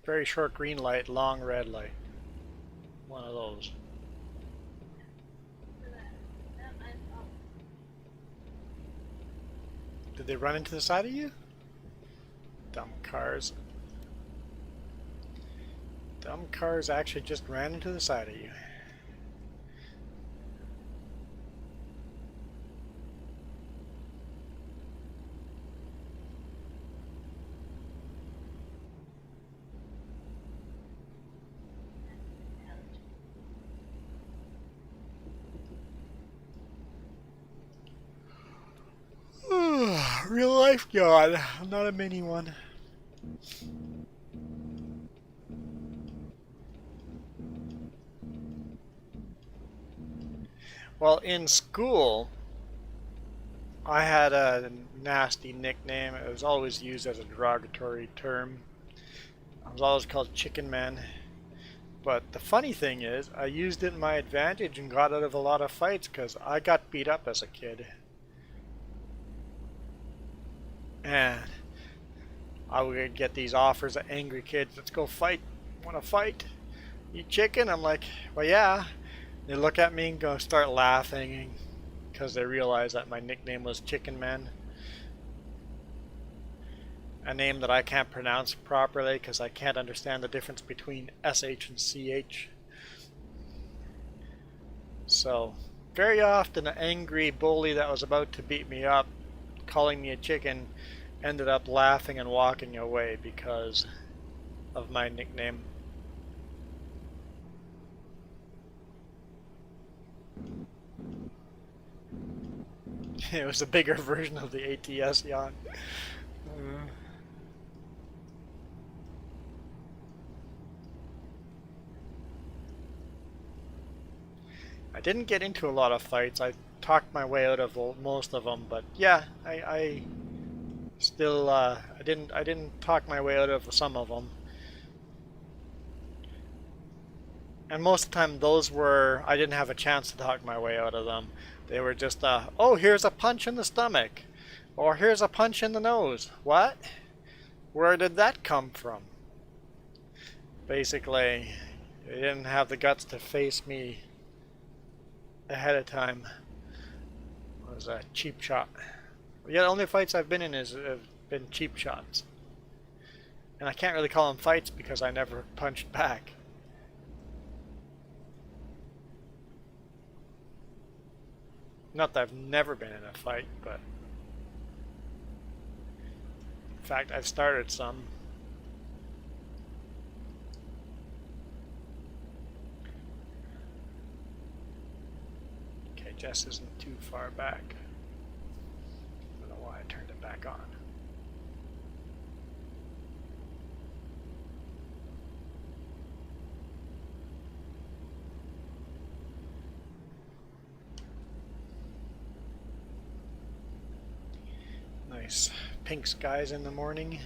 Very short green light, long red light. One of those. Did they run into the side of you? Dumb cars. Dumb cars actually just ran into the side of you. Real life God, not a mini one. Well, in school, I had a nasty nickname. It was always used as a derogatory term. I was always called Chicken Man. But the funny thing is, I used it in my advantage and got out of a lot of fights because I got beat up as a kid. And I would get these offers of angry kids, let's go fight. Want to fight? Eat chicken? I'm like, well, yeah. They look at me and go start laughing because they realize that my nickname was Chicken Man. A name that I can't pronounce properly because I can't understand the difference between SH and CH. So, very often an angry bully that was about to beat me up, calling me a chicken, ended up laughing and walking away because of my nickname. It was a bigger version of the ATS yacht. I didn't get into a lot of fights. I talked my way out of most of them, but yeah, I still I didn't talk my way out of some of them. And most of the time those were, I didn't have a chance to talk my way out of them. They were just, oh, here's a punch in the stomach. Or here's a punch in the nose. What? Where did that come from? Basically, they didn't have the guts to face me ahead of time. It was a cheap shot. Yeah, the only fights I've been in have been cheap shots. And I can't really call them fights because I never punched back. Not that I've never been in a fight, but in fact, I've started some. Okay, Jess isn't too far back. I don't know why I turned it back on. Nice pink skies in the morning.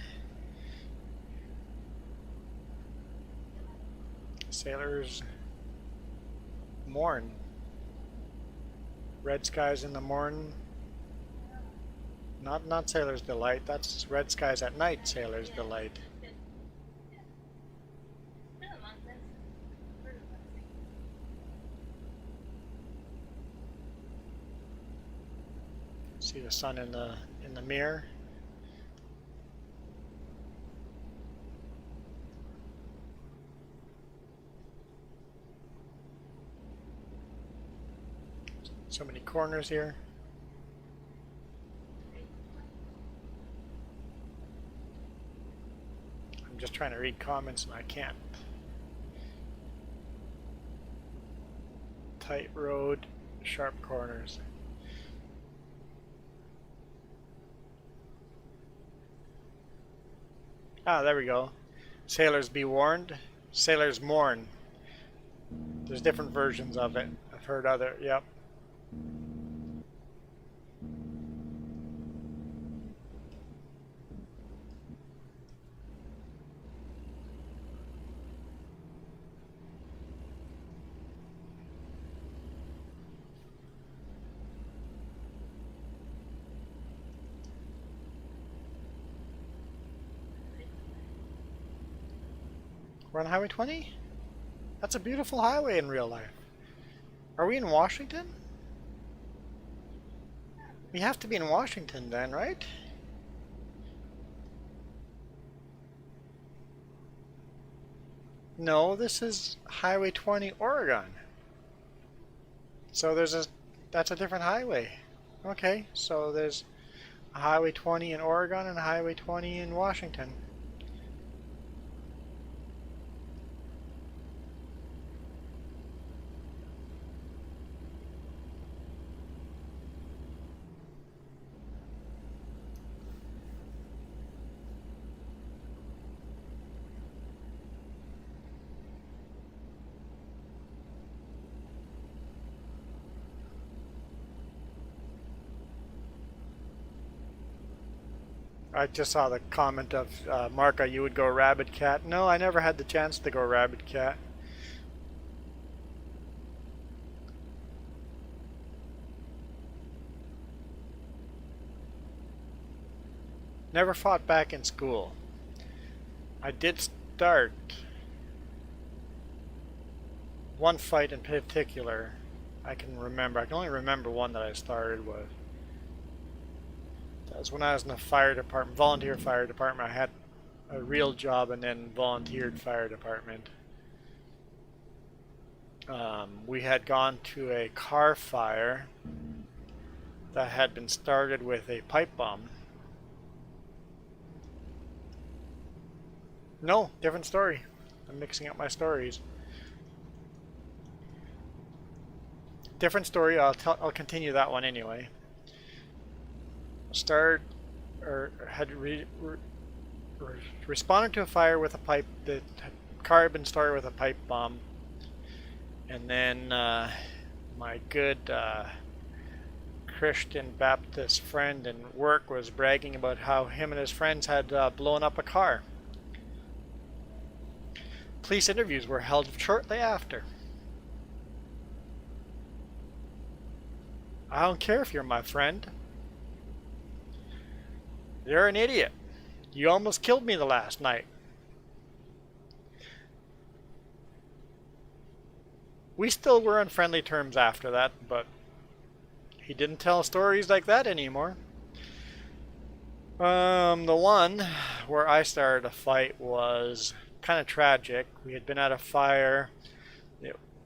Sailors mourn. Red skies in the morning. Not Sailor's Delight. That's red skies at night. Sailor's Delight. See the sun in the mirror. So many corners here. I'm just trying to read comments and I can't. Tight road, sharp corners. Ah, there we go. Sailors be warned. Sailors mourn. There's different versions of it. I've heard other, yep. We're on Highway 20? That's a beautiful highway in real life. Are we in Washington? We have to be in Washington then, right? No, this is Highway 20, Oregon. So that's a different highway. Okay, so there's a Highway 20 in Oregon and a Highway 20 in Washington. I just saw the comment of Marka, you would go Rabbit Cat. No, I never had the chance to go Rabbit Cat. Never fought back in school. I did start one fight in particular. I can remember. I can only remember one that I started with. That was when I was in the fire department, volunteer fire department. I had a real job and then volunteered fire department. We had gone to a car fire that had been started with a pipe bomb. No, different story. I'm mixing up my stories. Different story. I'll continue that one anyway. Responded to a fire with a pipe. The car had been started with a pipe bomb, and then my good Christian Baptist friend in work was bragging about how him and his friends had blown up a car. Police interviews were held shortly after. I don't care if you're my friend. You're an idiot. You almost killed me the last night. We still were on friendly terms after that, but he didn't tell stories like that anymore. The one where I started a fight was kind of tragic. We had been at a fire.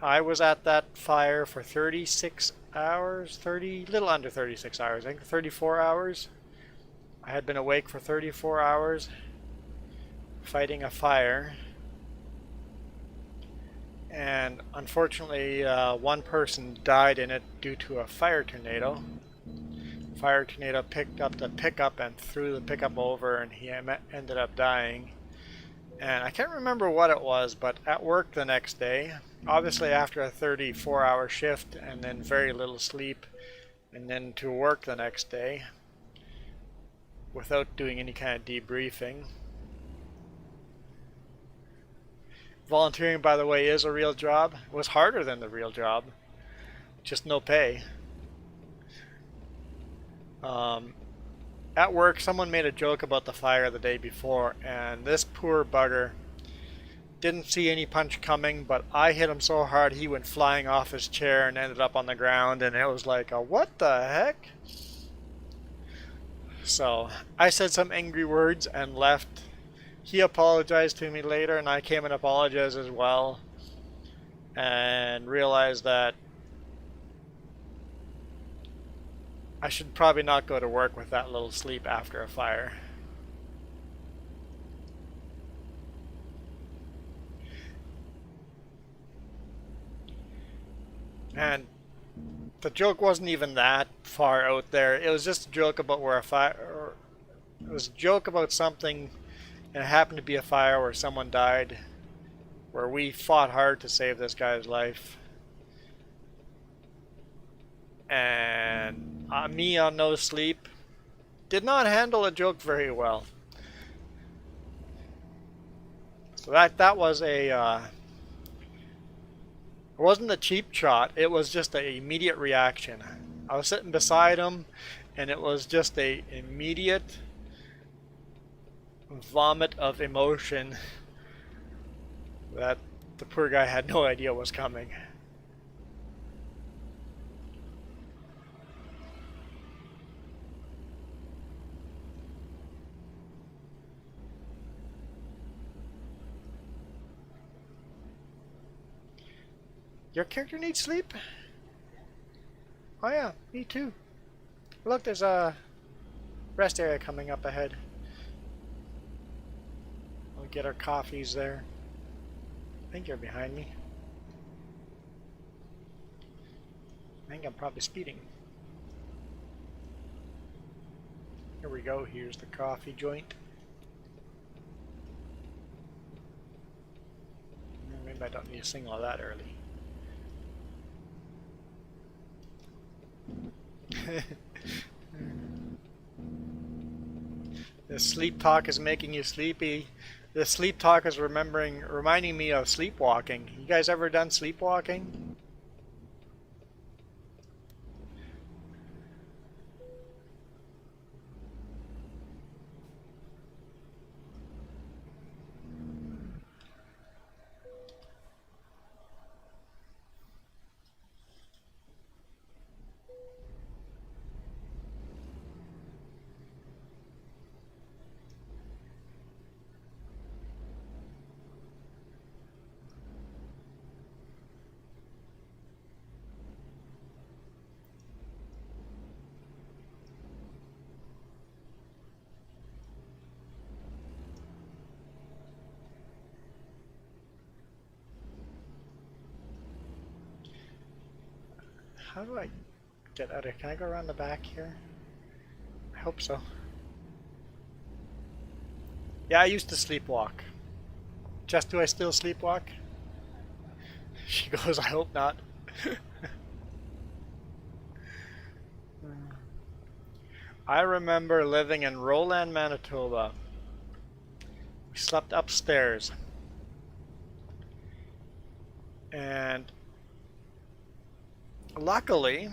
I was at that fire for 36 hours, little under 36 hours, I think 34 hours. I had been awake for 34 hours fighting a fire, and unfortunately one person died in it due to a fire tornado. Fire tornado picked up the pickup and threw the pickup over, and he ended up dying. And I can't remember what it was, but at work the next day, obviously after a 34-hour shift and then very little sleep, and then to work the next day without doing any kind of debriefing. Volunteering, by the way, is a real job. It was harder than the real job, just no pay. At work, someone made a joke about the fire the day before, and this poor bugger didn't see any punch coming, but I hit him so hard he went flying off his chair and ended up on the ground, and it was like, what the heck? So I said some angry words and left. He apologized to me later, and I came and apologized as well, and realized that I should probably not go to work with that little sleep after a fire. And the joke wasn't even that far out there. It was just a joke about where a fire, it was a joke about something, and it happened to be a fire where someone died, where we fought hard to save this guy's life. And me on no sleep did not handle a joke very well. So that was a it wasn't a cheap shot, it was just an immediate reaction. I was sitting beside him, and it was just a immediate vomit of emotion That the poor guy had no idea was coming. Your character needs sleep? Oh yeah, me too. Look, there's a rest area coming up ahead. We'll get our coffees there. I think you're behind me. I think I'm probably speeding. Here we go, here's the coffee joint. Maybe I don't need to sing all that early. The sleep talk is making you sleepy. The sleep talk is reminding me of sleepwalking. You guys ever done sleepwalking? How do I get out of here? Can I go around the back here? I hope so. Yeah, I used to sleepwalk. Jess, do I still sleepwalk? She goes, I hope not. I remember living in Roland, Manitoba. We slept upstairs. And luckily,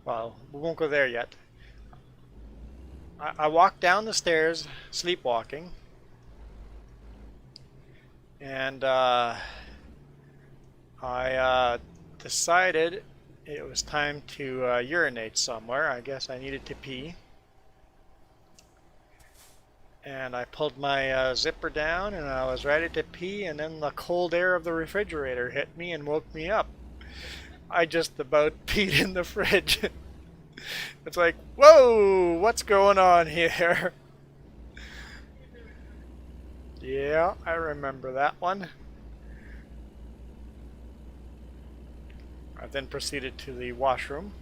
well, we won't go there yet. I walked down the stairs sleepwalking, and I decided it was time to urinate somewhere. I guess I needed to pee. And I pulled my zipper down and I was ready to pee, and then the cold air of the refrigerator hit me and woke me up. I just about peed in the fridge. It's like, whoa, what's going on here? Yeah, I remember that one. I then proceeded to the washroom,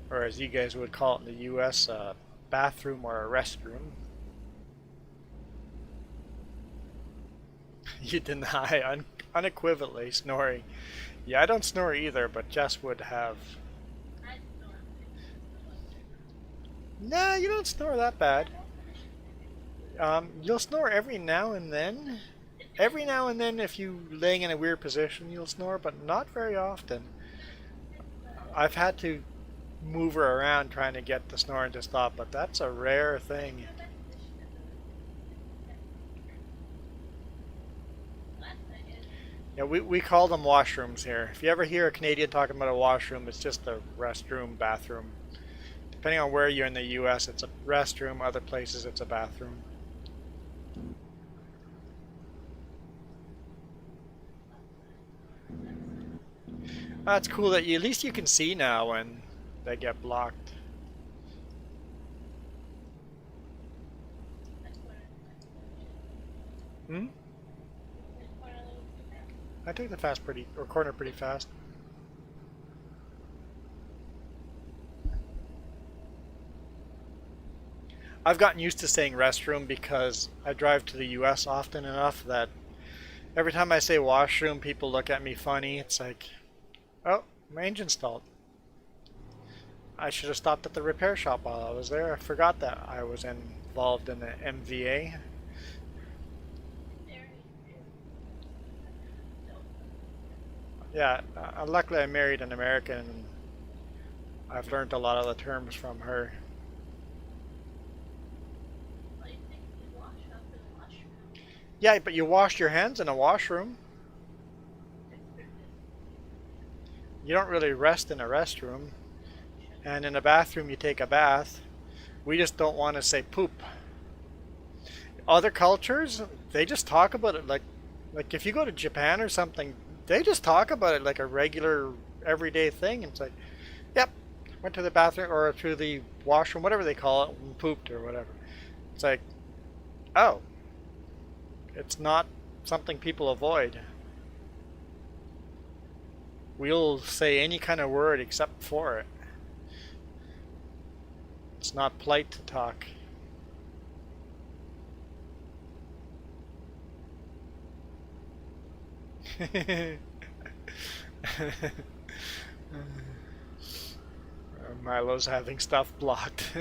or as you guys would call it in the US, a bathroom or a restroom. You deny unequivocally snoring. Yeah, I don't snore either, but Jess would have. Nah, you don't snore that bad. You'll snore every now and then. Every now and then, if you're laying in a weird position, you'll snore, but not very often. I've had to move her around trying to get the snoring to stop, but that's a rare thing. Yeah, we call them washrooms here. If you ever hear a Canadian talking about a washroom, it's just a restroom, bathroom. Depending on where you're in the US, it's a restroom. Other places, it's a bathroom. That's cool that at least you can see now when they get blocked. Hmm? I took the corner pretty fast. I've gotten used to saying restroom because I drive to the US often enough that every time I say washroom, people look at me funny. It's like, oh, my engine's stalled. I should have stopped at the repair shop while I was there. I forgot that I was involved in the MVA. Yeah, luckily I married an American, and I've learned a lot of the terms from her. Yeah, but you wash your hands in a washroom. You don't really rest in a restroom. And in a bathroom, you take a bath. We just don't want to say poop. Other cultures, they just talk about it like if you go to Japan or something, they just talk about it like a regular everyday thing. It's like, yep, went to the bathroom or to the washroom, whatever they call it, and pooped or whatever. It's like, oh, it's not something people avoid. We'll say any kind of word except for it. It's not polite to talk. Milo's having stuff blocked.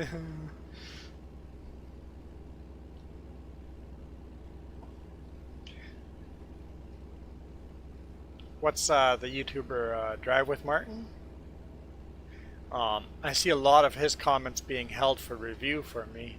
What's the YouTuber Drive with Martin? I see a lot of his comments being held for review for me.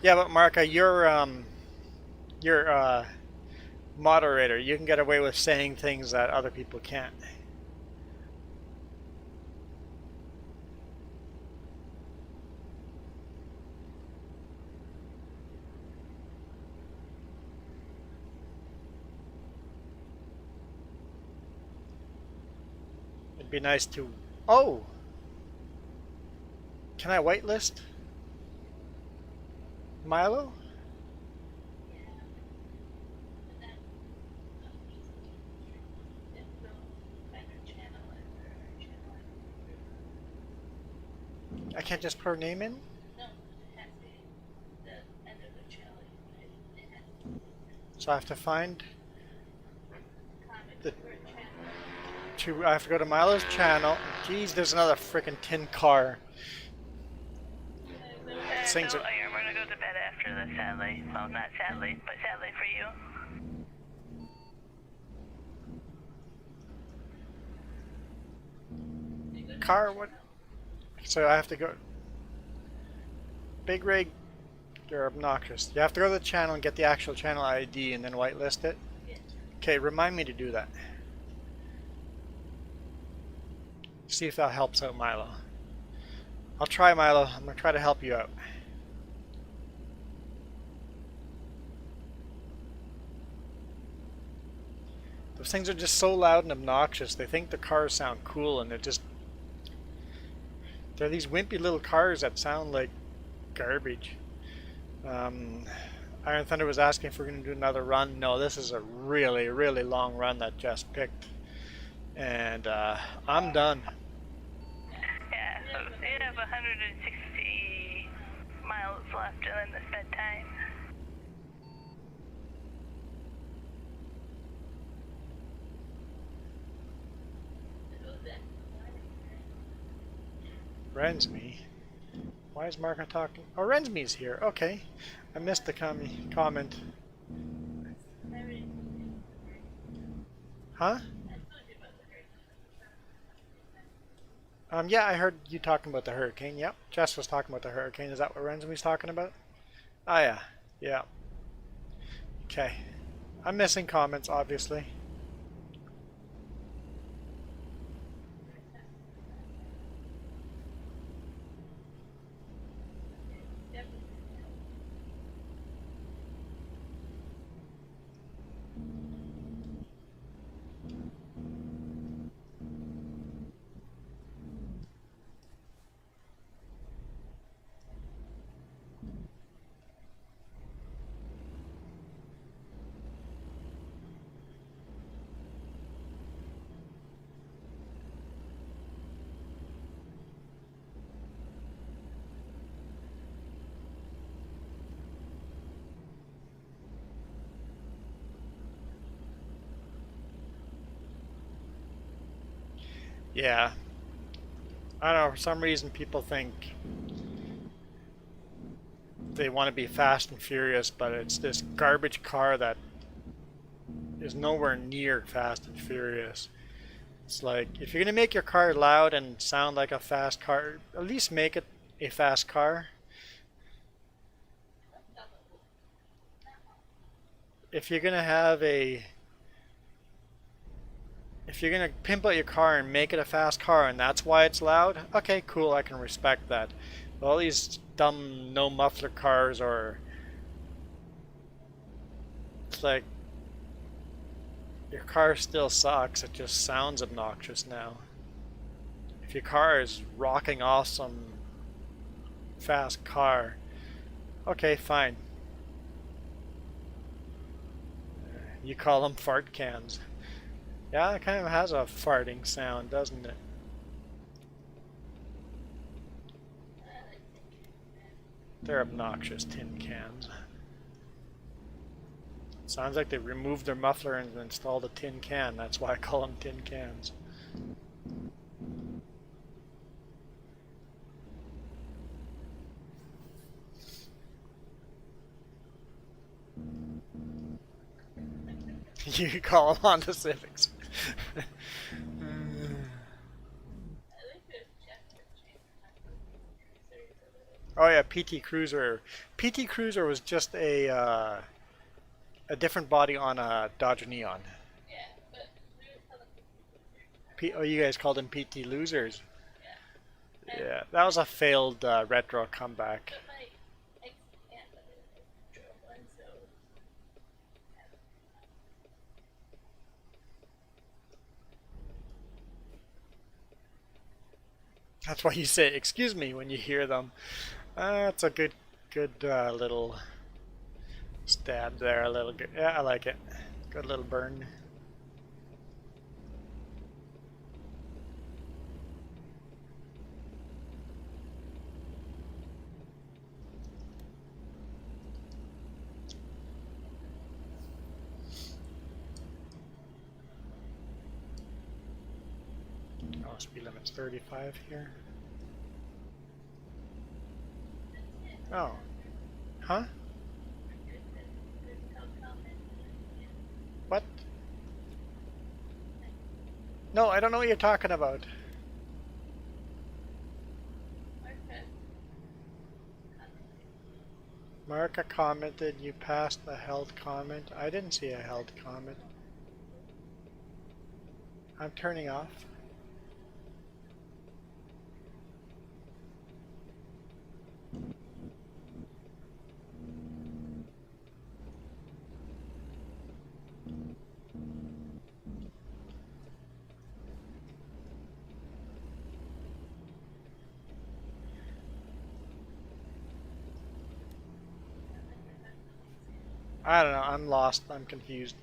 Yeah, but Marka, you're moderator. You can get away with saying things that other people can't. It'd be nice to. Oh, can I whitelist Milo? I can't just put her name in? So I have to find the I have to go to Milo's channel. Geez, there's another freaking tin car. Things No, are. I'm gonna go to bed after this, sadly. Well, not sadly, but sadly for you. Car, what? So I have to go. Big Rig, you're obnoxious. You have to go to the channel and get the actual channel ID and then whitelist it. Okay, remind me to do that. See if that helps out Milo. I'll try, Milo. I'm gonna try to help you out. Those things are just so loud and obnoxious. They think the cars sound cool and they're these wimpy little cars that sound like garbage. Iron Thunder was asking if we're going to do another run. No, this is a really, really long run that Jess picked. And I'm done. Yeah, so you have 160 miles left and then it's bedtime. Rensme. Why is Mark not talking? Oh, Rensme's here. Okay. I missed the comment. Huh? Yeah, I heard you talking about the hurricane. Yep. Jess was talking about the hurricane. Is that what Rensme's talking about? Oh, yeah. Yeah. Okay. I'm missing comments, obviously. Yeah. I don't know, for some reason people think they want to be fast and furious, but it's this garbage car that is nowhere near fast and furious. It's like, if you're going to make your car loud and sound like a fast car, at least make it a fast car. If you're going to have a if you're gonna pimp out your car and make it a fast car and that's why it's loud, okay, cool, I can respect that. But all these dumb no muffler cars, or it's like your car still sucks, it just sounds obnoxious now. If your car is rocking off some fast car, okay, fine. You call them fart cans. Yeah, it kind of has a farting sound, doesn't it? They're obnoxious tin cans. Sounds like they removed their muffler and installed a tin can. That's why I call them tin cans. You call them Honda Civics. Oh yeah, PT Cruiser. PT Cruiser was just a different body on a Dodge Neon. Yeah, but we would tell them Oh, you guys called them PT Losers. yeah. Yeah, that was a failed retro comeback. But my ex aunt drove one, so That's why you say "excuse me" when you hear them. That's a good little stab there. A little good. Yeah, I like it. Good little burn. Oh, speed limit's 35 here. Oh, huh? What? No, I don't know what you're talking about. Marka commented you passed the held comment. I didn't see a held comment. I'm turning off. I don't know, I'm lost, I'm confused.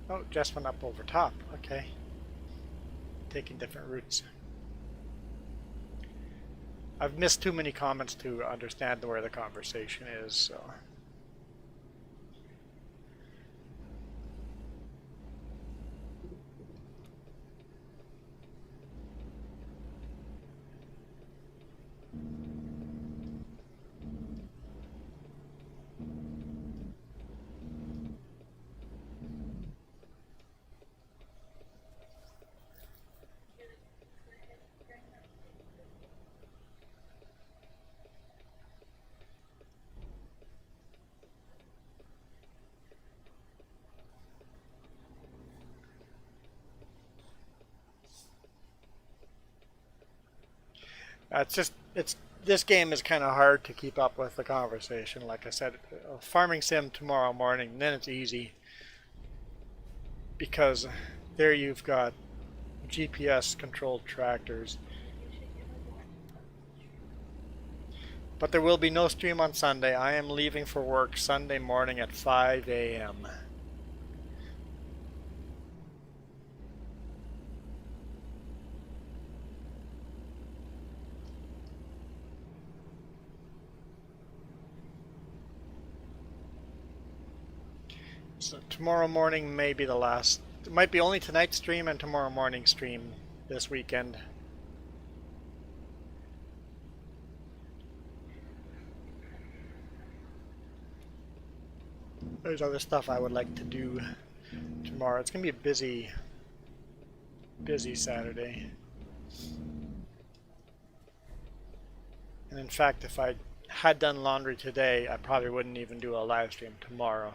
Oh, just went up over top, okay. Taking different routes. I've missed too many comments to understand where the conversation is, so. It's this game is kind of hard to keep up with the conversation. Like I said, farming sim tomorrow morning, then it's easy because there you've got GPS controlled tractors. But there will be no stream on Sunday. I am leaving for work Sunday morning at 5 a.m. So tomorrow morning may be the last It might be only tonight's stream and tomorrow morning stream this weekend. There's other stuff I would like to do tomorrow. It's gonna be a busy Saturday. And in fact, if I had done laundry today, I probably wouldn't even do a live stream tomorrow.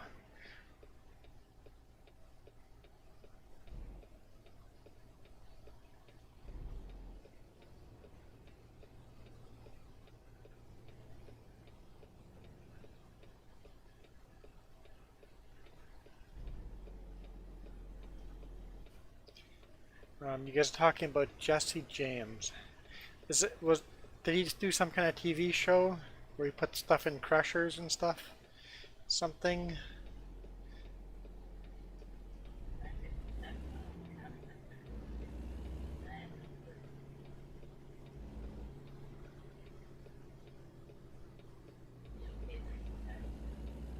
You guys are talking about Jesse James. Did he just do some kind of TV show where he put stuff in crushers and stuff? Something?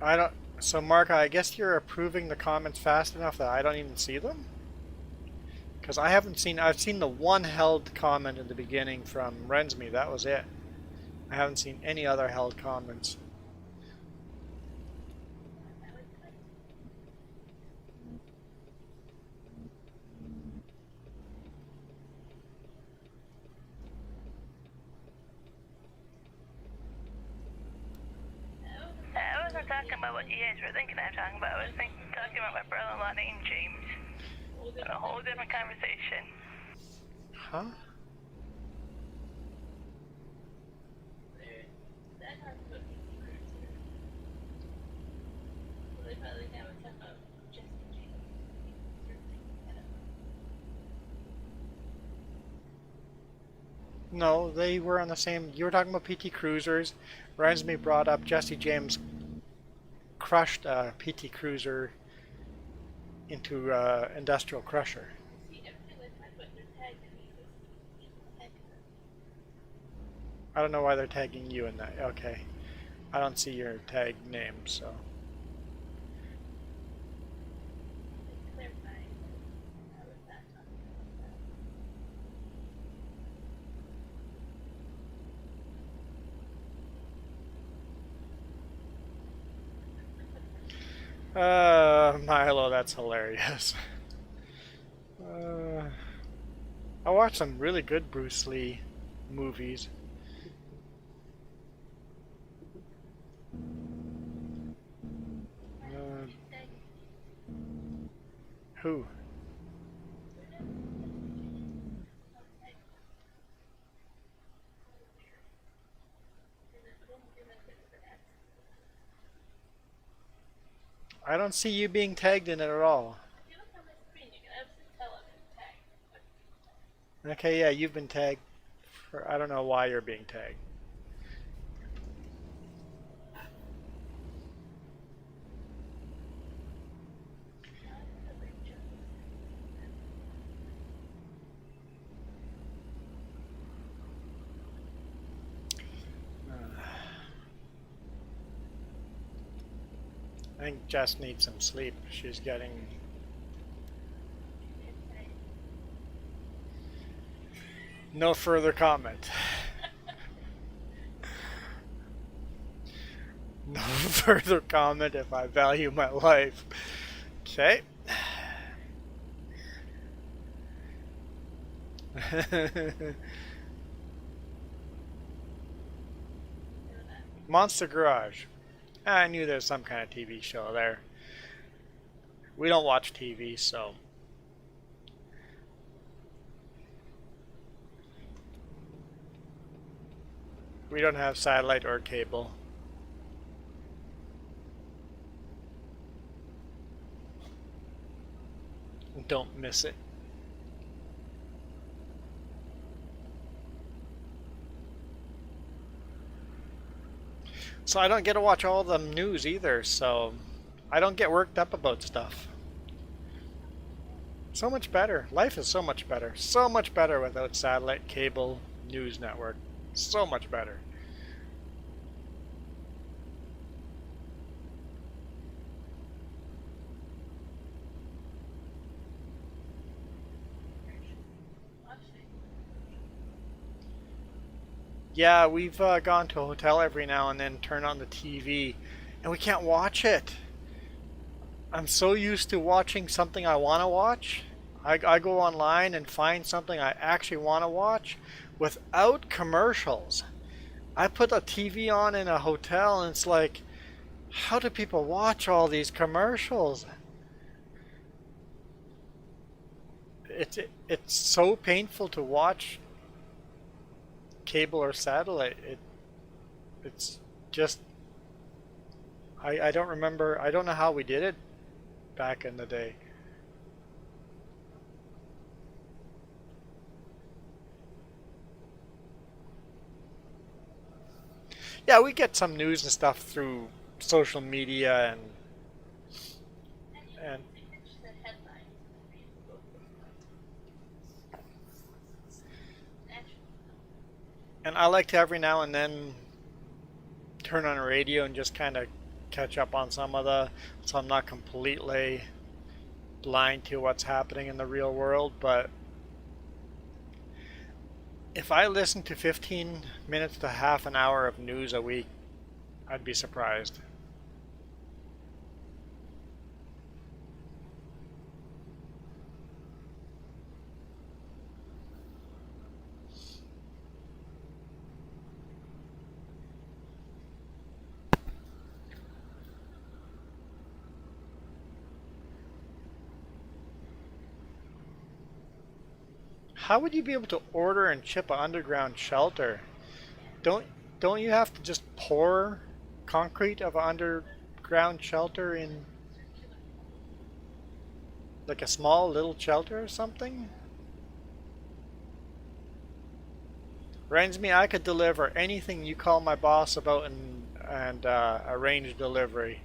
I don't. So Mark, I guess you're approving the comments fast enough that I don't even see them? Because I haven't seen, I've seen the one held comment in the beginning from Rensme, that was it. I haven't seen any other held comments. I wasn't talking about what you guys were thinking I'm talking about. I was talking about my brother-in-law named James. A whole different conversation. Huh? No, they were on the same. You were talking about PT Cruisers. Rensme brought up Jesse James crushed a PT Cruiser into industrial crusher. I don't know why they're tagging you in that. Okay. I don't see your tag name, so. Milo, that's hilarious. I watched some really good Bruce Lee movies. Who? I don't see you being tagged in it at all. Okay, yeah, you've been tagged. I don't know why you're being tagged. I think Jess needs some sleep. She's getting... No further comment. No further comment if I value my life. Okay. Monster Garage. I knew there was some kind of TV show there. We don't watch TV, so... We don't have satellite or cable. Don't miss it. So I don't get to watch all the news either, so I don't get worked up about stuff. So much better. Life is so much better. So much better without satellite, cable, news network. So much better. watching. Yeah, we've gone to a hotel every now and then, turn on the TV, and we can't watch it. I'm so used to watching something I want to watch. I go online and find something I actually want to watch without commercials. I put a TV on in a hotel and it's like, how do people watch all these commercials? It's so painful to watch cable or satellite. It's just I don't remember. I don't know how we did it back in the day. Yeah, we get some news and stuff through social media And you and have to catch the headlines and read both of them. Naturally. and I like to every now and then turn on a radio and just kind of catch up on some of the, so I'm not completely blind to what's happening in the real world. But if I listen to 15 minutes to half an hour of news a week, I'd be surprised. How would you be able to order and ship an underground shelter? Don't don't you have to just pour concrete of an underground shelter in like a small little shelter or something? Reminds me, I could deliver anything you call my boss about and arrange delivery.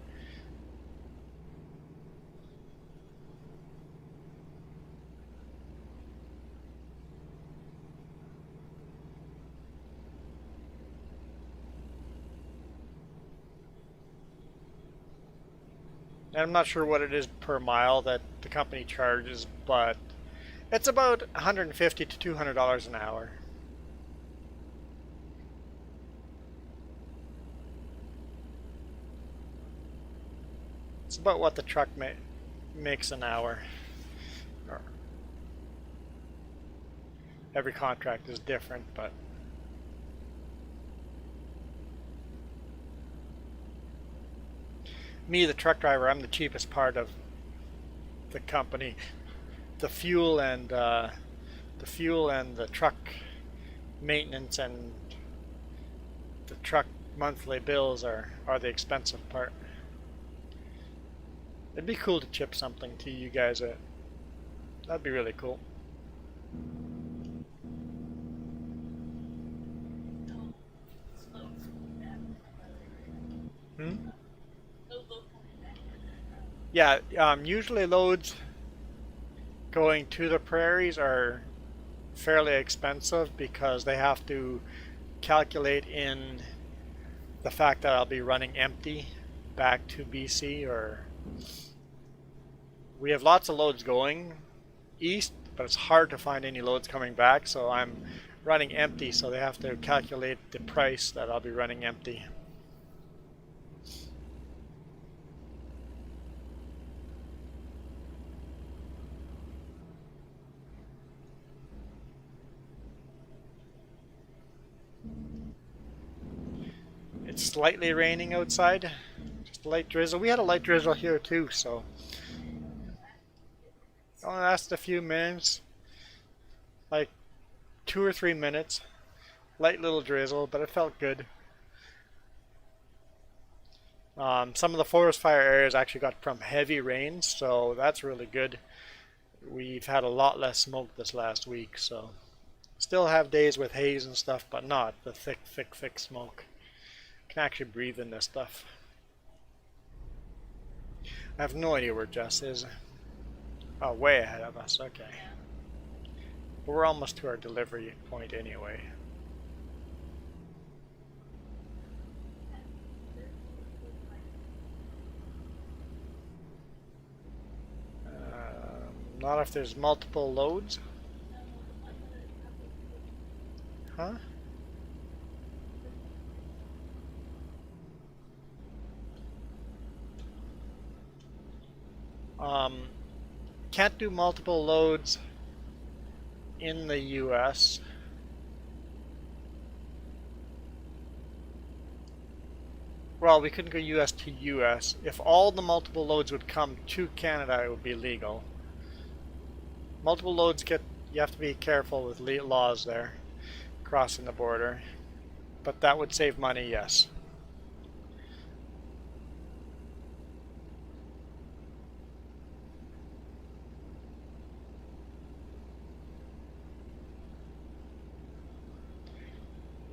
And I'm not sure what it is per mile that the company charges, but it's about 150 to $200 an hour. It's about what the truck makes an hour. Every contract is different, but me, the truck driver, I'm the cheapest part of the company. The fuel and the truck maintenance and the truck monthly bills are the expensive part. It'd be cool to chip something to you guys. That'd be really cool. No, slow coming back. Hmm? No load coming back. Yeah, usually loads going to the prairies are fairly expensive because they have to calculate in the fact that I'll be running empty back to BC, or we have lots of loads going east, but it's hard to find any loads coming back, so I'm running empty, so they have to calculate the price that I'll be running empty. It's slightly raining outside, just a light drizzle. We had a light drizzle here too, so it only lasted a few minutes, like 2 or 3 minutes. Light little drizzle, but it felt good. Some of the forest fire areas actually got from heavy rains, so that's really good. We've had a lot less smoke this last week, so still have days with haze and stuff, but not the thick, thick, thick smoke. Can actually breathe in this stuff. I have no idea where Jess is. Oh, way ahead of us. Okay. We're almost to our delivery point anyway. Not if there's multiple loads. Huh? Um, can't do multiple loads in the US. Well, we couldn't go US to US. If all the multiple loads would come to Canada, it would be legal. Multiple loads you have to be careful with laws there, crossing the border. But that would save money, yes.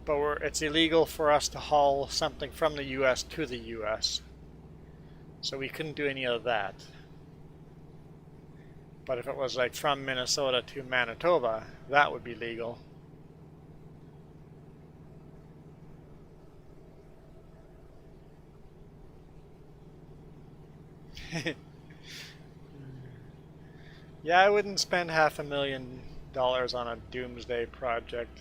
But it's illegal for us to haul something from the US to the US. So we couldn't do any of that. But if it was like from Minnesota to Manitoba, that would be legal. Yeah, I wouldn't spend $500,000 on a doomsday project.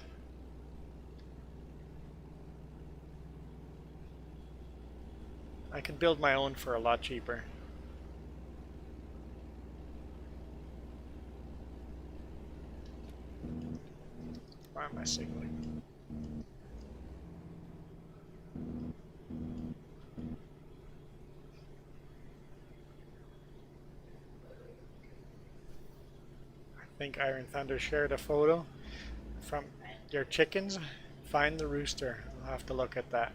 I could build my own for a lot cheaper. Why am I signaling? I think Iron Thunder shared a photo from your chickens. Find the rooster. I'll have to look at that.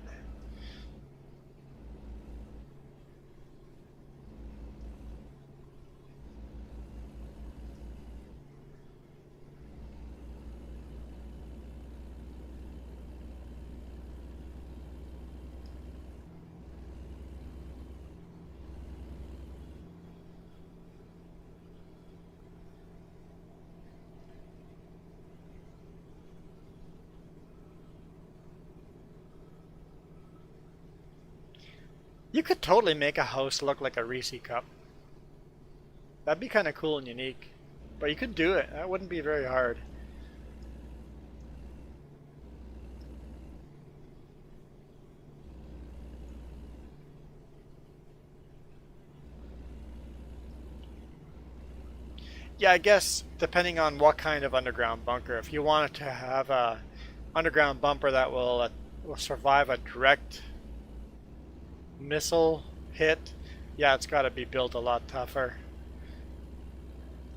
You could totally make a house look like a Reese cup. That'd be kind of cool and unique. But you could do it. That wouldn't be very hard. Yeah, I guess depending on what kind of underground bunker. If you wanted to have a underground bunker that will survive a direct missile hit, yeah, it's got to be built a lot tougher.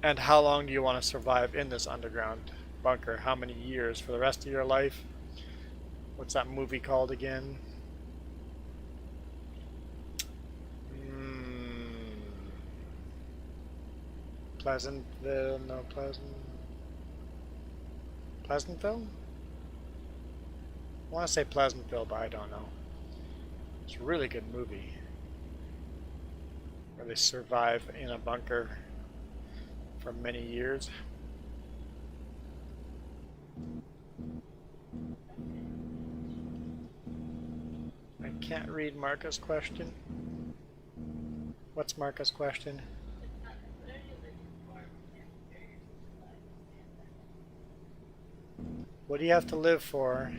And how long do you want to survive in this underground bunker? How many years? For the rest of your life? What's that movie called again? Pleasantville? No, Pleasantville? I want to say Pleasantville, but I don't know. It's a really good movie where they survive in a bunker for many years. I can't read Marca's question. What's Marca's question? What do you have to live for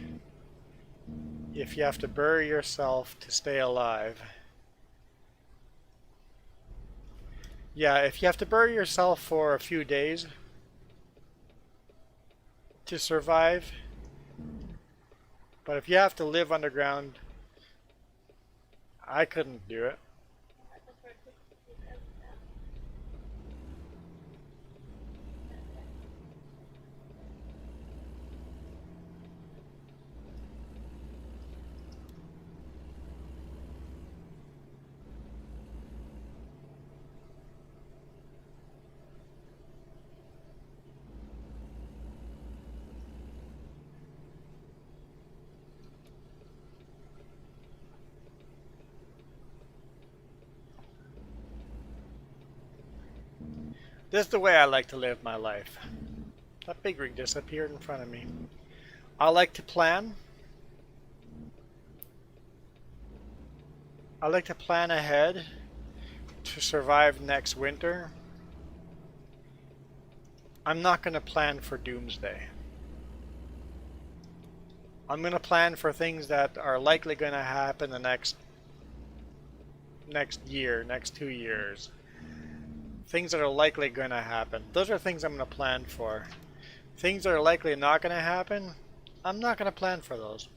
if you have to bury yourself to stay alive? Yeah, if you have to bury yourself for a few days to survive, but if you have to live underground, I couldn't do it. This is the way I like to live my life. That big rig disappeared in front of me. I like to plan. I like to plan ahead to survive next winter. I'm not going to plan for doomsday. I'm going to plan for things that are likely going to happen the next year, next 2 years. Things that are likely going to happen. Those are things I'm going to plan for. Things that are likely not going to happen, I'm not going to plan for those.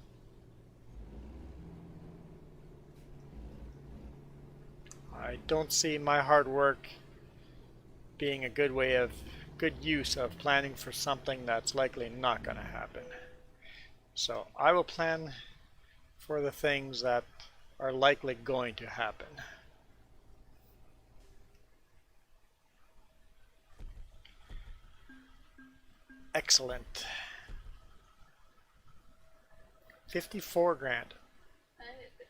I don't see my hard work being a good use of planning for something that's likely not going to happen. So I will plan for the things that are likely going to happen. Excellent. 54 grand. I hit 52.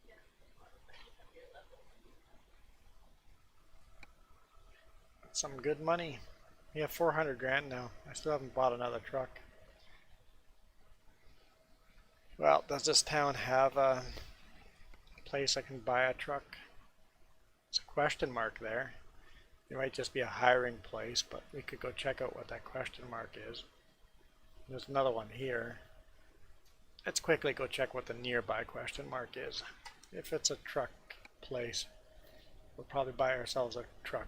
Yeah. On your level. That's some good money. We have 400 grand now. I still haven't bought another truck. Well, does this town have a place I can buy a truck? It's a question mark there. It might just be a hiring place, but we could go check out what that question mark is. There's another one here. Let's quickly go check what the nearby question mark is. If it's a truck place, we'll probably buy ourselves a truck.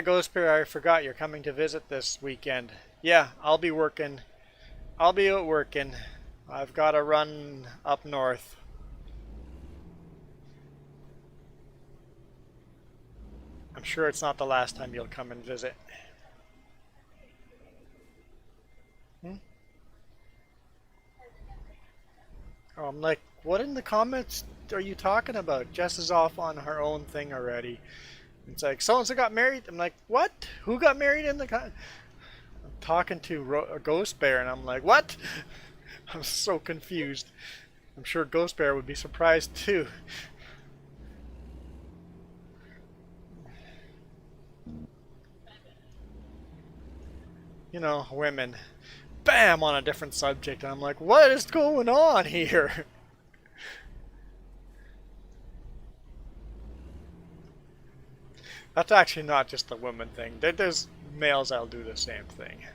Ghost Bear, I forgot you're coming to visit this weekend. Yeah, I'll be working. I'll be out working. I've got to run up north. I'm sure it's not the last time you'll come and visit. Oh, I'm like, what in the comments are you talking about? Jess is off on her own thing already. It's like, so-and-so got married. I'm like, what? Who got married in the... I'm talking to a Ghost Bear, and I'm like, what? I'm so confused. I'm sure Ghost Bear would be surprised, too. You know, women. Bam! On a different subject. And I'm like, what is going on here? That's actually not just a woman thing. There's males that'll do the same thing.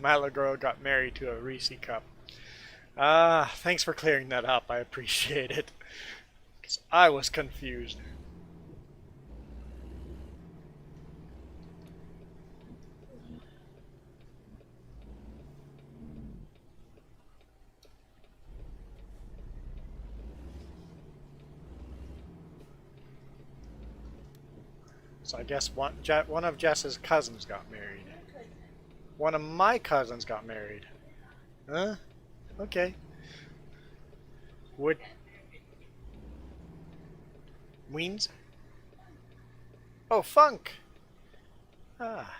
My little girl got married to a Reese cup. Thanks for clearing that up. I appreciate it. 'Cause I was confused. So I guess one of Jess's cousins got married. One of my cousins got married. Huh? Okay. Would Weens? Oh, Funk! Ah.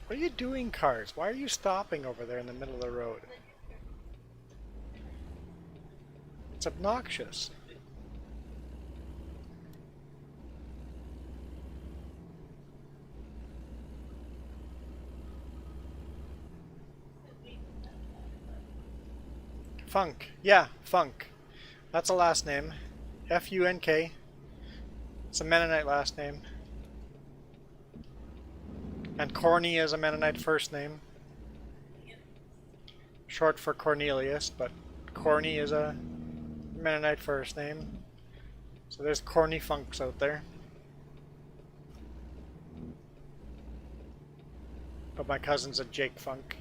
What are you doing, cars? Why are you stopping over there in the middle of the road? It's obnoxious. Funk. Yeah, Funk. That's a last name. F-U-N-K. It's a Mennonite last name. And Corny is a Mennonite first name. Short for Cornelius, but Corny is a Mennonite first name. So there's Corny Funks out there. But my cousin's a Jake Funk.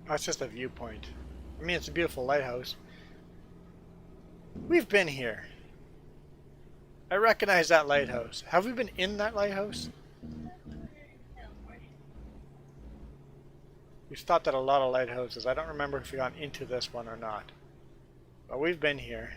That's just a viewpoint. I mean, it's a beautiful lighthouse. We've been here. I recognize that lighthouse. Have we been in that lighthouse? We stopped at a lot of lighthouses. I don't remember if we got into this one or not. But we've been here.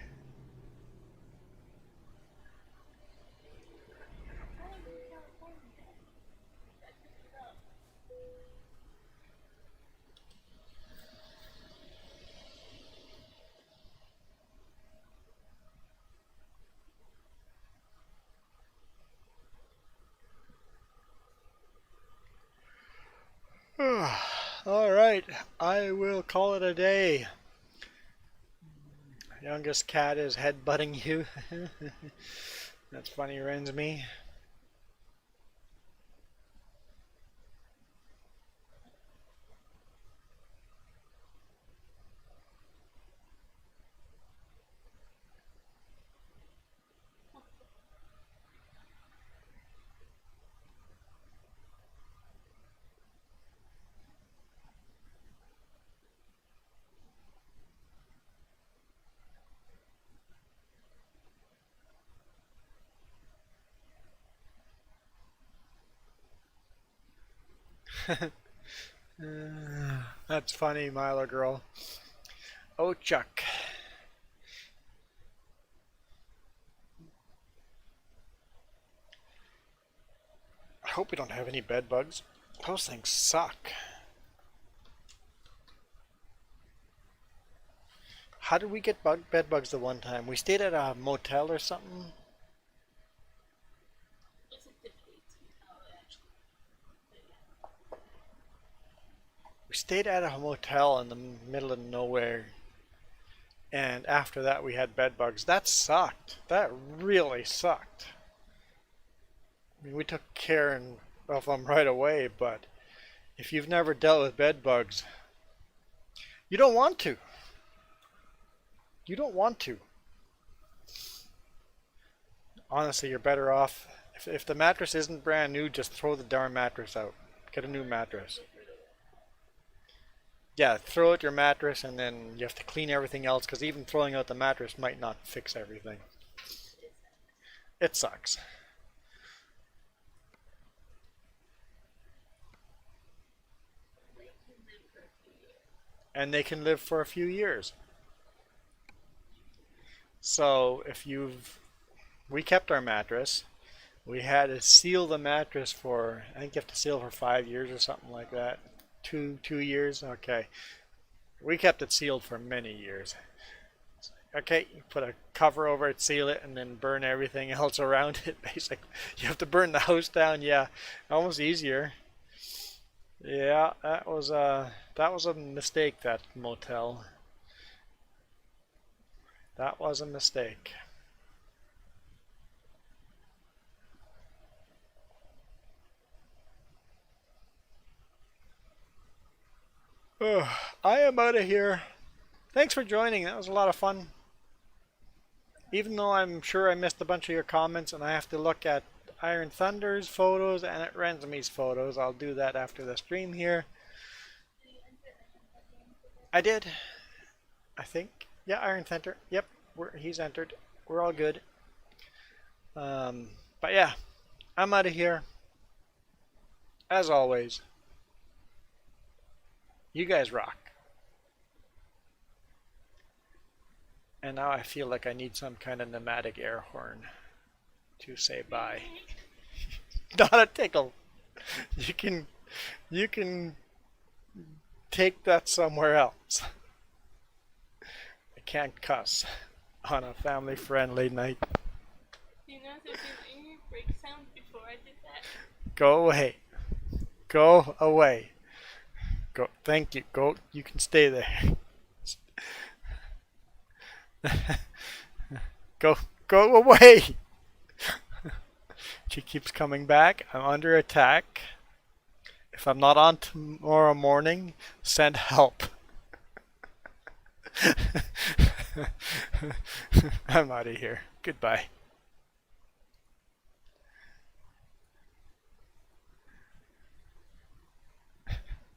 Alright, I will call it a day. Youngest cat is headbutting you. That's funny, Rensme. That's funny, Milo girl. Oh, Chuck. I hope we don't have any bed bugs. Those things suck. How did we get bed bugs the one time? We stayed at a motel or something? It's a debate how it actually. But yeah. We stayed at a motel in the middle of nowhere. And after that we had bed bugs. That sucked. That really sucked. I mean, we took care of them right away, but if you've never dealt with bed bugs, you don't want to. You don't want to. Honestly, you're better off. If the mattress isn't brand new, just throw the darn mattress out. Get a new mattress. Yeah, throw out your mattress and then you have to clean everything else because even throwing out the mattress might not fix everything. It sucks. And they can live for a few years. So if we kept our mattress. We had to seal the mattress for, I think you have to seal for 5 years or something like that. Two years? Okay. We kept it sealed for many years. Okay, you put a cover over it, seal it, and then burn everything else around it, basically. You have to burn the house down, yeah. Almost easier. Yeah, that was a mistake, that motel. That was a mistake. I am out of here. Thanks for joining. That was a lot of fun. Even though I'm sure I missed a bunch of your comments and I have to look at Iron Thunder's photos and at Rensme's photos, I'll do that after the stream here. I did. I think. Yeah, Iron Thunder. Yep, he's entered. We're all good. But yeah, I'm out of here. As always, you guys rock. And now I feel like I need some kind of pneumatic air horn to say bye. Not a tickle. You can take that somewhere else. I can't cuss on a family friendly night. You know, there's an ear break sound before I did that. Go away. Go away. Go. Thank you. Go. You can stay there. Go away. She keeps coming back. I'm under attack. If I'm not on tomorrow morning, send help. I'm out of here. Goodbye.